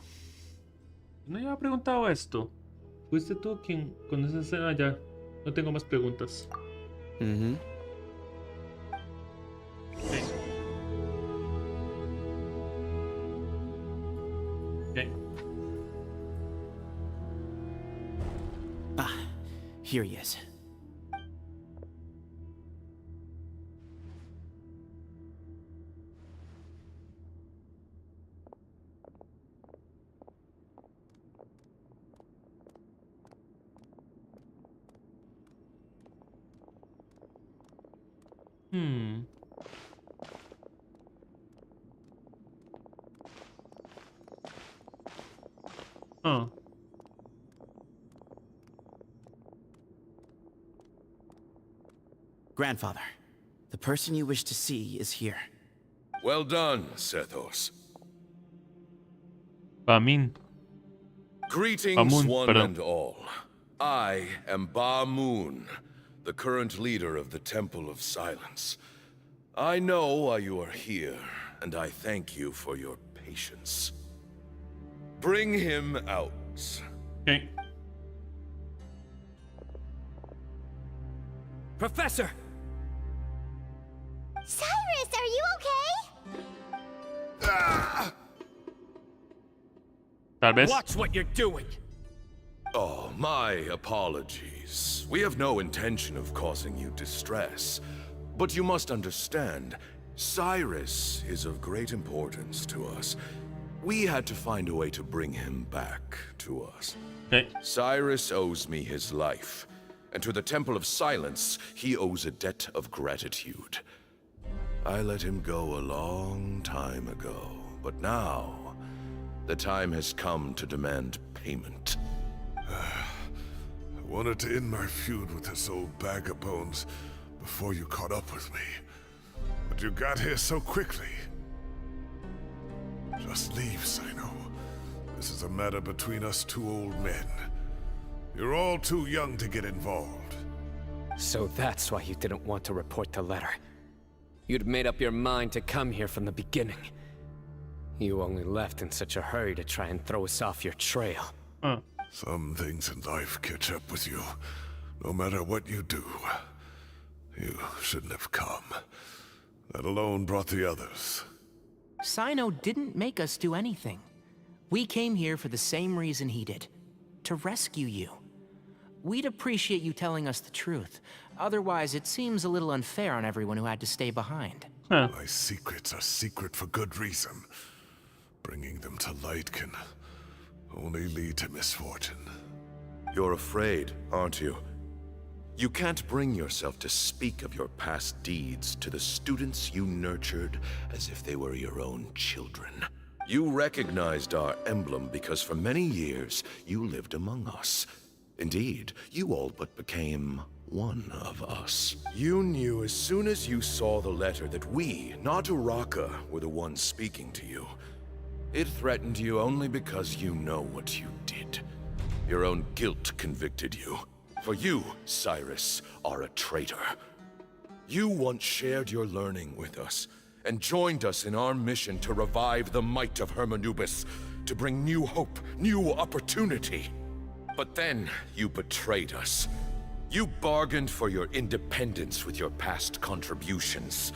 No había preguntado esto. Fuiste tú quien con esa escena ya. No tengo más preguntas. Okay. Ah, here he is. Huh. Grandfather, the person you wish to see is here. Well done, Sethos. Bamin. Greetings, Bamun, one perdón. and all. I am Ba Moon, the current leader of the Temple of Silence. I know why you are here, and I thank you for your patience. Bring him out. Okay. Professor! Cyrus, are you okay? Tal vez. Watch what you're doing! Oh, my apologies. We have no intention of causing you distress. But you must understand, Cyrus is of great importance to us. We had to find a way to bring him back to us. Okay. Cyrus owes me his life, and to the Temple of Silence, he owes a debt of gratitude. I let him go a long time ago, but now, the time has come to demand payment. I wanted to end my feud with this old bag of bones before you caught up with me. But you got here so quickly. Just leave, Cyno. This is a matter between us two old men. You're all too young to get involved. So that's why you didn't want to report the letter. You'd made up your mind to come here from the beginning. You only left in such a hurry to try and throw us off your trail. Some things in life catch up with you. No matter what you do. You shouldn't have come. That alone brought the others. Cyno didn't make us do anything. We came here for the same reason he did. To rescue you. We'd appreciate you telling us the truth. Otherwise, it seems a little unfair on everyone who had to stay behind. My secrets are secret for good reason. Bringing them to light can only lead to misfortune. You're afraid, aren't you? You can't bring yourself to speak of your past deeds to the students you nurtured as if they were your own children. You recognized our emblem because for many years you lived among us. Indeed, you all but became one of us. You knew as soon as you saw the letter that we, not Uraka, were the ones speaking to you. It threatened you only because you know what you did. Your own guilt convicted you. For you, Cyrus, are a traitor. You once shared your learning with us, and joined us in our mission to revive the might of Hermanubis, to bring new hope, new opportunity. But then, you betrayed us. You bargained for your independence with your past contributions.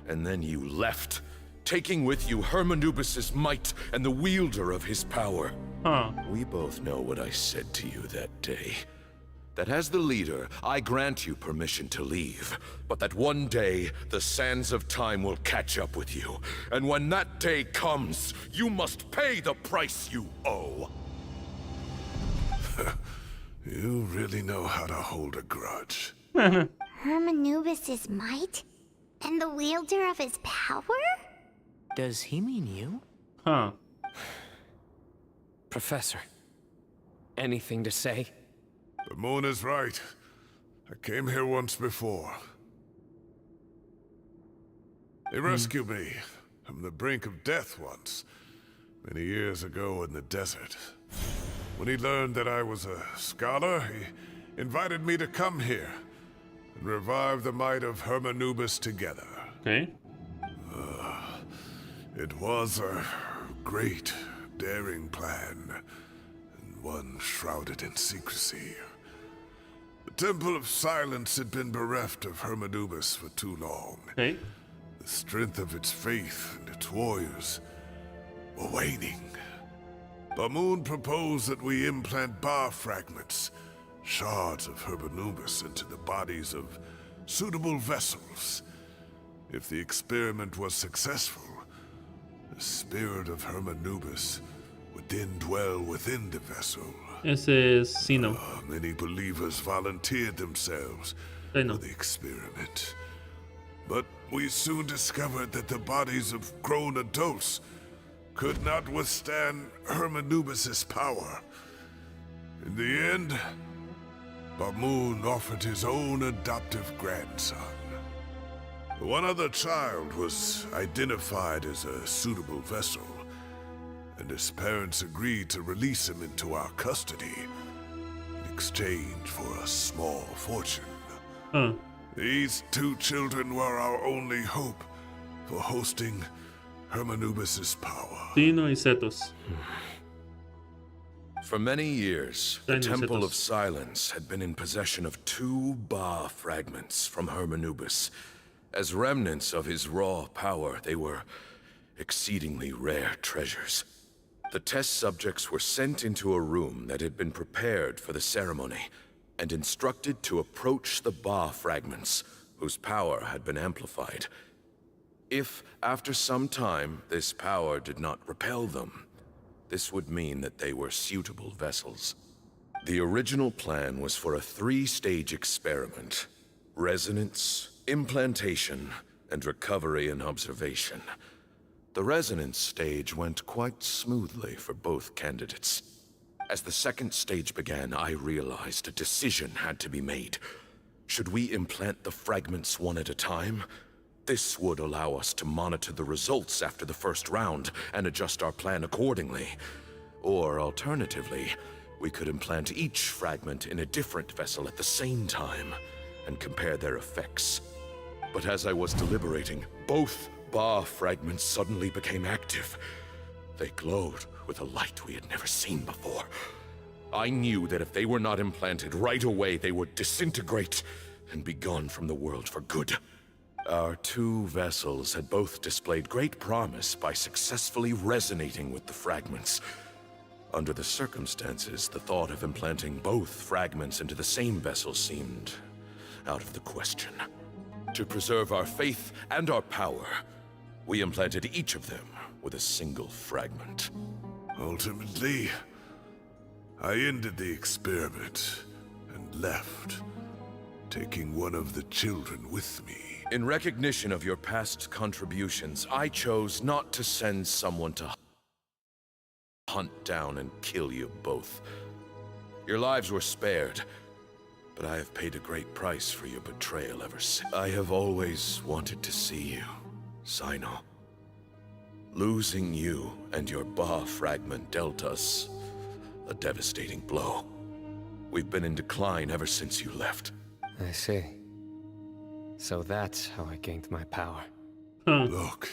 And then you left, taking with you Hermanubis' might and the wielder of his power. We both know what I said to you that day. That as the leader, I grant you permission to leave, but that one day, the sands of time will catch up with you. And when that day comes, you must pay the price you owe. You really know how to hold a grudge. Hermanubis' might? And the wielder of his power? Does he mean you? Professor, anything to say? The moon is right. I came here once before. He rescued me from the brink of death once, many years ago in the desert. When he learned that I was a scholar, he invited me to come here and revive the might of Hermanubis together. Okay. It was a great daring plan, and one shrouded in secrecy. The Temple of Silence had been bereft of Hermanubis for too long. Okay. The strength of its faith and its warriors were waning. Bamoon proposed that we implant bar fragments, shards of Hermanubis, into the bodies of suitable vessels. If the experiment was successful, the spirit of Hermanubis would then dwell within the vessel. Ese es Cyno. Many believers volunteered themselves for the experiment. But we soon discovered that the bodies of grown adults could not withstand Hermanubis' power. In the end, Bamoon offered his own adoptive grandson. One other child was identified as a suitable vessel, and his parents agreed to release him into our custody in exchange for a small fortune. These two children were our only hope for hosting Hermanubis' power. Cyno y Cetos. For many years, the Temple of Silence had been in possession of 2 Ba fragments from Hermanubis. As remnants of his raw power, they were exceedingly rare treasures. The test subjects were sent into a room that had been prepared for the ceremony and instructed to approach the Ba fragments, whose power had been amplified. If, after some time, this power did not repel them, this would mean that they were suitable vessels. The original plan was for a 3-stage experiment: resonance, implantation, and recovery and observation. The resonance stage went quite smoothly for both candidates. As the 2nd stage began, I realized a decision had to be made. Should we implant the fragments one at a time? This would allow us to monitor the results after the first round and adjust our plan accordingly. Or alternatively, we could implant each fragment in a different vessel at the same time and compare their effects. But as I was deliberating, both Ba fragments suddenly became active. They glowed with a light we had never seen before. I knew that if they were not implanted right away, they would disintegrate and be gone from the world for good. Our 2 vessels had both displayed great promise by successfully resonating with the fragments. Under the circumstances, the thought of implanting both fragments into the same vessel seemed out of the question. To preserve our faith and our power, we implanted each of them with a single fragment. Ultimately, I ended the experiment and left, taking one of the children with me. In recognition of your past contributions, I chose not to send someone to hunt down and kill you both. Your lives were spared, but I have paid a great price for your betrayal ever since. I have always wanted to see you, Cyno. Losing you and your Ba fragment dealt us a devastating blow. We've been in decline ever since you left. I see. So that's how I gained my power. Look,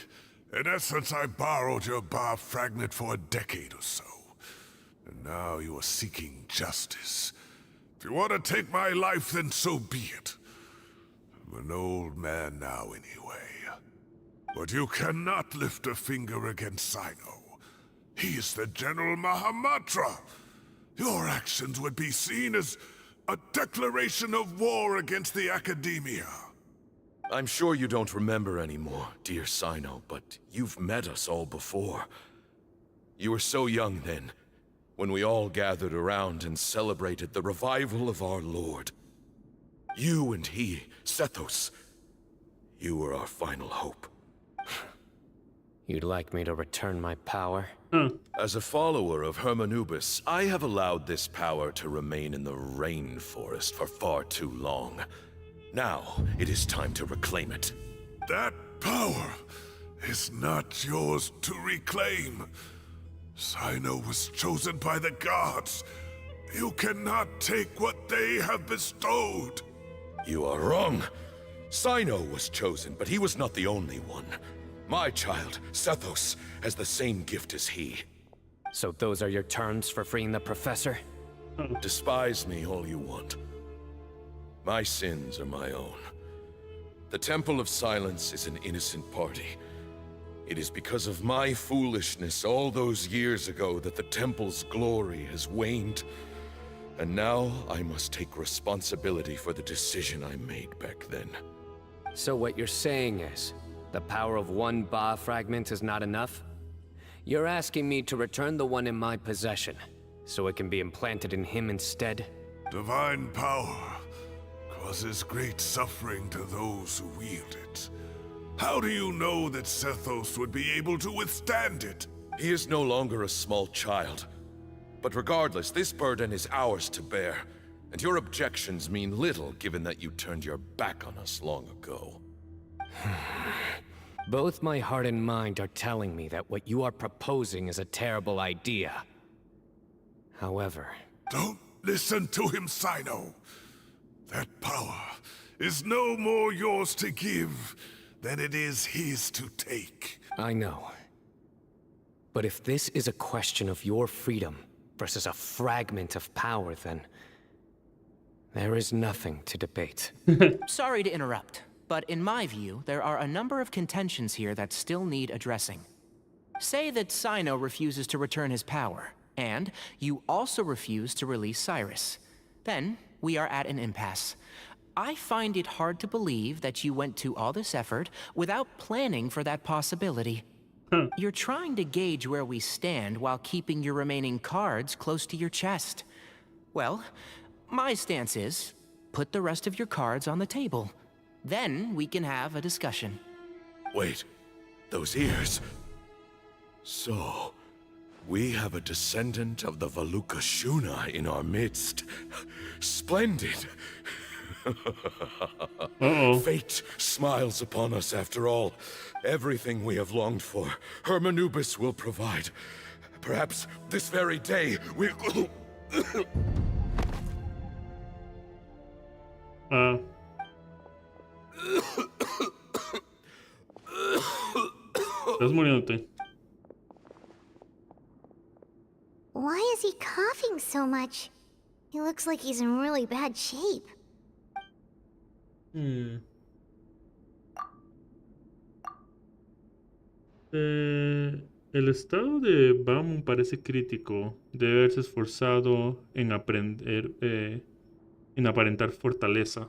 in essence, I borrowed your Ba fragment for a decade or so. And now you are seeking justice. If you want to take my life, then so be it. I'm an old man now anyway. But you cannot lift a finger against Cyno. He is the General Mahamatra. Your actions would be seen as a declaration of war against the Academia. I'm sure you don't remember anymore, dear Cyno, but you've met us all before. You were so young then, when we all gathered around and celebrated the revival of our Lord. You and he, Sethos, you were our final hope. You'd like me to return my power? As a follower of Hermanubis, I have allowed this power to remain in the rainforest for far too long. Now, it is time to reclaim it. That power is not yours to reclaim. Cyno was chosen by the gods. You cannot take what they have bestowed. You are wrong. Cyno was chosen, but he was not the only one. My child, Sethos, has the same gift as he. So those are your terms for freeing the professor? Despise me all you want. My sins are my own. The Temple of Silence is an innocent party. It is because of my foolishness all those years ago that the Temple's glory has waned. And now I must take responsibility for the decision I made back then. So what you're saying is, the power of one Ba fragment is not enough? You're asking me to return the one in my possession, so it can be implanted in him instead? Divine power causes great suffering to those who wield it. How do you know that Sethos would be able to withstand it? He is no longer a small child. But regardless, this burden is ours to bear, and your objections mean little given that you turned your back on us long ago. Both my heart and mind are telling me that what you are proposing is a terrible idea. However... Don't listen to him, Cyno. That power is no more yours to give than it is his to take. I know. But if this is a question of your freedom versus a fragment of power, then... there is nothing to debate. Sorry to interrupt, but in my view, there are a number of contentions here that still need addressing. Say that Cyno refuses to return his power, and you also refuse to release Cyrus. Then, we are at an impasse. I find it hard to believe that you went to all this effort without planning for that possibility. You're trying to gauge where we stand while keeping your remaining cards close to your chest. Well, my stance is, put the rest of your cards on the table. Then we can have a discussion. Wait, those ears... So... we have a descendant of the Valukashuna in our midst. Splendid! Fate smiles upon us after all. Everything we have longed for, Hermanubis will provide. Perhaps this very day we... Estás muriéndote. Why is he coughing so much? He looks like he's in really bad shape. El estado de Bamun parece crítico. Debe haberse esforzado en aprender, en aparentar fortaleza.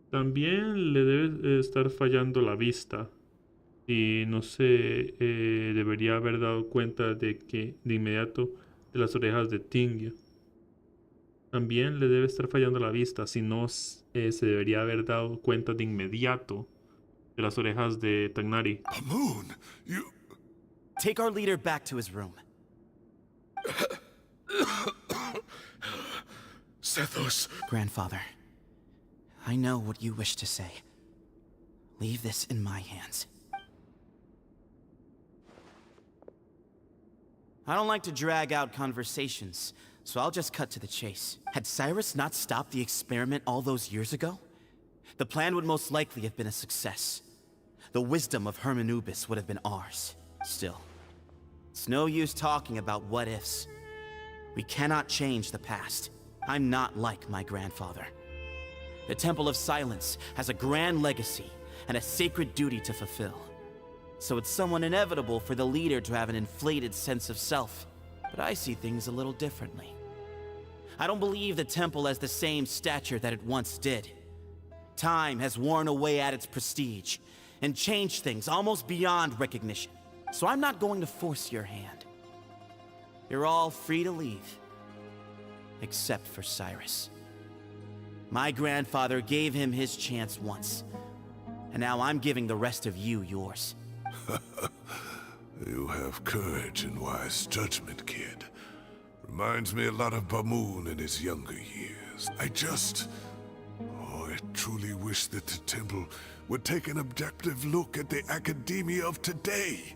También le debe estar fallando la vista. Y no sé, debería haber dado cuenta de que de inmediato de las orejas de Ting. También le debe estar fallando la vista, si no se debería haber dado cuenta de inmediato de las orejas de Tagnari. Moon, you... Take our leader back to his room. Sethos. Grandfather, I know what you wish to say. Leave this in my hands. I don't like to drag out conversations, so I'll just cut to the chase. Had Cyrus not stopped the experiment all those years ago, the plan would most likely have been a success. The wisdom of Hermanubis would have been ours. Still, it's no use talking about what-ifs. We cannot change the past. I'm not like my grandfather. The Temple of Silence has a grand legacy and a sacred duty to fulfill. So it's somewhat inevitable for the leader to have an inflated sense of self. But I see things a little differently. I don't believe the temple has the same stature that it once did. Time has worn away at its prestige and changed things almost beyond recognition. So I'm not going to force your hand. You're all free to leave. Except for Cyrus. My grandfather gave him his chance once. And now I'm giving the rest of you yours. You have courage and wise judgment, kid. Reminds me a lot of Bamun in his younger years. I truly wish that the temple would take an objective look at the academia of today.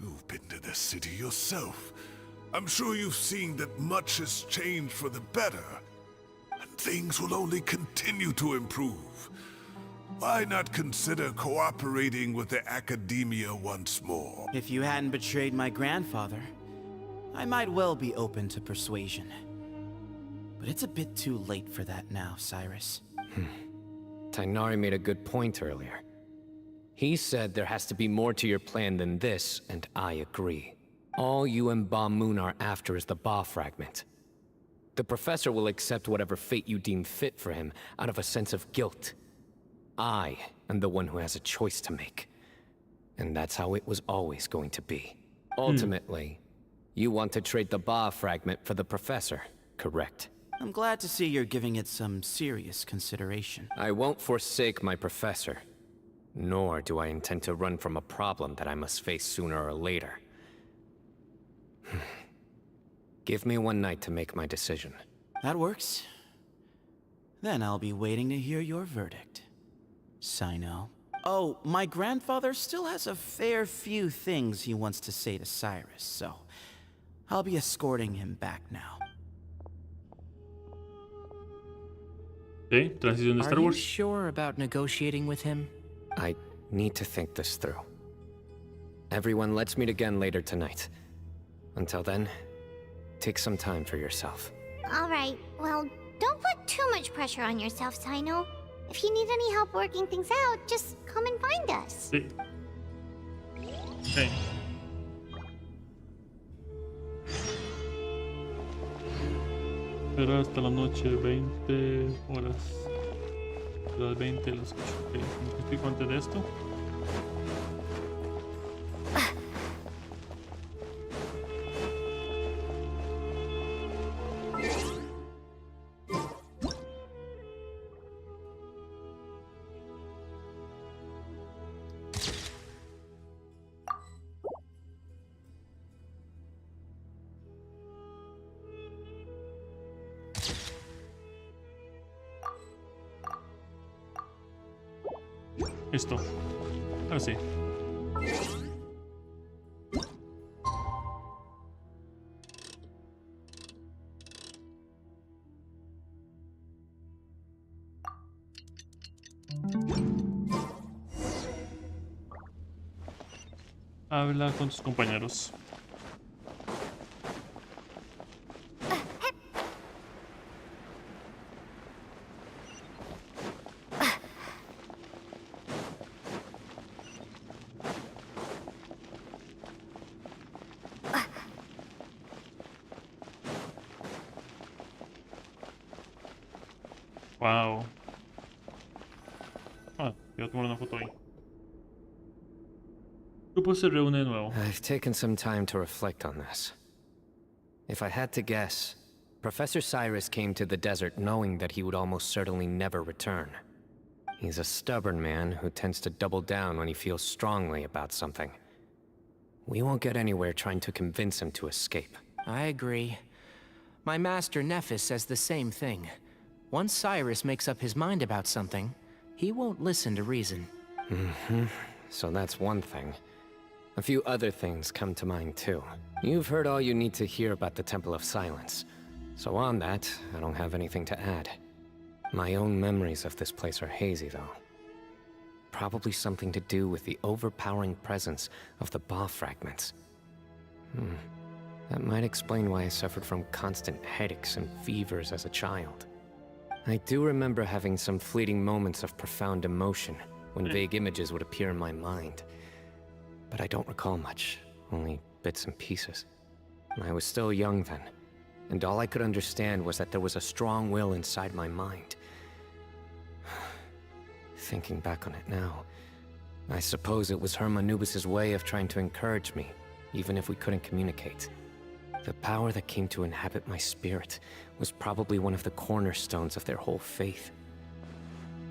You've been to the city yourself. I'm sure you've seen that much has changed for the better. And things will only continue to improve. Why not consider cooperating with the academia once more? If you hadn't betrayed my grandfather, I might well be open to persuasion. But it's a bit too late for that now, Cyrus. Tainari made a good point earlier. He said there has to be more to your plan than this, and I agree. All you and Ba Moon are after is the Ba fragment. The professor will accept whatever fate you deem fit for him out of a sense of guilt. I am the one who has a choice to make. And that's how it was always going to be. Ultimately, you want to trade the Ba fragment for the professor, correct? I'm glad to see you're giving it some serious consideration. I won't forsake my professor. Nor do I intend to run from a problem that I must face sooner or later. Give me one night to make my decision. That works. Then I'll be waiting to hear your verdict, Cyno. Oh, my grandfather still has a fair few things he wants to say to Cyrus, so I'll be escorting him back now. Okay, transición de Star Are you Wars. sure about negotiating with him? I need to think this through. Everyone, let's meet again later tonight. Until then, take some time for yourself. Alright, well, don't put too much pressure on yourself, Cyno. If you need any help working things out, just come and find us. Sí. Okay. Pero hasta la noche, 20 horas. Las 20, las 8. Okay. ¿Me explico antes de esto? Listo. Ahora sí. Habla con tus compañeros. Wow. Ah, voy a tomar una foto ahí. Grupo se reúne de nuevo. I've taken some time to reflect on this. If I had to guess, Professor Cyrus came to the desert knowing that he would almost certainly never return. He's a stubborn man who tends to double down when he feels strongly about something. We won't get anywhere trying to convince him to escape. I agree. My master Nephis says the same thing. Once Cyrus makes up his mind about something, he won't listen to reason. So that's one thing. A few other things come to mind too. You've heard all you need to hear about the Temple of Silence. So on that, I don't have anything to add. My own memories of this place are hazy though. Probably something to do with the overpowering presence of the Ba fragments. That might explain why I suffered from constant headaches and fevers as a child. I do remember having some fleeting moments of profound emotion when vague images would appear in my mind. But I don't recall much, only bits and pieces. I was still young then, and all I could understand was that there was a strong will inside my mind. Thinking back on it now, I suppose it was Hermanubis' way of trying to encourage me, even if we couldn't communicate. The power that came to inhabit my spirit was probably one of the cornerstones of their whole faith.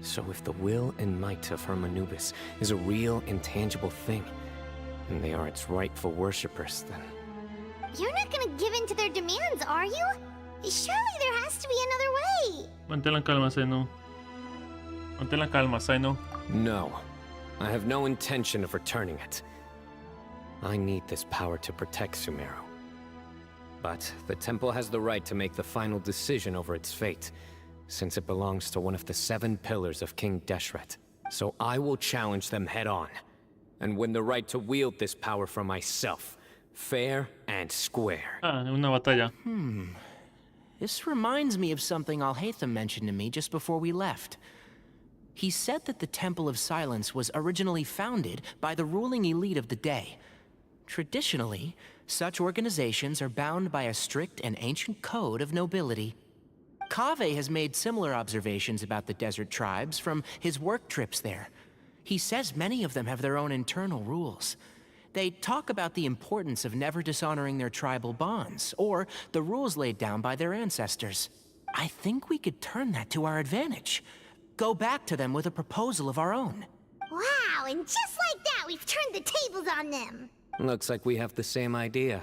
So if the will and might of Hermanubis is a real, intangible thing, and they are its rightful worshippers, then... You're not gonna give in to their demands, are you? Surely there has to be another way! Mantén la calma, Cyno. Mantén la calma, Cyno. No. I have no intention of returning it. I need this power to protect Sumeru. But the temple has the right to make the final decision over its fate, since it belongs to one of the 7 pillars of King Deshret. So I will challenge them head on, and win the right to wield this power for myself, fair and square. Ah, una batalla. This reminds me of something Alhaitham mentioned to me just before we left. He said that the Temple of Silence was originally founded by the ruling elite of the day. Traditionally, such organizations are bound by a strict and ancient code of nobility. Kaveh has made similar observations about the desert tribes from his work trips there. He says many of them have their own internal rules. They talk about the importance of never dishonoring their tribal bonds, or the rules laid down by their ancestors. I think we could turn that to our advantage. Go back to them with a proposal of our own. Wow, and just like that, we've turned the tables on them. Looks like we have the same idea.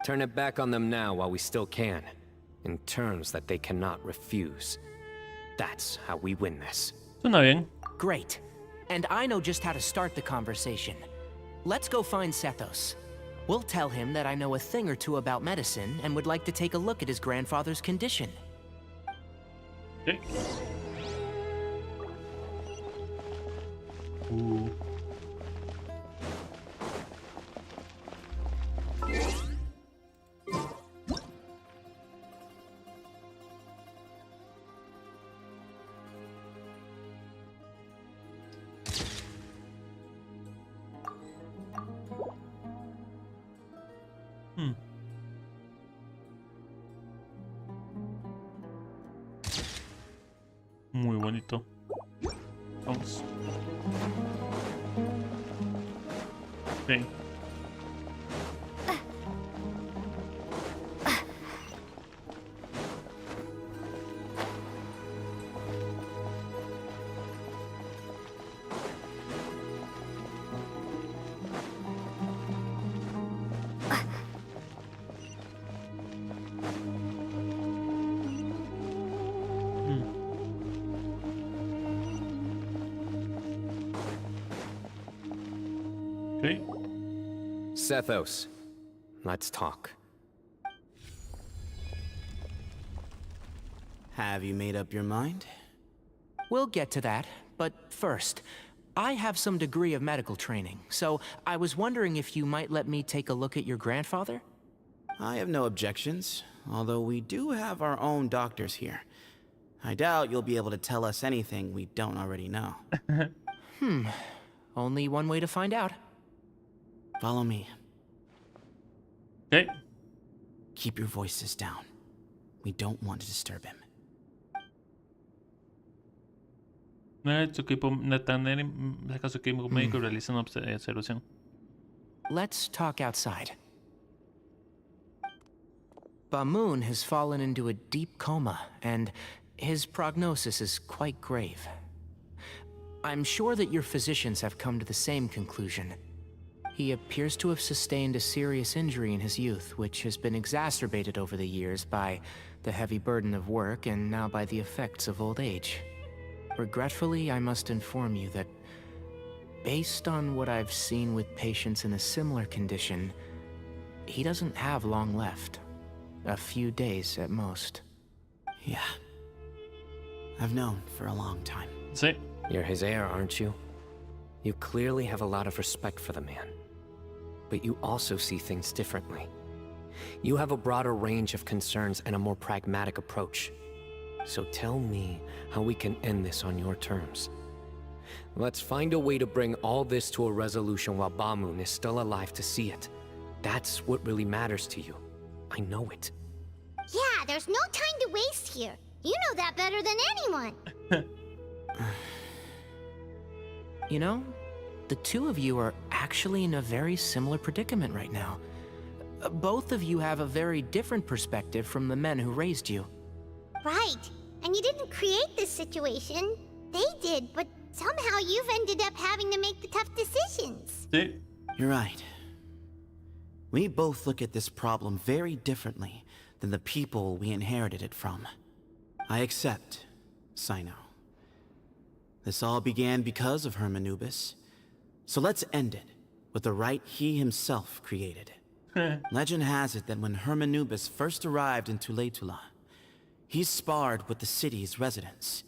Turn it back on them now while we still can, in terms that they cannot refuse. That's how we win this. Suena bien. Great. And I know just how to start the conversation. Let's go find Sethos. We'll tell him that I know a thing or two about medicine and would like to take a look at his grandfather's condition. Okay. Ooh. Muy bonito. Vamos. Okay. Okay. Sethos, let's talk. Have you made up your mind? We'll get to that, but first, I have some degree of medical training, so I was wondering if you might let me take a look at your grandfather? I have no objections, although we do have our own doctors here. I doubt you'll be able to tell us anything we don't already know. Only one way to find out. Follow me. Okay. Keep your voices down. We don't want to disturb him. Su equipo saca su equipo médico y realiza una observación. Let's talk outside. Bamoon has fallen into a deep coma, and his prognosis is quite grave. I'm sure that your physicians have come to the same conclusion. He appears to have sustained a serious injury in his youth, which has been exacerbated over the years by the heavy burden of work and now by the effects of old age. Regretfully, I must inform you that, based on what I've seen with patients in a similar condition, he doesn't have long left. A few days at most. Yeah. I've known for a long time. Sí. You're his heir, aren't you? You clearly have a lot of respect for the man. But you also see things differently. You have a broader range of concerns and a more pragmatic approach. So tell me how we can end this on your terms. Let's find a way to bring all this to a resolution while Bamoon is still alive to see it. That's what really matters to you. I know it. Yeah, there's no time to waste here. You know that better than anyone. You know, the two of you are actually in a very similar predicament right now. Both of you have a very different perspective from the men who raised you. Right. And you didn't create this situation. They did, but somehow you've ended up having to make the tough decisions. Sí. You're right. We both look at this problem very differently than the people we inherited it from. I accept, Cyno. This all began because of Hermanubis. So let's end it with the rite he himself created. Legend has it that when Hermanubis first arrived in Tuletula, he sparred with the city's residents.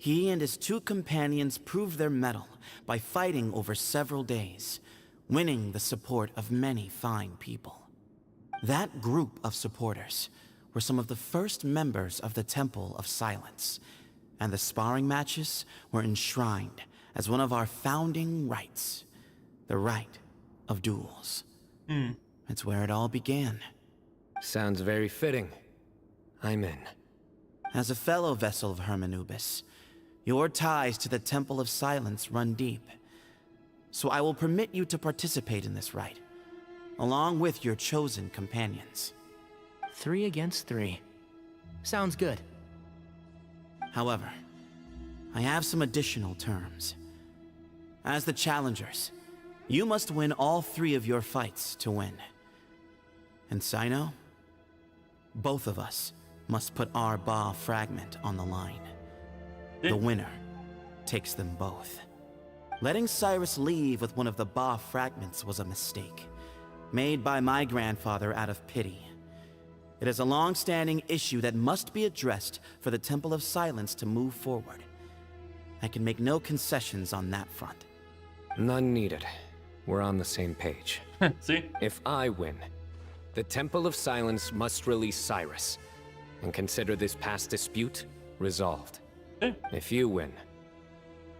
He and his 2 companions proved their mettle by fighting over several days, winning the support of many fine people. That group of supporters were some of the first members of the Temple of Silence, and the sparring matches were enshrined as one of our founding rights, the right of duels. It's where it all began. Sounds very fitting. I'm in. As a fellow vessel of Hermanubis, your ties to the Temple of Silence run deep. So I will permit you to participate in this rite, along with your chosen companions. 3 against 3. Sounds good. However, I have some additional terms. As the challengers, you must win all 3 of your fights to win. And Cyno, both of us must put our Ba fragment on the line. The winner takes them both. Letting Cyrus leave with one of the Ba fragments was a mistake, made by my grandfather out of pity. It is a long-standing issue that must be addressed for the Temple of Silence to move forward. I can make no concessions on that front. None needed. We're on the same page. See? If I win, the Temple of Silence must release Cyrus, and consider this past dispute resolved. If you win,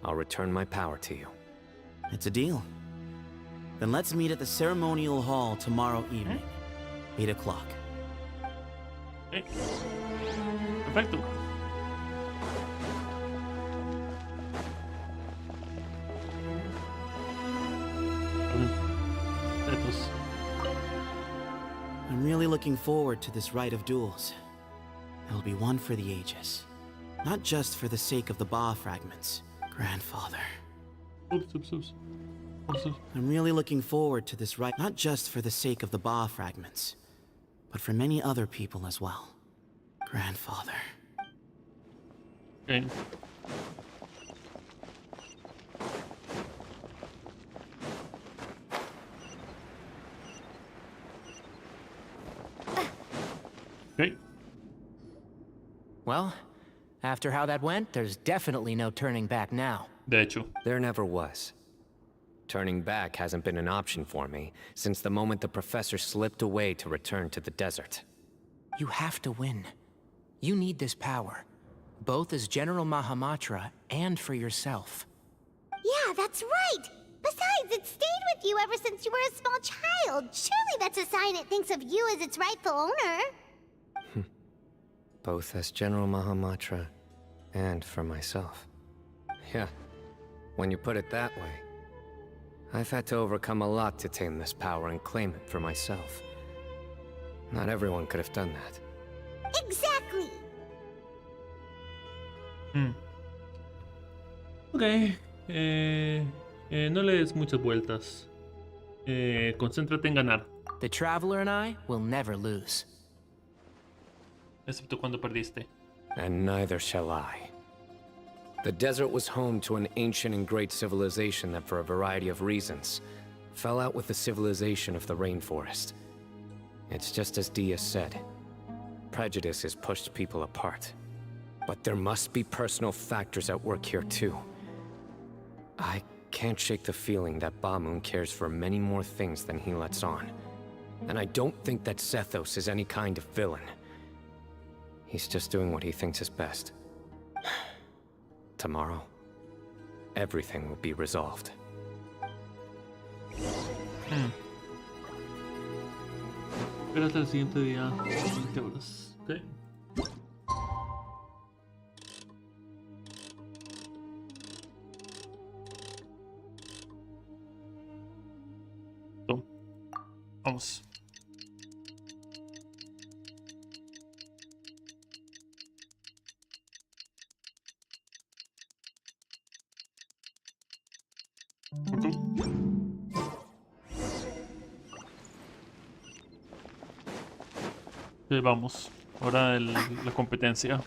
I'll return my power to you. It's a deal. Then let's meet at the ceremonial hall tomorrow evening, 8 o'clock. Okay. Perfecto. I'm really looking forward to this rite of duels. It'll be one for the ages. Not just for the sake of the Ba fragments, Grandfather. Oops. I'm really looking forward to this rite, not just for the sake of the Ba fragments, but for many other people as well. Grandfather. Okay. Okay. Well, after how that went, there's definitely no turning back now. De hecho. There never was. Turning back hasn't been an option for me since the moment the professor slipped away to return to the desert. You have to win. You need this power, both as General Mahamatra and for yourself. Yeah, that's right! Besides, it stayed with you ever since you were a small child. Surely that's a sign it thinks of you as its rightful owner. Both as General Mahamatra and for myself. Yeah, when you put it that way. I've had to overcome a lot to tame this power and claim it for myself. Not everyone could have done that. Exactly! Ok. No le des muchas vueltas. Concéntrate en ganar. The Traveler and I will never lose. Excepto cuando perdiste. And neither shall I. The desert was home to an ancient and great civilization that, for a variety of reasons, fell out with the civilization of the rainforest. It's just as Dia said. Prejudice has pushed people apart. But there must be personal factors at work here too. I can't shake the feeling that Bamun cares for many more things than he lets on. And I don't think that Sethos is any kind of villain. He's just doing what he thinks is best. Tomorrow, everything will be resolved. Espérate el siguiente día, 20 horas. Ok. Vamos. Vamos, ahora la competencia.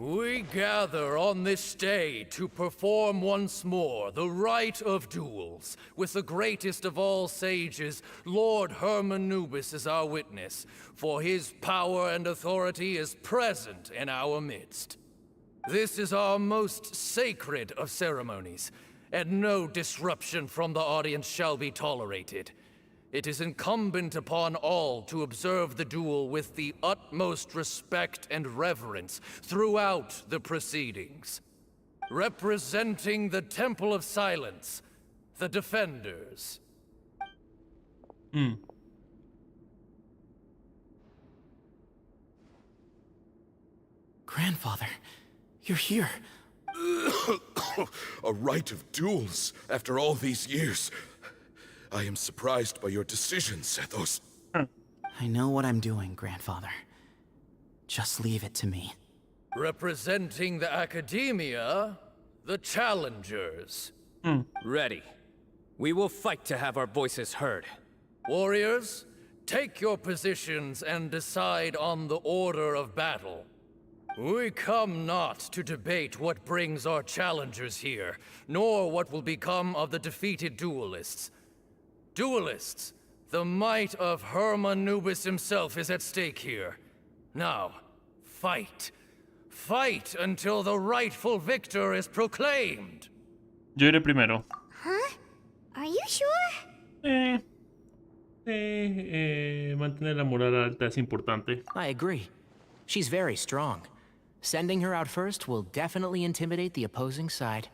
We gather on this day to perform once more the rite of duels, with the greatest of all sages, Lord Hermanubis, as our witness, for his power and authority is present in our midst. This is our most sacred of ceremonies, and no disruption from the audience shall be tolerated. It is incumbent upon all to observe the duel with the utmost respect and reverence throughout the proceedings. Representing the Temple of Silence, the Defenders. Grandfather, you're here. A rite of duels after all these years. I am surprised by your decision, Sethos. I know what I'm doing, Grandfather. Just leave it to me. Representing the Academia, the Challengers. Ready. We will fight to have our voices heard. Warriors, take your positions and decide on the order of battle. We come not to debate what brings our challengers here, nor what will become of the defeated duelists. Duelists, the might of Hermanubis himself is at stake here. Now, fight. Fight until the rightful victor is proclaimed. Yo iré primero. Huh? Are you sure? Mantener la moral alta es importante. I agree. She's very strong. Sending her out first will definitely intimidate the opposing side.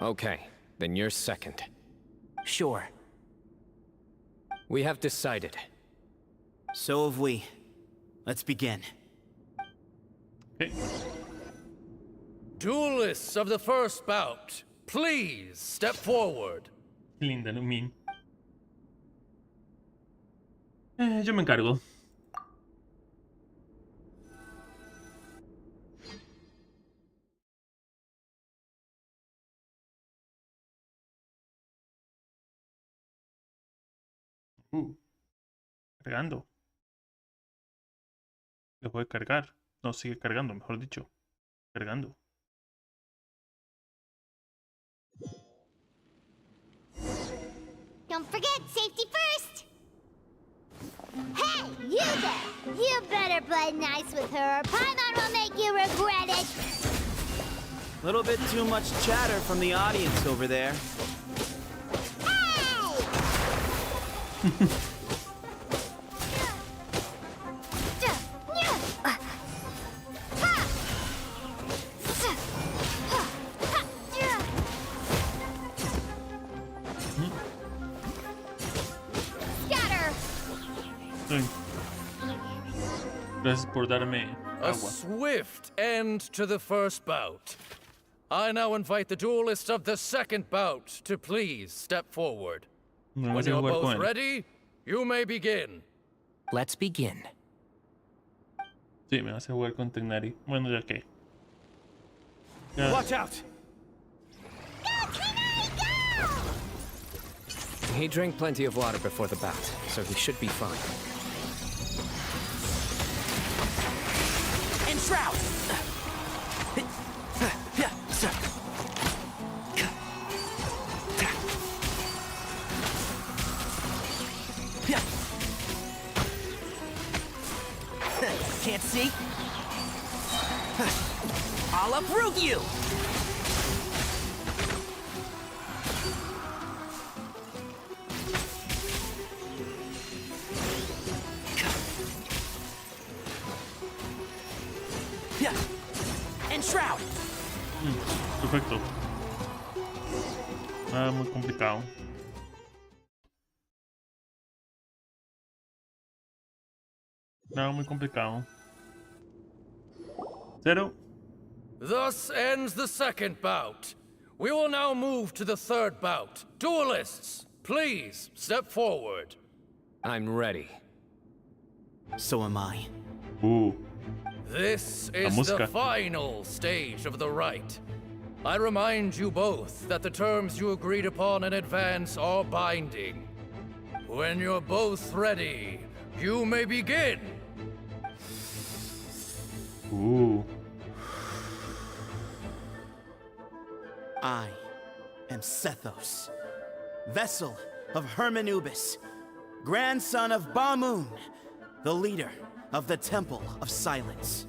Okay, then you're second. Sure. We have decided. So have we. Let's begin. Okay. Duelists of the first bout, please step forward. Linda, no mean. Yo me encargo. Cargando. Dejó de cargar. No, sigue cargando, mejor dicho. Cargando. Don't forget, safety first! Hey, you there! You better play nice with her, or Paimon will make you regret it! Little bit too much chatter from the audience over there. Gracias por darme A agua. swift end to the first bout. I now invite the duelists of the second bout to please step forward. Me When vas a you're jugar both con él. ready, you may begin. Let's begin. Sí, me vas a jugar con Tecnari. Bueno, ya que. Ya. Watch out! He drank plenty of water before the bout, so he should be fine. Enshroud! Can't see? I'll uproot you! Enshroud! Perfecto. Nada muy complicado. Nada muy complicado. 0. Thus ends the second bout. We will now move to the third bout. Duelists, please step forward. I'm ready. So am I. Ooh. This is the final stage of the rite. I remind you both that the terms you agreed upon in advance are binding. When you're both ready, you may begin. Ooh. I am Sethos, vessel of Hermanubis, grandson of Bamoon, the leader of the Temple of Silence.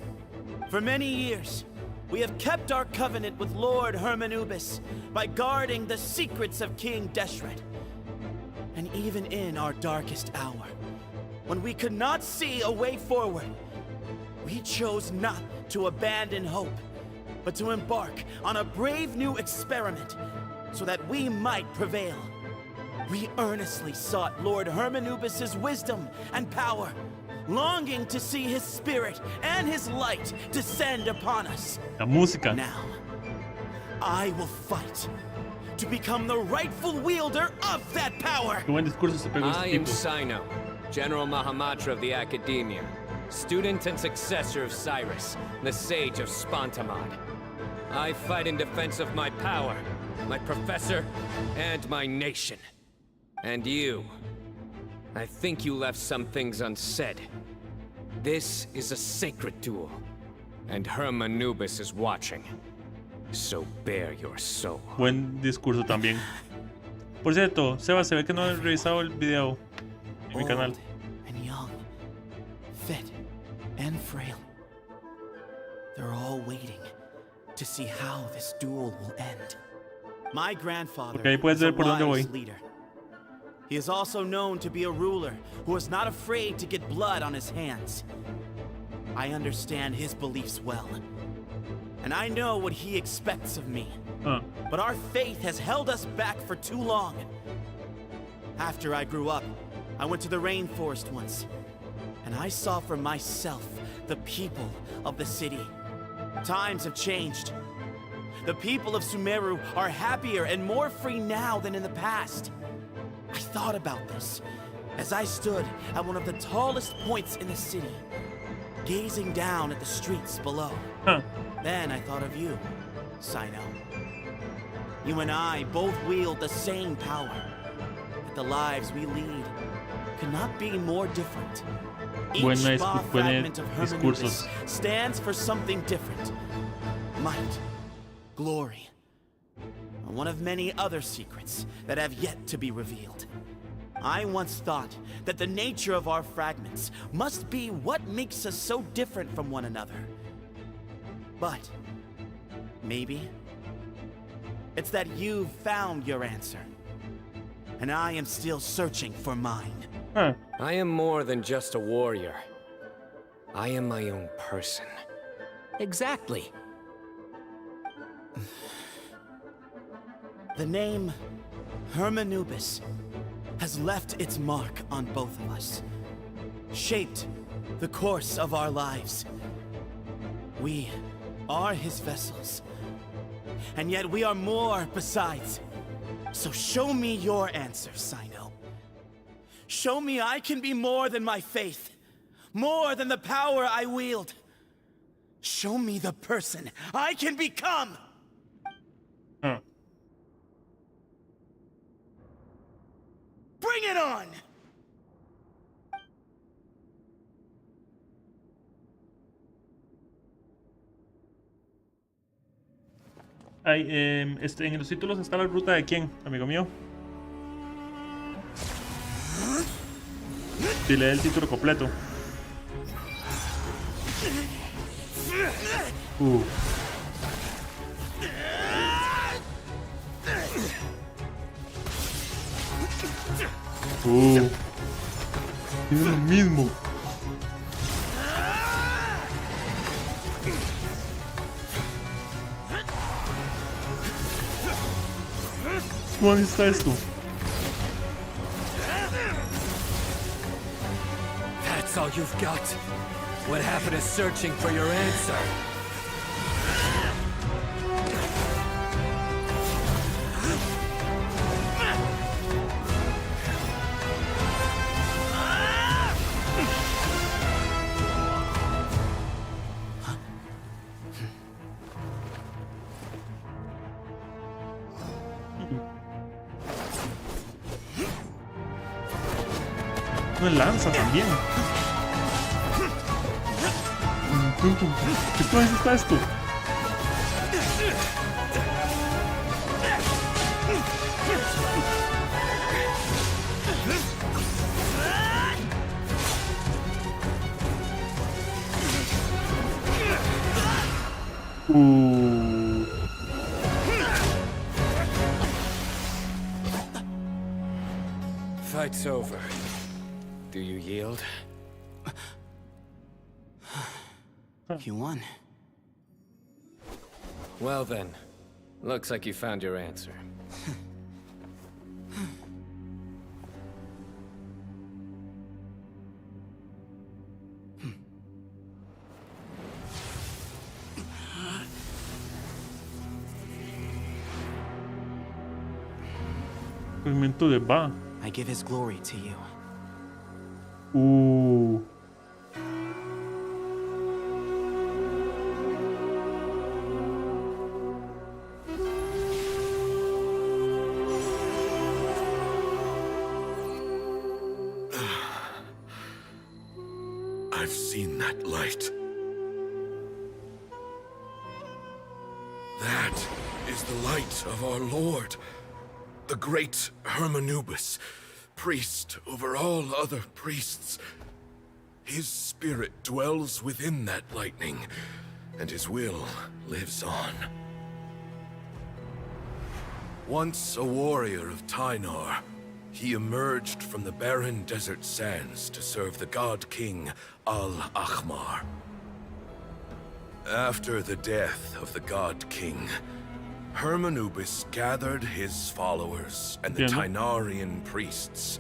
For many years, we have kept our covenant with Lord Hermanubis by guarding the secrets of King Deshret. And even in our darkest hour, when we could not see a way forward, we chose not to abandon hope, but to embark on a brave new experiment so that we might prevail. We earnestly sought Lord Hermanubis' wisdom and power, longing to see his spirit and his light descend upon us. La música. Now, I will fight to become the rightful wielder of that power. Qué buen discurso se pegó I este am tipo. Cyno, General Mahamatra of the Academia, student and successor of Cyrus, the Sage of Spantamad. I fight in defense of my power, my professor, and my nation. And you, I think you left some things unsaid. This is a sacred duel, and Hermanubis is watching. So bare your soul. Buen discurso también. Por cierto, Seba, se ve que no has revisado el video en mi canal. And young, fit and frail. They're all waiting to see how this duel will end. My grandfather Okay, puedes is a ver por dónde wise voy. leader. He is also known to be a ruler who is not afraid to get blood on his hands. I understand his beliefs well, and I know what he expects of me. But our faith has held us back for too long. After I grew up, I went to the rainforest once, and I saw for myself the people of the city. Times have changed. The people of Sumeru are happier and more free now than in the past. I thought about this as I stood at one of the tallest points in the city, gazing down at the streets below. Then I thought of you, Cyno. You and I both wield the same power, but the lives we lead could not be more different. Each spa fragment of Hermanubis stands for something different. Might, glory, and one of many other secrets that have yet to be revealed. I once thought that the nature of our fragments must be what makes us so different from one another. But maybe it's that you've found your answer, and I am still searching for mine. I am more than just a warrior. I am my own person. Exactly. The name Hermanubis has left its mark on both of us, shaped the course of our lives. We are his vessels, and yet we are more besides. So show me your answer, Cyno. Show me I can be more than my faith, more than the power I wield. Show me the person I can become! Bring it on! Ay, en los títulos está la ruta de quién, amigo mío. Si lee el título completo. Es lo mismo. ¿Dónde está esto? That's all you've got. What happened is searching for your answer. Una lanza también. ¿Qué está esto? Fight's over. Do you yield? You won. Well then, looks like you found your answer. Movimiento de ba. I give his glory to you. I've seen that light. That is the light of our Lord, the great Hermanubis, priest over all other priests. His spirit dwells within that lightning, and his will lives on. Once a warrior of Tynar, he emerged from the barren desert sands to serve the god king Al-Ahmar. After the death of the god king, Hermanubis gathered his followers and the Tynarian priests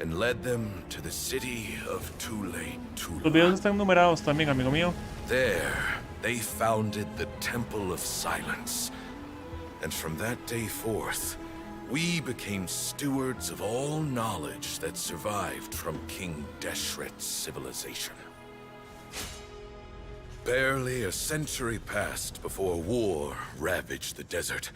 and led them to the city of Los videos están numerados también, amigo mío. There, they founded the Temple of Silence. And from that day forth, we became stewards of all knowledge that survived from King Deshret's civilization. Barely a century passed before war ravaged the desert.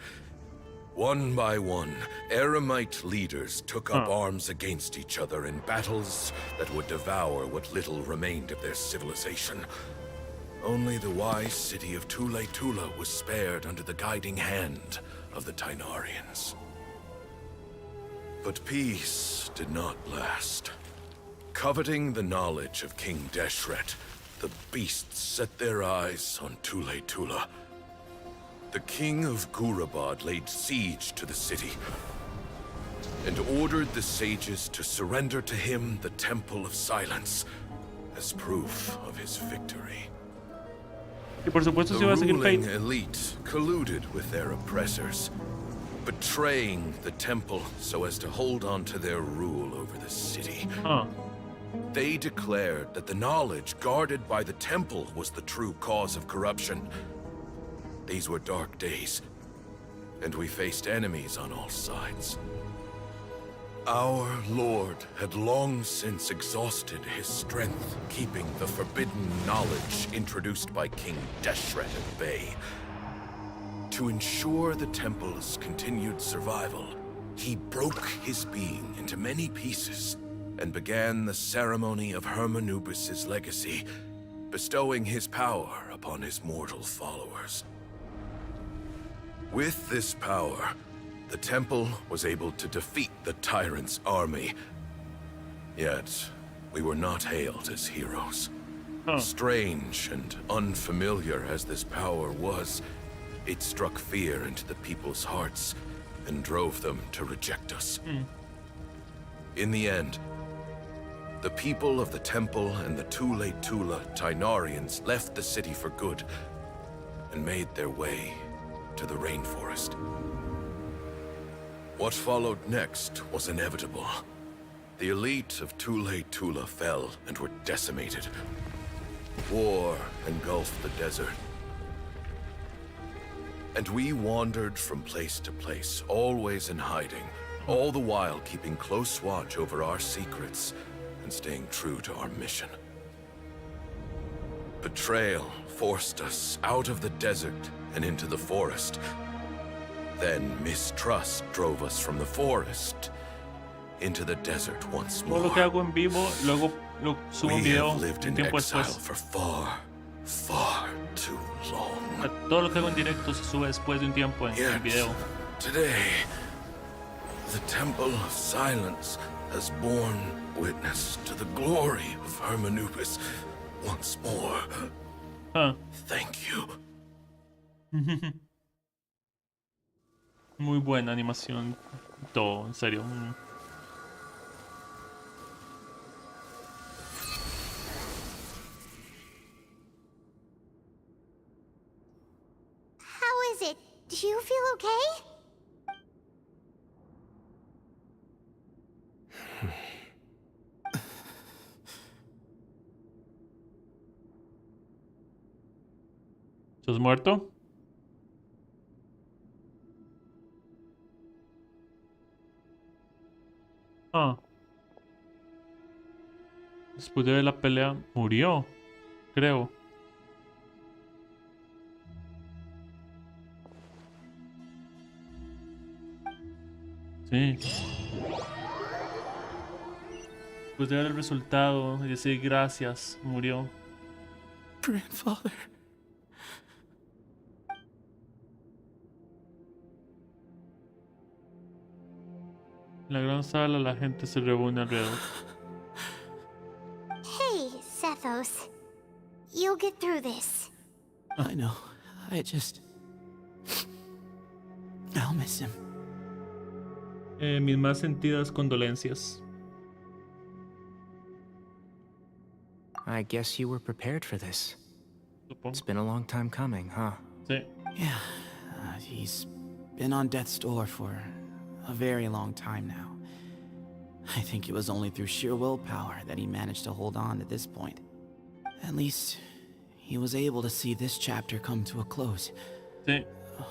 One by one, Eremite leaders took up arms against each other in battles that would devour what little remained of their civilization. Only the wise city of Tule was spared under the guiding hand of the Tynarians. But peace did not last. Coveting the knowledge of King Deshret, the beasts set their eyes on Tule. The king of Gurabad laid siege to the city and ordered the sages to surrender to him the Temple of Silence as proof of his victory. Y por supuesto se iba a The seguir ruling Fate. elite colluded with their oppressors, betraying the temple so as to hold on to their rule over the city. They declared that the knowledge guarded by the temple was the true cause of corruption. These were dark days, and we faced enemies on all sides. Our Lord had long since exhausted his strength, keeping the forbidden knowledge introduced by King Deshret at bay. To ensure the temple's continued survival, he broke his being into many pieces and began the ceremony of Hermanubis' legacy, bestowing his power upon his mortal followers. With this power, the temple was able to defeat the tyrant's army. Yet, we were not hailed as heroes. Strange and unfamiliar as this power was, it struck fear into the people's hearts and drove them to reject us. In the end, the people of the temple and the Tule Tynarians left the city for good and made their way to the rainforest. What followed next was inevitable. The elite of Tule fell and were decimated. War engulfed the desert. And we wandered from place to place, always in hiding, all the while keeping close watch over our secrets and staying true to our mission. Betrayal forced us out of the desert and into the forest. Then mistrust drove us from the forest into the desert once Todo more. lo que hago en vivo, luego lo subo en We video have lived un in tiempo exile después. for far too long. Todo lo que hago en directo se sube después de un tiempo en el video. Today, the Temple of Silence has borne witness to the glory of Hermanubis once more. Thank you. Muy buena animación. Todo, en serio. How is it? Do you feel okay? ¿Estás muerto? Ah. Después de ver la pelea, murió. Creo. Sí. Después de ver el resultado y decir gracias, murió. Grandfather. En la gran sala la gente se reúne alrededor. Hey, Sethos. You'll get through this. I know. I'll miss him. Mis más sentidas condolencias. I guess you were prepared for this. It's been a long time coming, huh? Sí. Yeah, he's been on death's door for a very long time now. I think it was only through sheer willpower that he managed to hold on to this point. At least, he was able to see this chapter come to a close. Sí.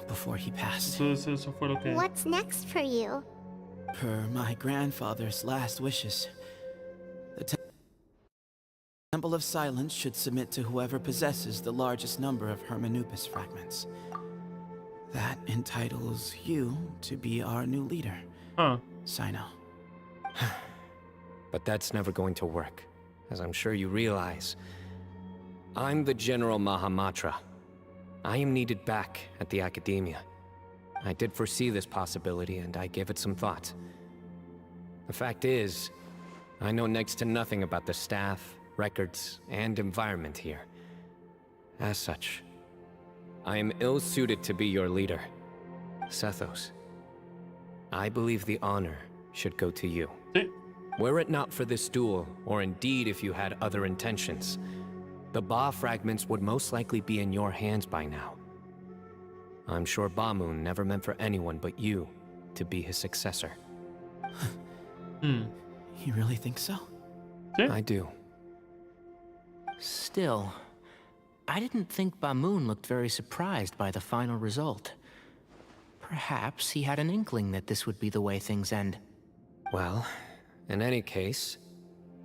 Before he passed. Eso fue lo que... What's next for you? Per my grandfather's last wishes, the Temple of Silence should submit to whoever possesses the largest number of Hermanupis fragments. That entitles you to be our new leader, Cyno. But that's never going to work, as I'm sure you realize. I'm the General Mahamatra. I am needed back at the Academia. I did foresee this possibility, and I gave it some thought. The fact is, I know next to nothing about the staff, records, and environment here. As such, I am ill-suited to be your leader. Sethos, I believe the honor should go to you. Were it not for this duel, or indeed if you had other intentions, the Ba fragments would most likely be in your hands by now. I'm sure Bamoon never meant for anyone but you to be his successor. You really think so? I do. Still, I didn't think Bamoon looked very surprised by the final result. Perhaps he had an inkling that this would be the way things end. Well, in any case,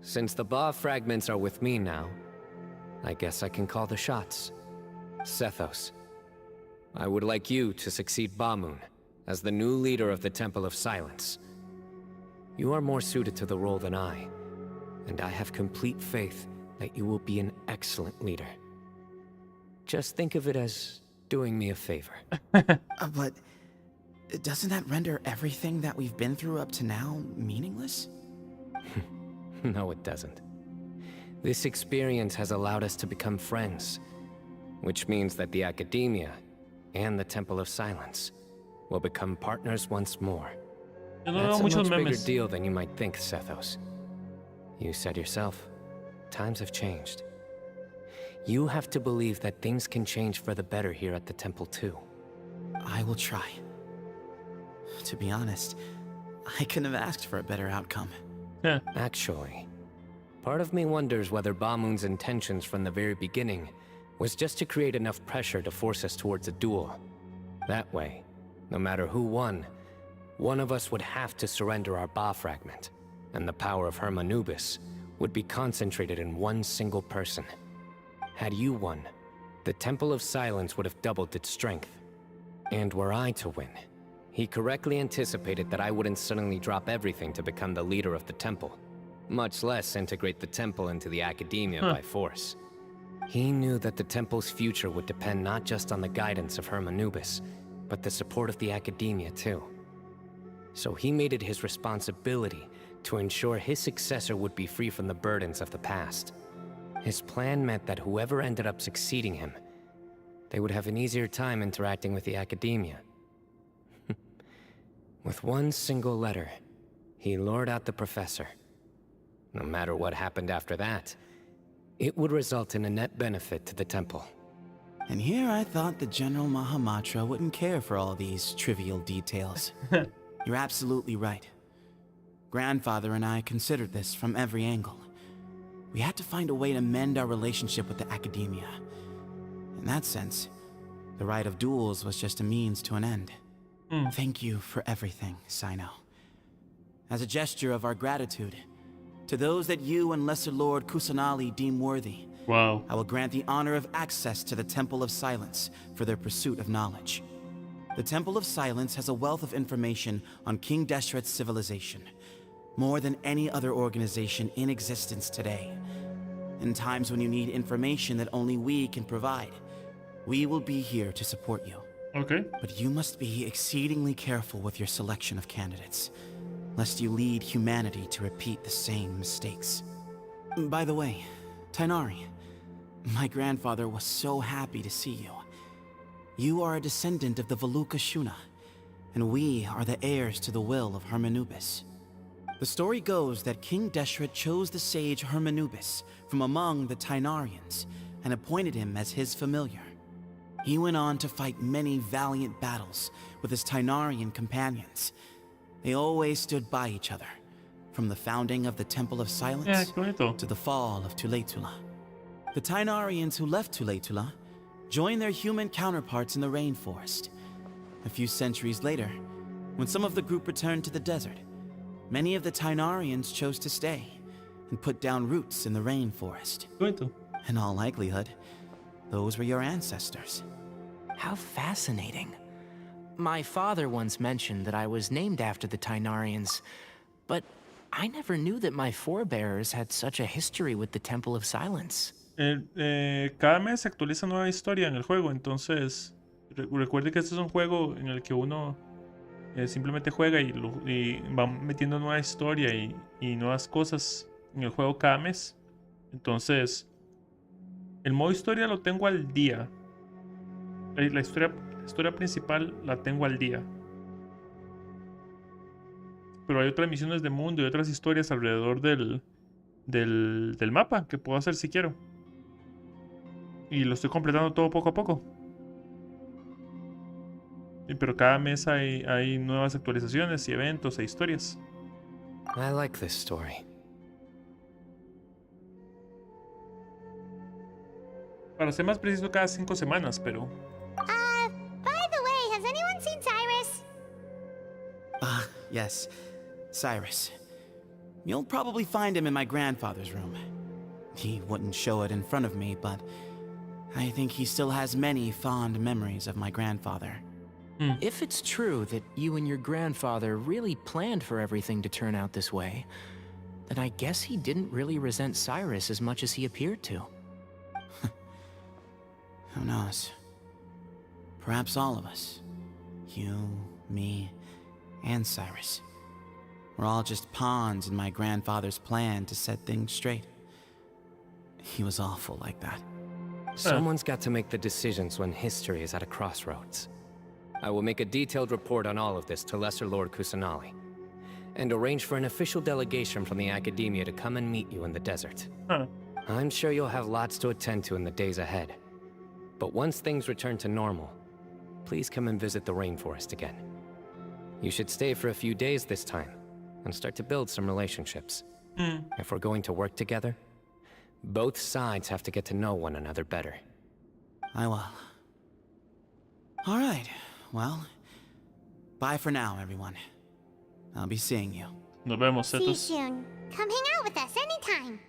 since the Ba fragments are with me now, I guess I can call the shots. Sethos, I would like you to succeed Bamoon as the new leader of the Temple of Silence. You are more suited to the role than I, and I have complete faith that you will be an excellent leader. Just think of it as doing me a favor. But doesn't that render everything that we've been through up to now meaningless? No, it doesn't. This experience has allowed us to become friends, which means that the Academia and the Temple of Silence will become partners once more. That's a much bigger deal than you might think, Sethos. You said yourself, times have changed. You have to believe that things can change for the better here at the Temple too. I will try. To be honest, I couldn't have asked for a better outcome. Actually, part of me wonders whether Bamoon's intentions from the very beginning was just to create enough pressure to force us towards a duel. That way, no matter who won, one of us would have to surrender our Ba fragment, and the power of Hermanubis would be concentrated in one single person. Had you won, the Temple of Silence would have doubled its strength. And were I to win, he correctly anticipated that I wouldn't suddenly drop everything to become the leader of the temple, much less integrate the temple into the Academia by force. He knew that the temple's future would depend not just on the guidance of Hermanubis, but the support of the Academia too. So he made it his responsibility to ensure his successor would be free from the burdens of the past. His plan meant that whoever ended up succeeding him, they would have an easier time interacting with the academia. With one single letter, he lured out the professor. No matter what happened after that, it would result in a net benefit to the temple. And here I thought the General Mahamatra wouldn't care for all these trivial details. You're absolutely right. Grandfather and I considered this from every angle. We had to find a way to mend our relationship with the academia. In that sense, the right of duels was just a means to an end. Thank you for everything, Cyno. As a gesture of our gratitude, to those that you and Lesser Lord Kusanali deem worthy, wow, I will grant the honor of access to the Temple of Silence for their pursuit of knowledge. The Temple of Silence has a wealth of information on King Deshret's civilization, more than any other organization in existence today. In times when you need information that only we can provide, we will be here to support you. Okay. But you must be exceedingly careful with your selection of candidates, lest you lead humanity to repeat the same mistakes. By the way, Tainari, my grandfather was so happy to see you. You are a descendant of the Veluca Shuna, and we are the heirs to the will of Hermanubis. The story goes that King Deshret chose the sage Hermanubis from among the Tainarians and appointed him as his familiar. He went on to fight many valiant battles with his Tainarian companions. They always stood by each other, from the founding of the Temple of Silence to the fall of Tuletula. The Tainarians who left Tuletula joined their human counterparts in the rainforest. A few centuries later, when some of the group returned to the desert, many of the Tainarians chose to stay and put down roots in the rainforest. In all likelihood, those were your ancestors. How fascinating. My father once mentioned that I was named after the Tainarians, but I never knew that my forebears had such a history with the Temple of Silence. Cada mes se actualiza nueva historia en el juego, entonces recuerde que este es un juego en el que uno simplemente juega y va metiendo nueva historia y nuevas cosas en el juego cada mes. Entonces, el modo historia lo tengo al día. La historia principal la tengo al día. Pero hay otras misiones de mundo y otras historias alrededor del mapa que puedo hacer si quiero. Y lo estoy completando todo poco a poco. Pero cada mes hay nuevas actualizaciones y eventos e historias. I like this story. Para ser más preciso, cada 5 semanas, pero... By the way, has anyone seen Cyrus? Yes, Cyrus. You'll probably find him in my grandfather's room. He wouldn't show it in front of me, but I think he still has many fond memories of my grandfather. If it's true that you and your grandfather really planned for everything to turn out this way, then I guess he didn't really resent Cyrus as much as he appeared to. Who knows? Perhaps all of us. You, me, and Cyrus. We're all just pawns in my grandfather's plan to set things straight. He was awful like that. Someone's got to make the decisions when history is at a crossroads. I will make a detailed report on all of this to Lesser Lord Kusanali, and arrange for an official delegation from the Academia to come and meet you in the desert. I'm sure you'll have lots to attend to in the days ahead. But once things return to normal, please come and visit the rainforest again. You should stay for a few days this time, and start to build some relationships. If we're going to work together, both sides have to get to know one another better. I will. All right. Well, bye for now, everyone. I'll be seeing you. Nos vemos, See you Zetos. soon. Come hang out with us anytime.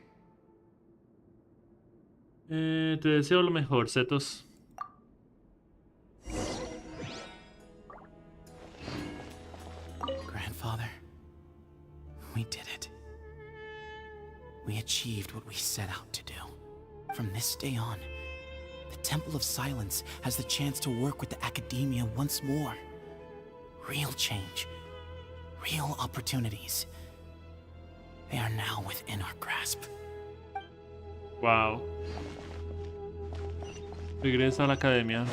Te deseo lo mejor, Zetos. Grandfather, we did it. We achieved what we set out to do. From this day on, the Temple of Silence has the chance to work with the Academia once more. Real change. Real opportunities. They are now within our grasp. Wow. Regresa a la academia.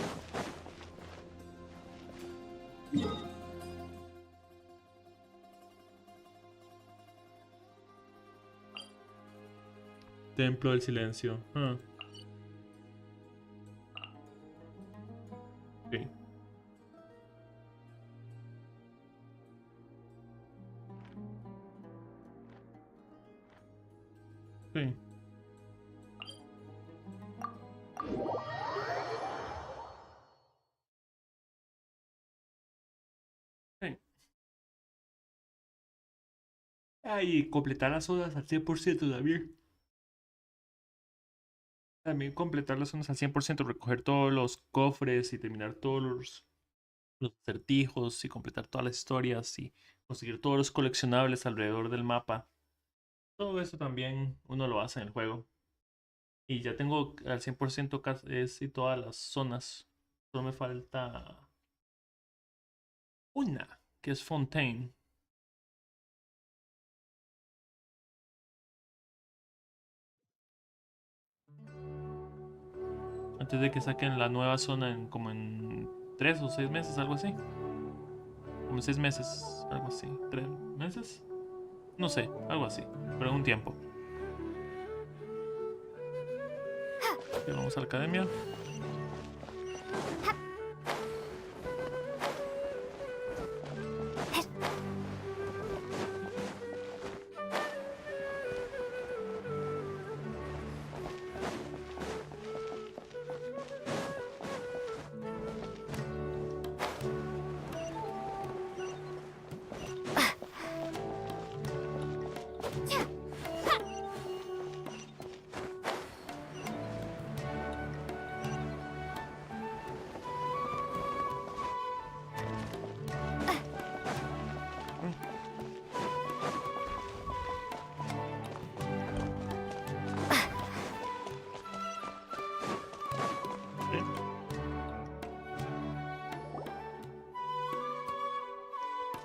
Templo del silencio. Ah. Ok. Sí. Sí. Y completar las zonas al 100% también. También completar las zonas al 100%, recoger todos los cofres y terminar todos los acertijos y completar todas las historias y conseguir todos los coleccionables alrededor del mapa. Todo eso también uno lo hace en el juego. Y ya tengo al 100% casi todas las zonas. Solo me falta una, que es Fontaine. Antes de que saquen la nueva zona como en 3 o 6 meses, algo así. Como en 6 meses, algo así. ¿3 meses? No sé, algo así. Pero en un tiempo. Y vamos a la academia.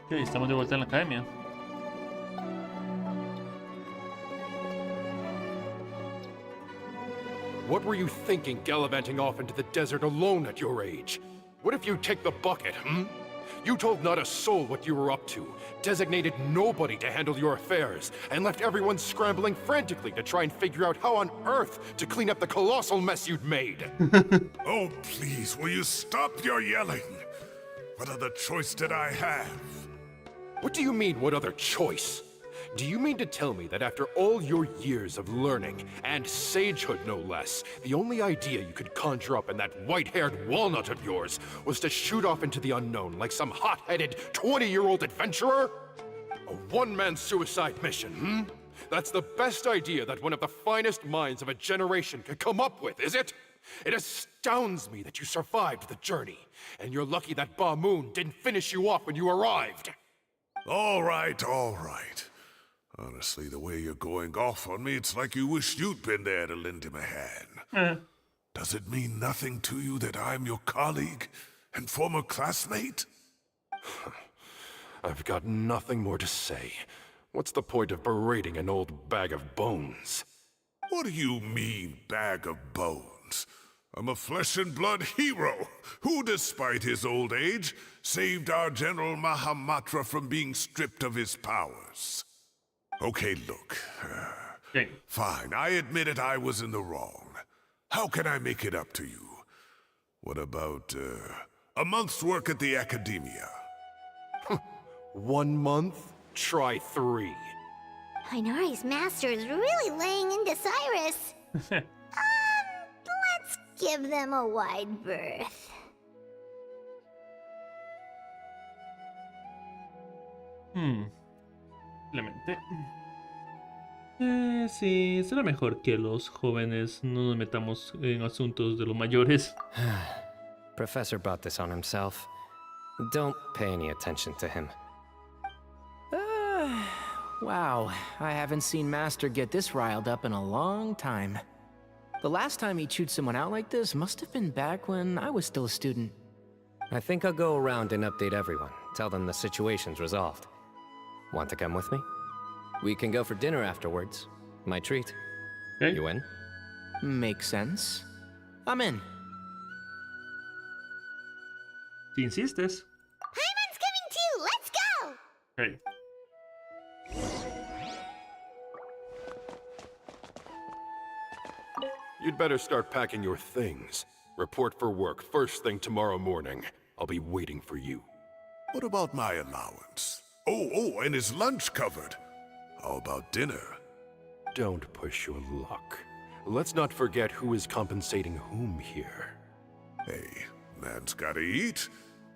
Ok, estamos de vuelta en la academia. What were you thinking gallivanting off into the desert alone at your age? What if you take the bucket, You told not a soul what you were up to, designated nobody to handle your affairs, and left everyone scrambling frantically to try and figure out how on earth to clean up the colossal mess you'd made. Oh, please, will you stop your yelling? What other choice did I have? What do you mean, what other choice? Do you mean to tell me that after all your years of learning, and sagehood no less, the only idea you could conjure up in that white-haired walnut of yours was to shoot off into the unknown like some hot-headed 20-year-old adventurer? A one-man suicide mission, That's the best idea that one of the finest minds of a generation could come up with, is it? It astounds me that you survived the journey, and you're lucky that Ba Moon didn't finish you off when you arrived. All right, all right. Honestly, the way you're going off on me, it's like you wish you'd been there to lend him a hand. Does it mean nothing to you that I'm your colleague and former classmate? I've got nothing more to say. What's the point of berating an old bag of bones? What do you mean, bag of bones? I'm a flesh-and-blood hero who, despite his old age, saved our General Mahamatra from being stripped of his powers. Okay, look. Fine, I admit it, I was in the wrong. How can I make it up to you? What about, a month's work at the Academia? 1 month? Try 3. Inari's master is really laying into Cyrus. Let's give them a wide berth. Simplemente. Sí, será mejor que los jóvenes no nos metamos en asuntos de los mayores. Professor brought this on himself. Don't pay any attention to him. Wow, I haven't seen Master get this riled up in a long time. The last time he chewed someone out like this must have been back when I was still a student. I think I'll go around and update everyone. Tell them the situation's resolved. Want to come with me? We can go for dinner afterwards. My treat. Okay. You in? Makes sense. I'm in. Si insistes. Paimon's coming too! Let's go! Okay. You'd better start packing your things. Report for work first thing tomorrow morning. I'll be waiting for you. What about my allowance? Oh, and is lunch covered? How about dinner? Don't push your luck. Let's not forget who is compensating whom here. Hey, man's gotta eat.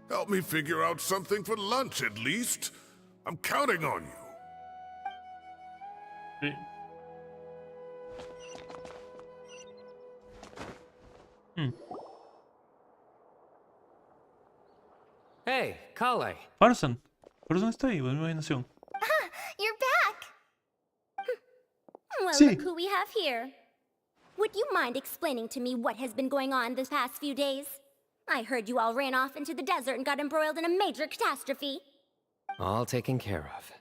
Help me figure out something for lunch at least. I'm counting on you. Okay. Hey, Kale. Farson. Farson está ahí, en mi imaginación. You're back! Well, Sí. look who we have here. Would you mind explaining to me what has been going on this past few days? I heard you all ran off into the desert and got embroiled in a major catastrophe. All taken care of.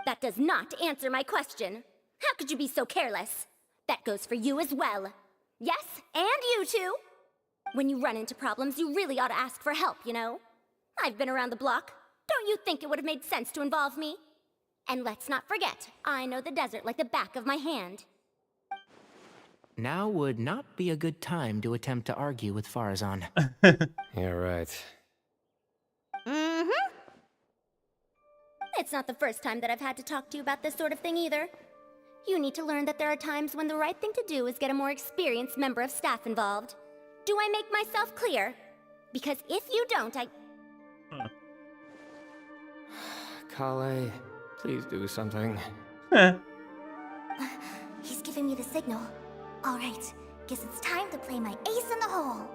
That does not answer my question. How could you be so careless? That goes for you as well. Yes, and you too. When you run into problems, you really ought to ask for help, you know? I've been around the block. Don't you think it would have made sense to involve me? And let's not forget, I know the desert like the back of my hand. Now would not be a good time to attempt to argue with Farazan. You're right. Mm-hmm. It's not the first time that I've had to talk to you about this sort of thing either. You need to learn that there are times when the right thing to do is get a more experienced member of staff involved. Do I make myself clear? Because if you don't, Kale, please do something. He's giving me the signal. All right, guess it's time to play my ace in the hole.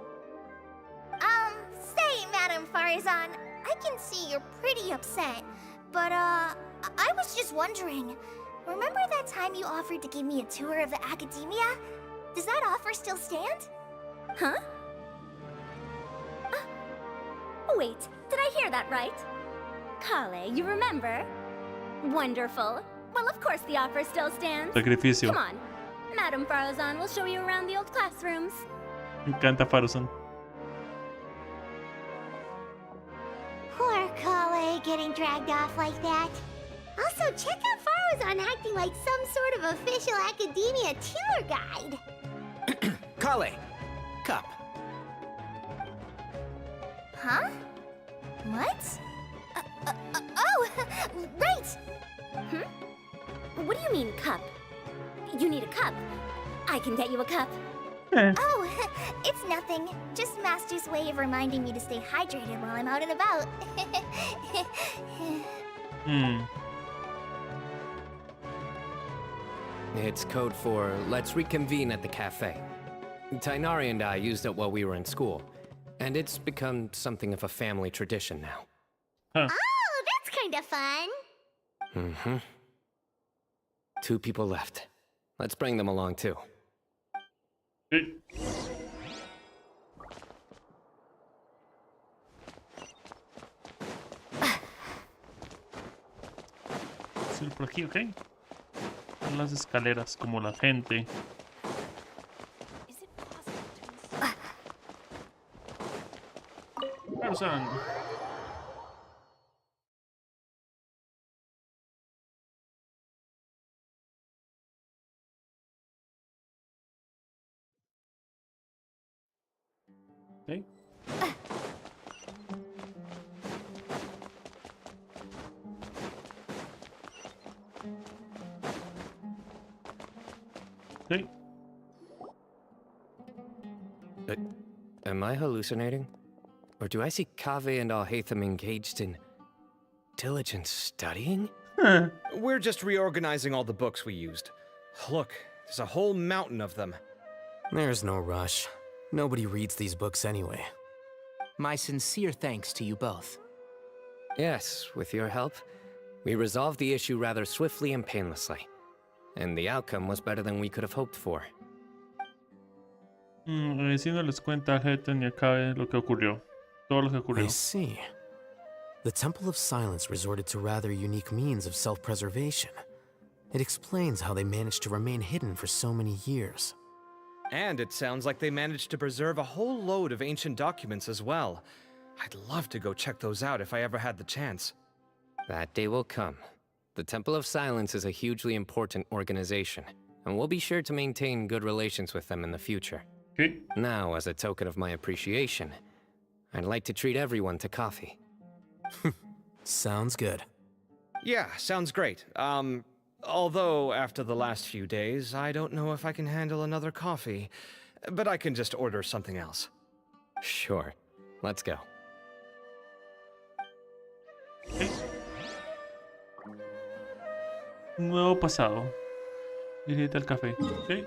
Say, Madam Farazan, I can see you're pretty upset, but I was just wondering, remember that time you offered to give me a tour of the academia? Does that offer still stand? Huh? Wait, did I hear that right? Kale, you remember? Wonderful. Well, of course the offer still stands. Sacrificio. Come on. Madam Farazan will show you around the old classrooms. Me encanta Farson. Poor Kale getting dragged off like that. Also, check out Farazan acting like some sort of official academia tour guide. Kale! Cup. Huh? What? Oh, right! What do you mean, cup? You need a cup. I can get you a cup. Oh, it's nothing. Just Master's way of reminding me to stay hydrated while I'm out and about. It's code for let's reconvene at the cafe. Tainari and I used it while we were in school, and it's become something of a family tradition now. Oh, that's kind of fun. Mm-hmm. 2 people left. Let's bring them along too. Sí, por aquí, ok. Son las escaleras, como la gente. Farson. Okay. Okay. Am I hallucinating? Or do I see Kaveh and Alhaitham engaged in diligent studying? We're just reorganizing all the books we used. Look, there's a whole mountain of them. There's no rush. Nobody reads these books anyway. My sincere thanks to you both. Yes, with your help, we resolved the issue rather swiftly and painlessly. And the outcome was better than we could have hoped for. Agradeciendo les cuenta a Hetan y a Kaveh lo que ocurrió. Todo lo que ocurrió. I see. The Temple of Silence resorted to rather unique means of self-preservation. It explains how they managed to remain hidden for so many years. And it sounds like they managed to preserve a whole load of ancient documents as well. I'd love to go check those out if I ever had the chance. That day will come. The Temple of Silence is a hugely important organization, and we'll be sure to maintain good relations with them in the future. Okay. Now, as a token of my appreciation, I'd like to treat everyone to coffee. Sounds good. Yeah, sounds great. Although after the last few days, I don't know if I can handle another coffee. But I can just order something else. Sure. Let's go. Nuevo pasado. Dirígete al café. Ok.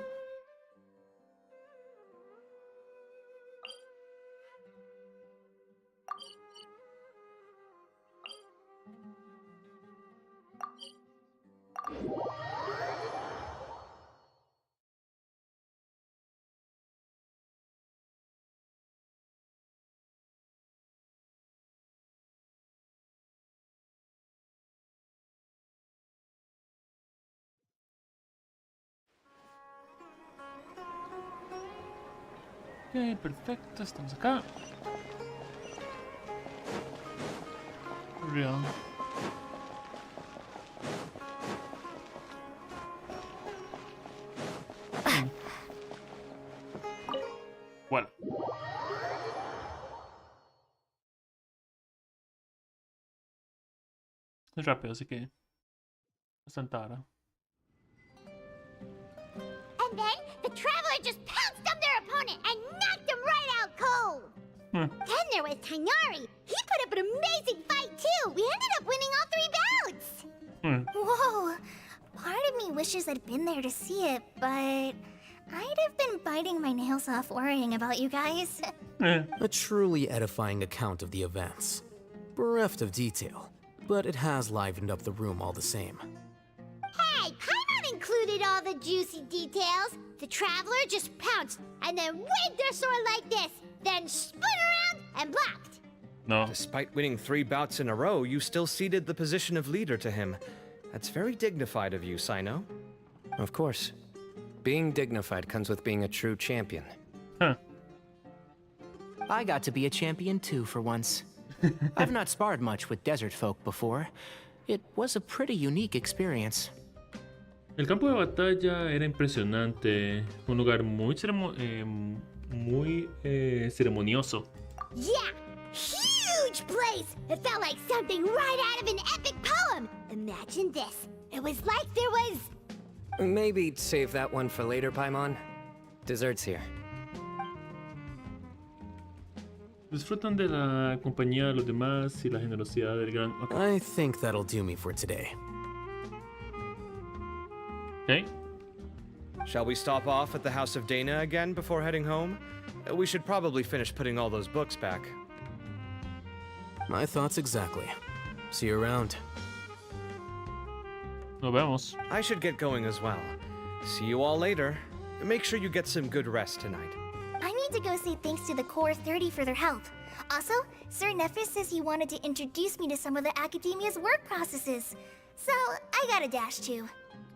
Ok, perfecto, estamos acá. Real. Bueno. Es rápido, así que bastante ahora. And then the Traveler just pounced on their opponent and knocked him right out cold. Then there was Tainari. He put up an amazing fight too. We ended up winning all 3 bouts. Whoa. Part of me wishes I'd been there to see it, but I'd have been biting my nails off worrying about you guys. A truly edifying account of the events. Bereft of detail, but it has livened up the room all the same. Hey, Paimon included all the juicy details. The Traveler just pounced and then waved their sword like this, then spun around and blocked. No. Despite winning 3 bouts in a row, you still ceded the position of leader to him. That's very dignified of you, Cyno. Of course. Being dignified comes with being a true champion. I got to be a champion too for once. I've not sparred much with desert folk before. It was a pretty unique experience. El campo de batalla era impresionante. Un lugar muy, ceremonioso. Yeah, huge place. It felt like something right out of an epic poem. Imagine this. It was like there was... Maybe save that one for later, Paimon. Dessert's here. Disfrutan de la compañía de los demás y la generosidad del gran... I think that'll do me for today. Okay. Shall we stop off at the House of Dana again before heading home? We should probably finish putting all those books back. My thoughts exactly. See you around. Nos vemos. I should get going as well. See you all later. Make sure you get some good rest tonight. I need to go say thanks to the Core 30 for their help. Also, Sir Nephis says he wanted to introduce me to some of the Academia's work processes. So, I gotta dash too.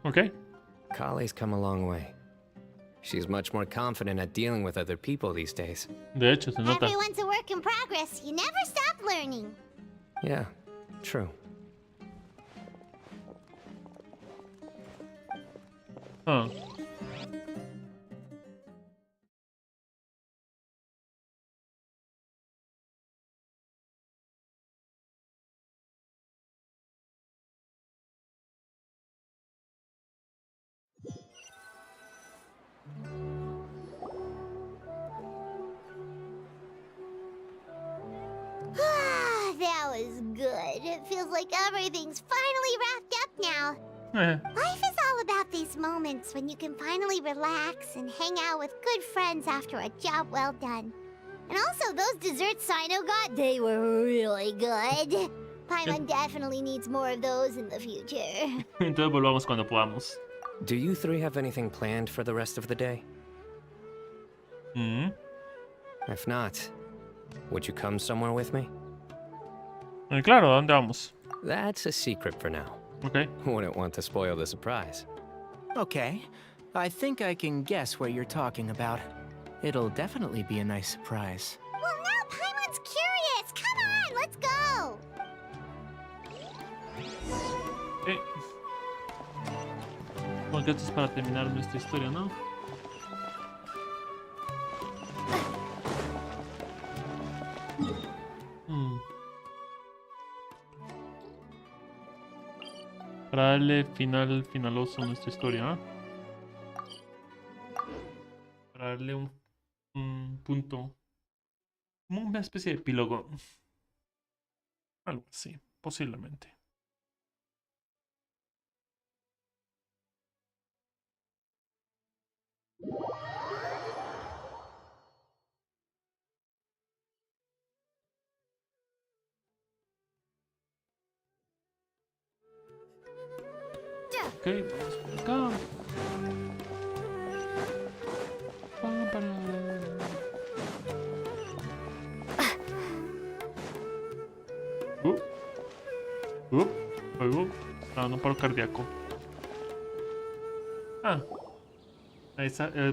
Okay. Kale's come a long way. She's much more confident at dealing with other people these days. De hecho, se nota. Everyone's a work in progress. You never stop learning. Yeah, true. Huh. That was good. It feels like everything's finally wrapped up now. Life is all about these moments when you can finally relax and hang out with good friends after a job well done. And also, those desserts Cyno got, they were really good. Paimon definitely needs more of those in the future. Entonces volvamos cuando podamos. Do you 3 have anything planned for the rest of the day? If not, would you come somewhere with me? Claro, ¿a dónde vamos? That's a secret for now. Okay. Wouldn't want to spoil the surprise. Okay. I think I can guess what you're talking about. It'll definitely be a nice surprise. Well, now Paimon's curious. Come Ok. Bueno, que esto es para terminar nuestra historia, ¿no? Para darle finaloso a nuestra historia, ¿ah? Para darle un punto, como una especie de epílogo. Algo así, posiblemente. Ok, vamos por acá. Pam, para. Luego, no paro cardíaco.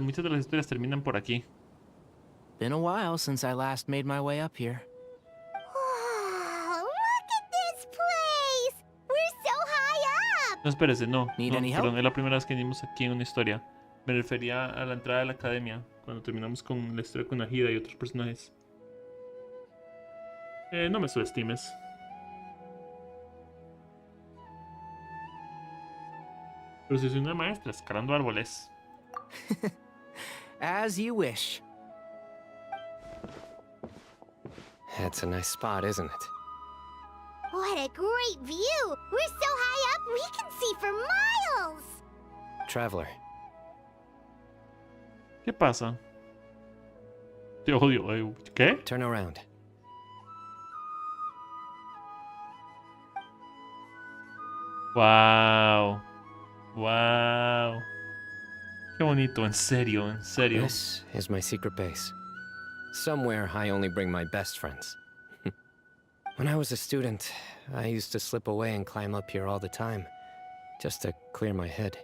Muchas de las historias terminan por aquí. Been a while since I last made my way up here. Oh, look at this place! We're so high up! No, espérese, no. Need No, any help? perdón, es la primera vez que venimos aquí en una historia. Me refería a la entrada de la academia, cuando terminamos con la historia con Ajida y otros personajes. No me subestimes. Pero si soy una maestra escalando árboles. As you wish. It's a nice spot, isn't it? What a great view! We're so high up, we can see for miles! Traveler, ¿Qué pasa? Te odio. ¿Qué? turn around. Wow. Wow. Qué bonito, en serio, en serio. This is my secret base. Somewhere I only bring my best friends. When I was a student, I used to slip away and climb up here all the time, just to clear my head.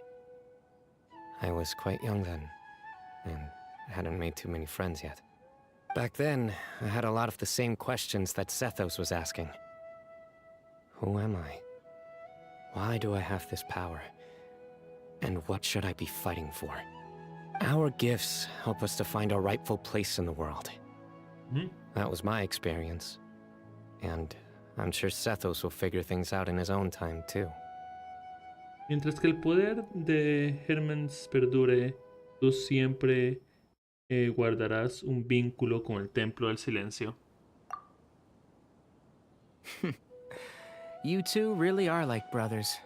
I was quite young then, and hadn't made too many friends yet. Back then, I had a lot of the same questions that Sethos was asking. Who am I? Why do I have this power? And what should I be fighting for? Our gifts help us to find our rightful place in the world. That was my experience. And I'm sure Sethos will figure things out in his own time, too. Mientras que el poder de Hermens perdure, tú siempre guardarás un vínculo con el Templo del Silencio. You two really are like brothers.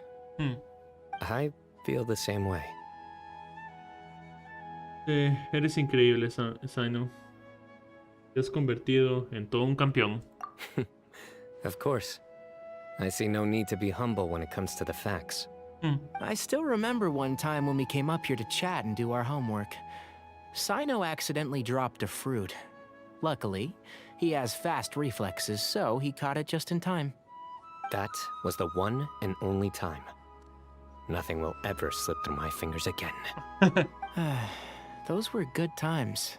I feel the same way. Eres increíble, Cyno. Te has convertido en todo un campeón. Of course. I see no need to be humble when it comes to the facts. I still remember one time when we came up here to chat and do our homework. Cyno accidentally dropped a fruit. Luckily, he has fast reflexes, so he caught it just in time. That was the one and only time. Nothing will ever slip through my fingers again. Those were good times.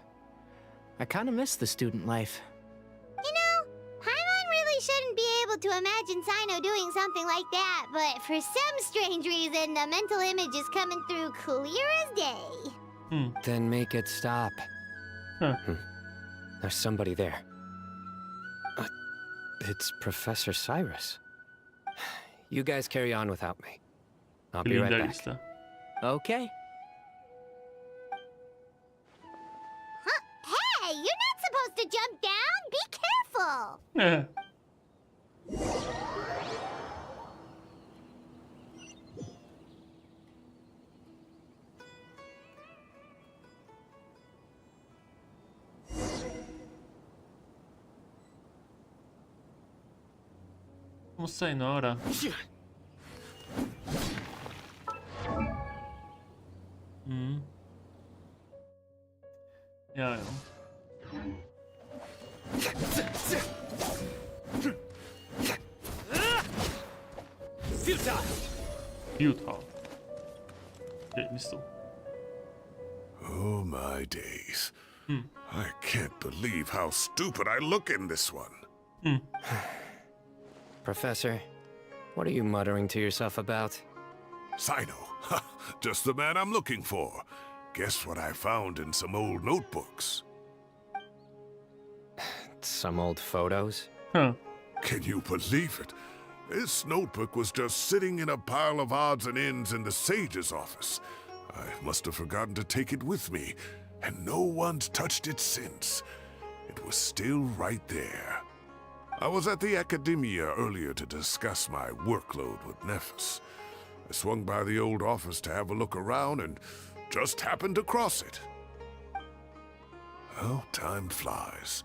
I kinda miss the student life. You know, Paimon really shouldn't be able to imagine Cyno doing something like that, but for some strange reason, the mental image is coming through clear as day. Then make it stop. There's somebody there. It's Professor Cyrus. You guys carry on without me. I'll be right back. Okay. Hey, you're not supposed to jump down. Be careful. ¿Cómo está Cyno ahora? Ya veo. Futile. Ok, listo. Oh my days. I can't believe how stupid I look in this one. Professor, What are you muttering to yourself about? Cyno. Just the man I'm looking for. Guess what I found in some old notebooks? Some old photos? Huh. Can you believe it? This notebook was just sitting in a pile of odds and ends in the sage's office. I must have forgotten to take it with me, and no one's touched it since. It was still right there. I was at the Academia earlier to discuss my workload with Nephis. I swung by the old office to have a look around and just happened to cross it. Oh, time flies.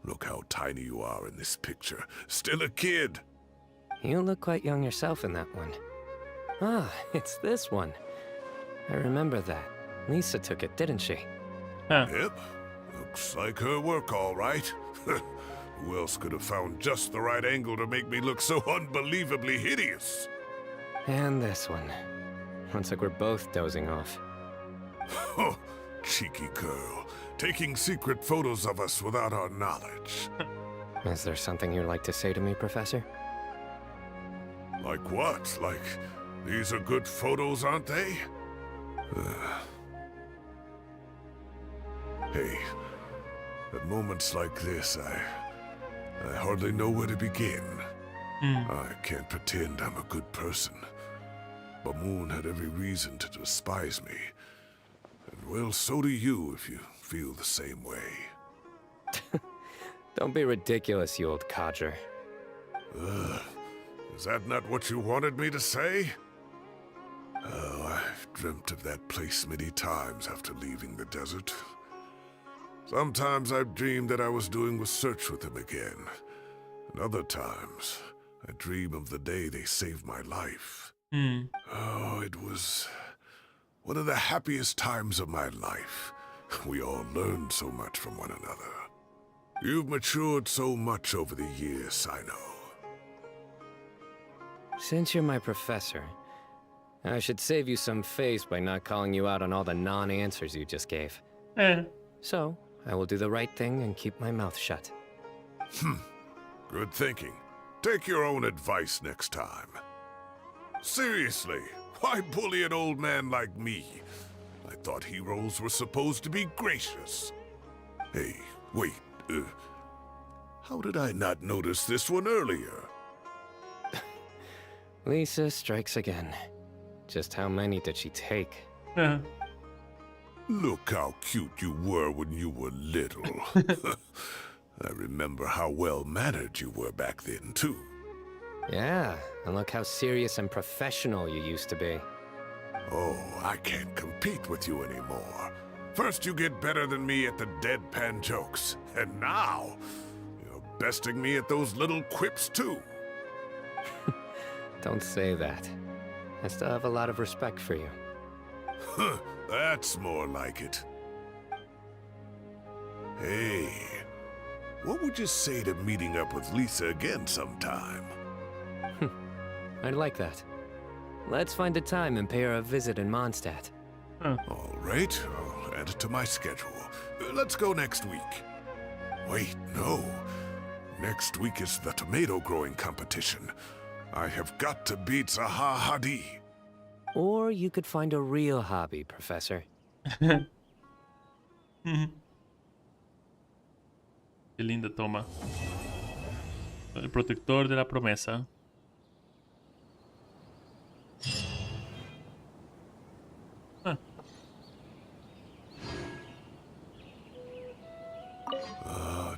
Look how tiny you are in this picture. Still a kid. You look quite young yourself in that one. Ah, it's this one. I remember that. Lisa took it, didn't she? Yep. Looks like her work, all right. Who else could have found just the right angle to make me look so unbelievably hideous? And this one. Looks like we're both dozing off. Oh, cheeky girl. Taking secret photos of us without our knowledge. Is there something you'd like to say to me, Professor? Like what? Like, these are good photos, aren't they? Hey, at moments like this, I hardly know where to begin. I can't pretend I'm a good person. Bamoon had every reason to despise me. And well, so do you if you feel the same way. Don't be ridiculous, you old codger. Is that not what you wanted me to say? Oh, I've dreamt of that place many times after leaving the desert. Sometimes I've dreamed that I was doing research with them again. And other times, I dream of the day they saved my life. Oh, it was one of the happiest times of my life. We all learned so much from one another. You've matured so much over the years, Cyno. Since you're my professor, I should save you some face by not calling you out on all the non-answers you just gave. So, I will do the right thing and keep my mouth shut. Good thinking. Take your own advice next time. Seriously, why bully an old man like me? I thought heroes were supposed to be gracious. Hey, wait, how did I not notice this one earlier? Lisa strikes again. Just how many did she take? Look how cute you were when you were little. I remember how well-mannered you were back then, too. Yeah, and look how serious and professional you used to be. Oh, I can't compete with you anymore. First you get better than me at the deadpan jokes, and now you're besting me at those little quips, too. Don't say that. I still have a lot of respect for you. That's more like it. Hey, what would you say to meeting up with Lisa again sometime? I'd like that. Let's find a time and pay her a visit in Mondstadt. All right, I'll add it to my schedule. Let's go next week. Wait, no. Next week is the tomato growing competition. I have got to beat Zaha Hadid. Or you could find a real hobby, Professor. Qué linda toma. El protector de la promesa.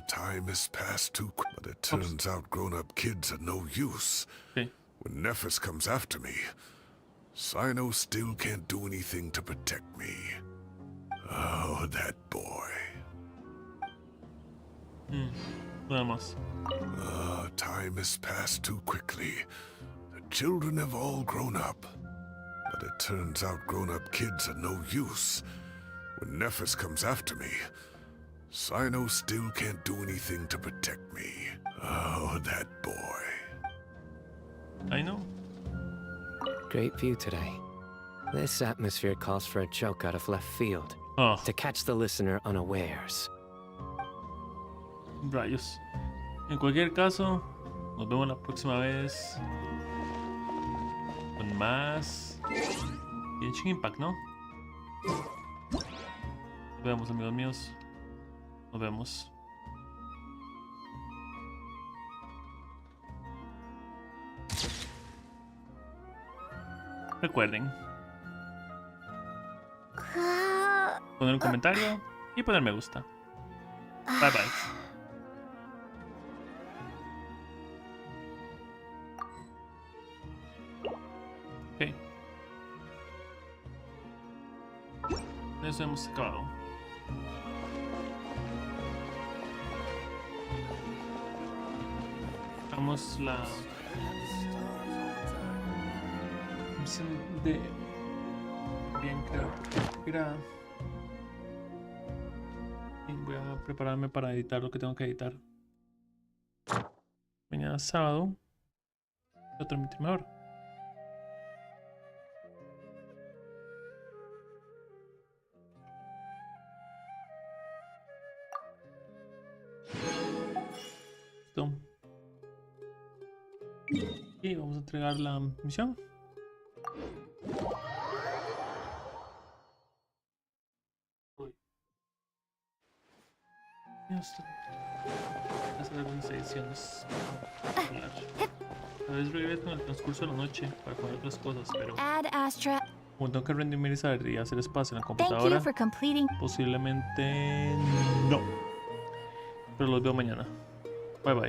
Time has passed too quick, but it turns out grown-up kids are no use. Okay. When Nephis comes after me, Cyno still can't do anything to protect me. Oh, that boy. Vamos. Time has passed too quickly. The children have all grown up. But it turns out grown-up kids are no use. When Nephis comes after me, Cyno still can't do anything to protect me. Oh, that boy. I know. Great view today. This atmosphere calls for a joke out of left field. To catch the listener unawares. Rayos. En cualquier caso, nos vemos la próxima vez. con más Genshin Impact, ¿no? Nos vemos, amigos míos. Nos vemos. Recuerden poner un comentario y poner me gusta. Bye bye. Ok. Eso hemos acabado. Vamos la misión de bien, creo. Mira. Voy a prepararme para editar lo que tengo que editar. Mañana sábado voy a transmitir mejor. Listo. Y vamos a entregar la misión. Hacer algunas ediciones. A veces regreso con el transcurso de la noche para poner otras cosas, pero como tengo que renderizar y hacer espacio en la computadora, posiblemente no. Pero los veo mañana. Bye bye.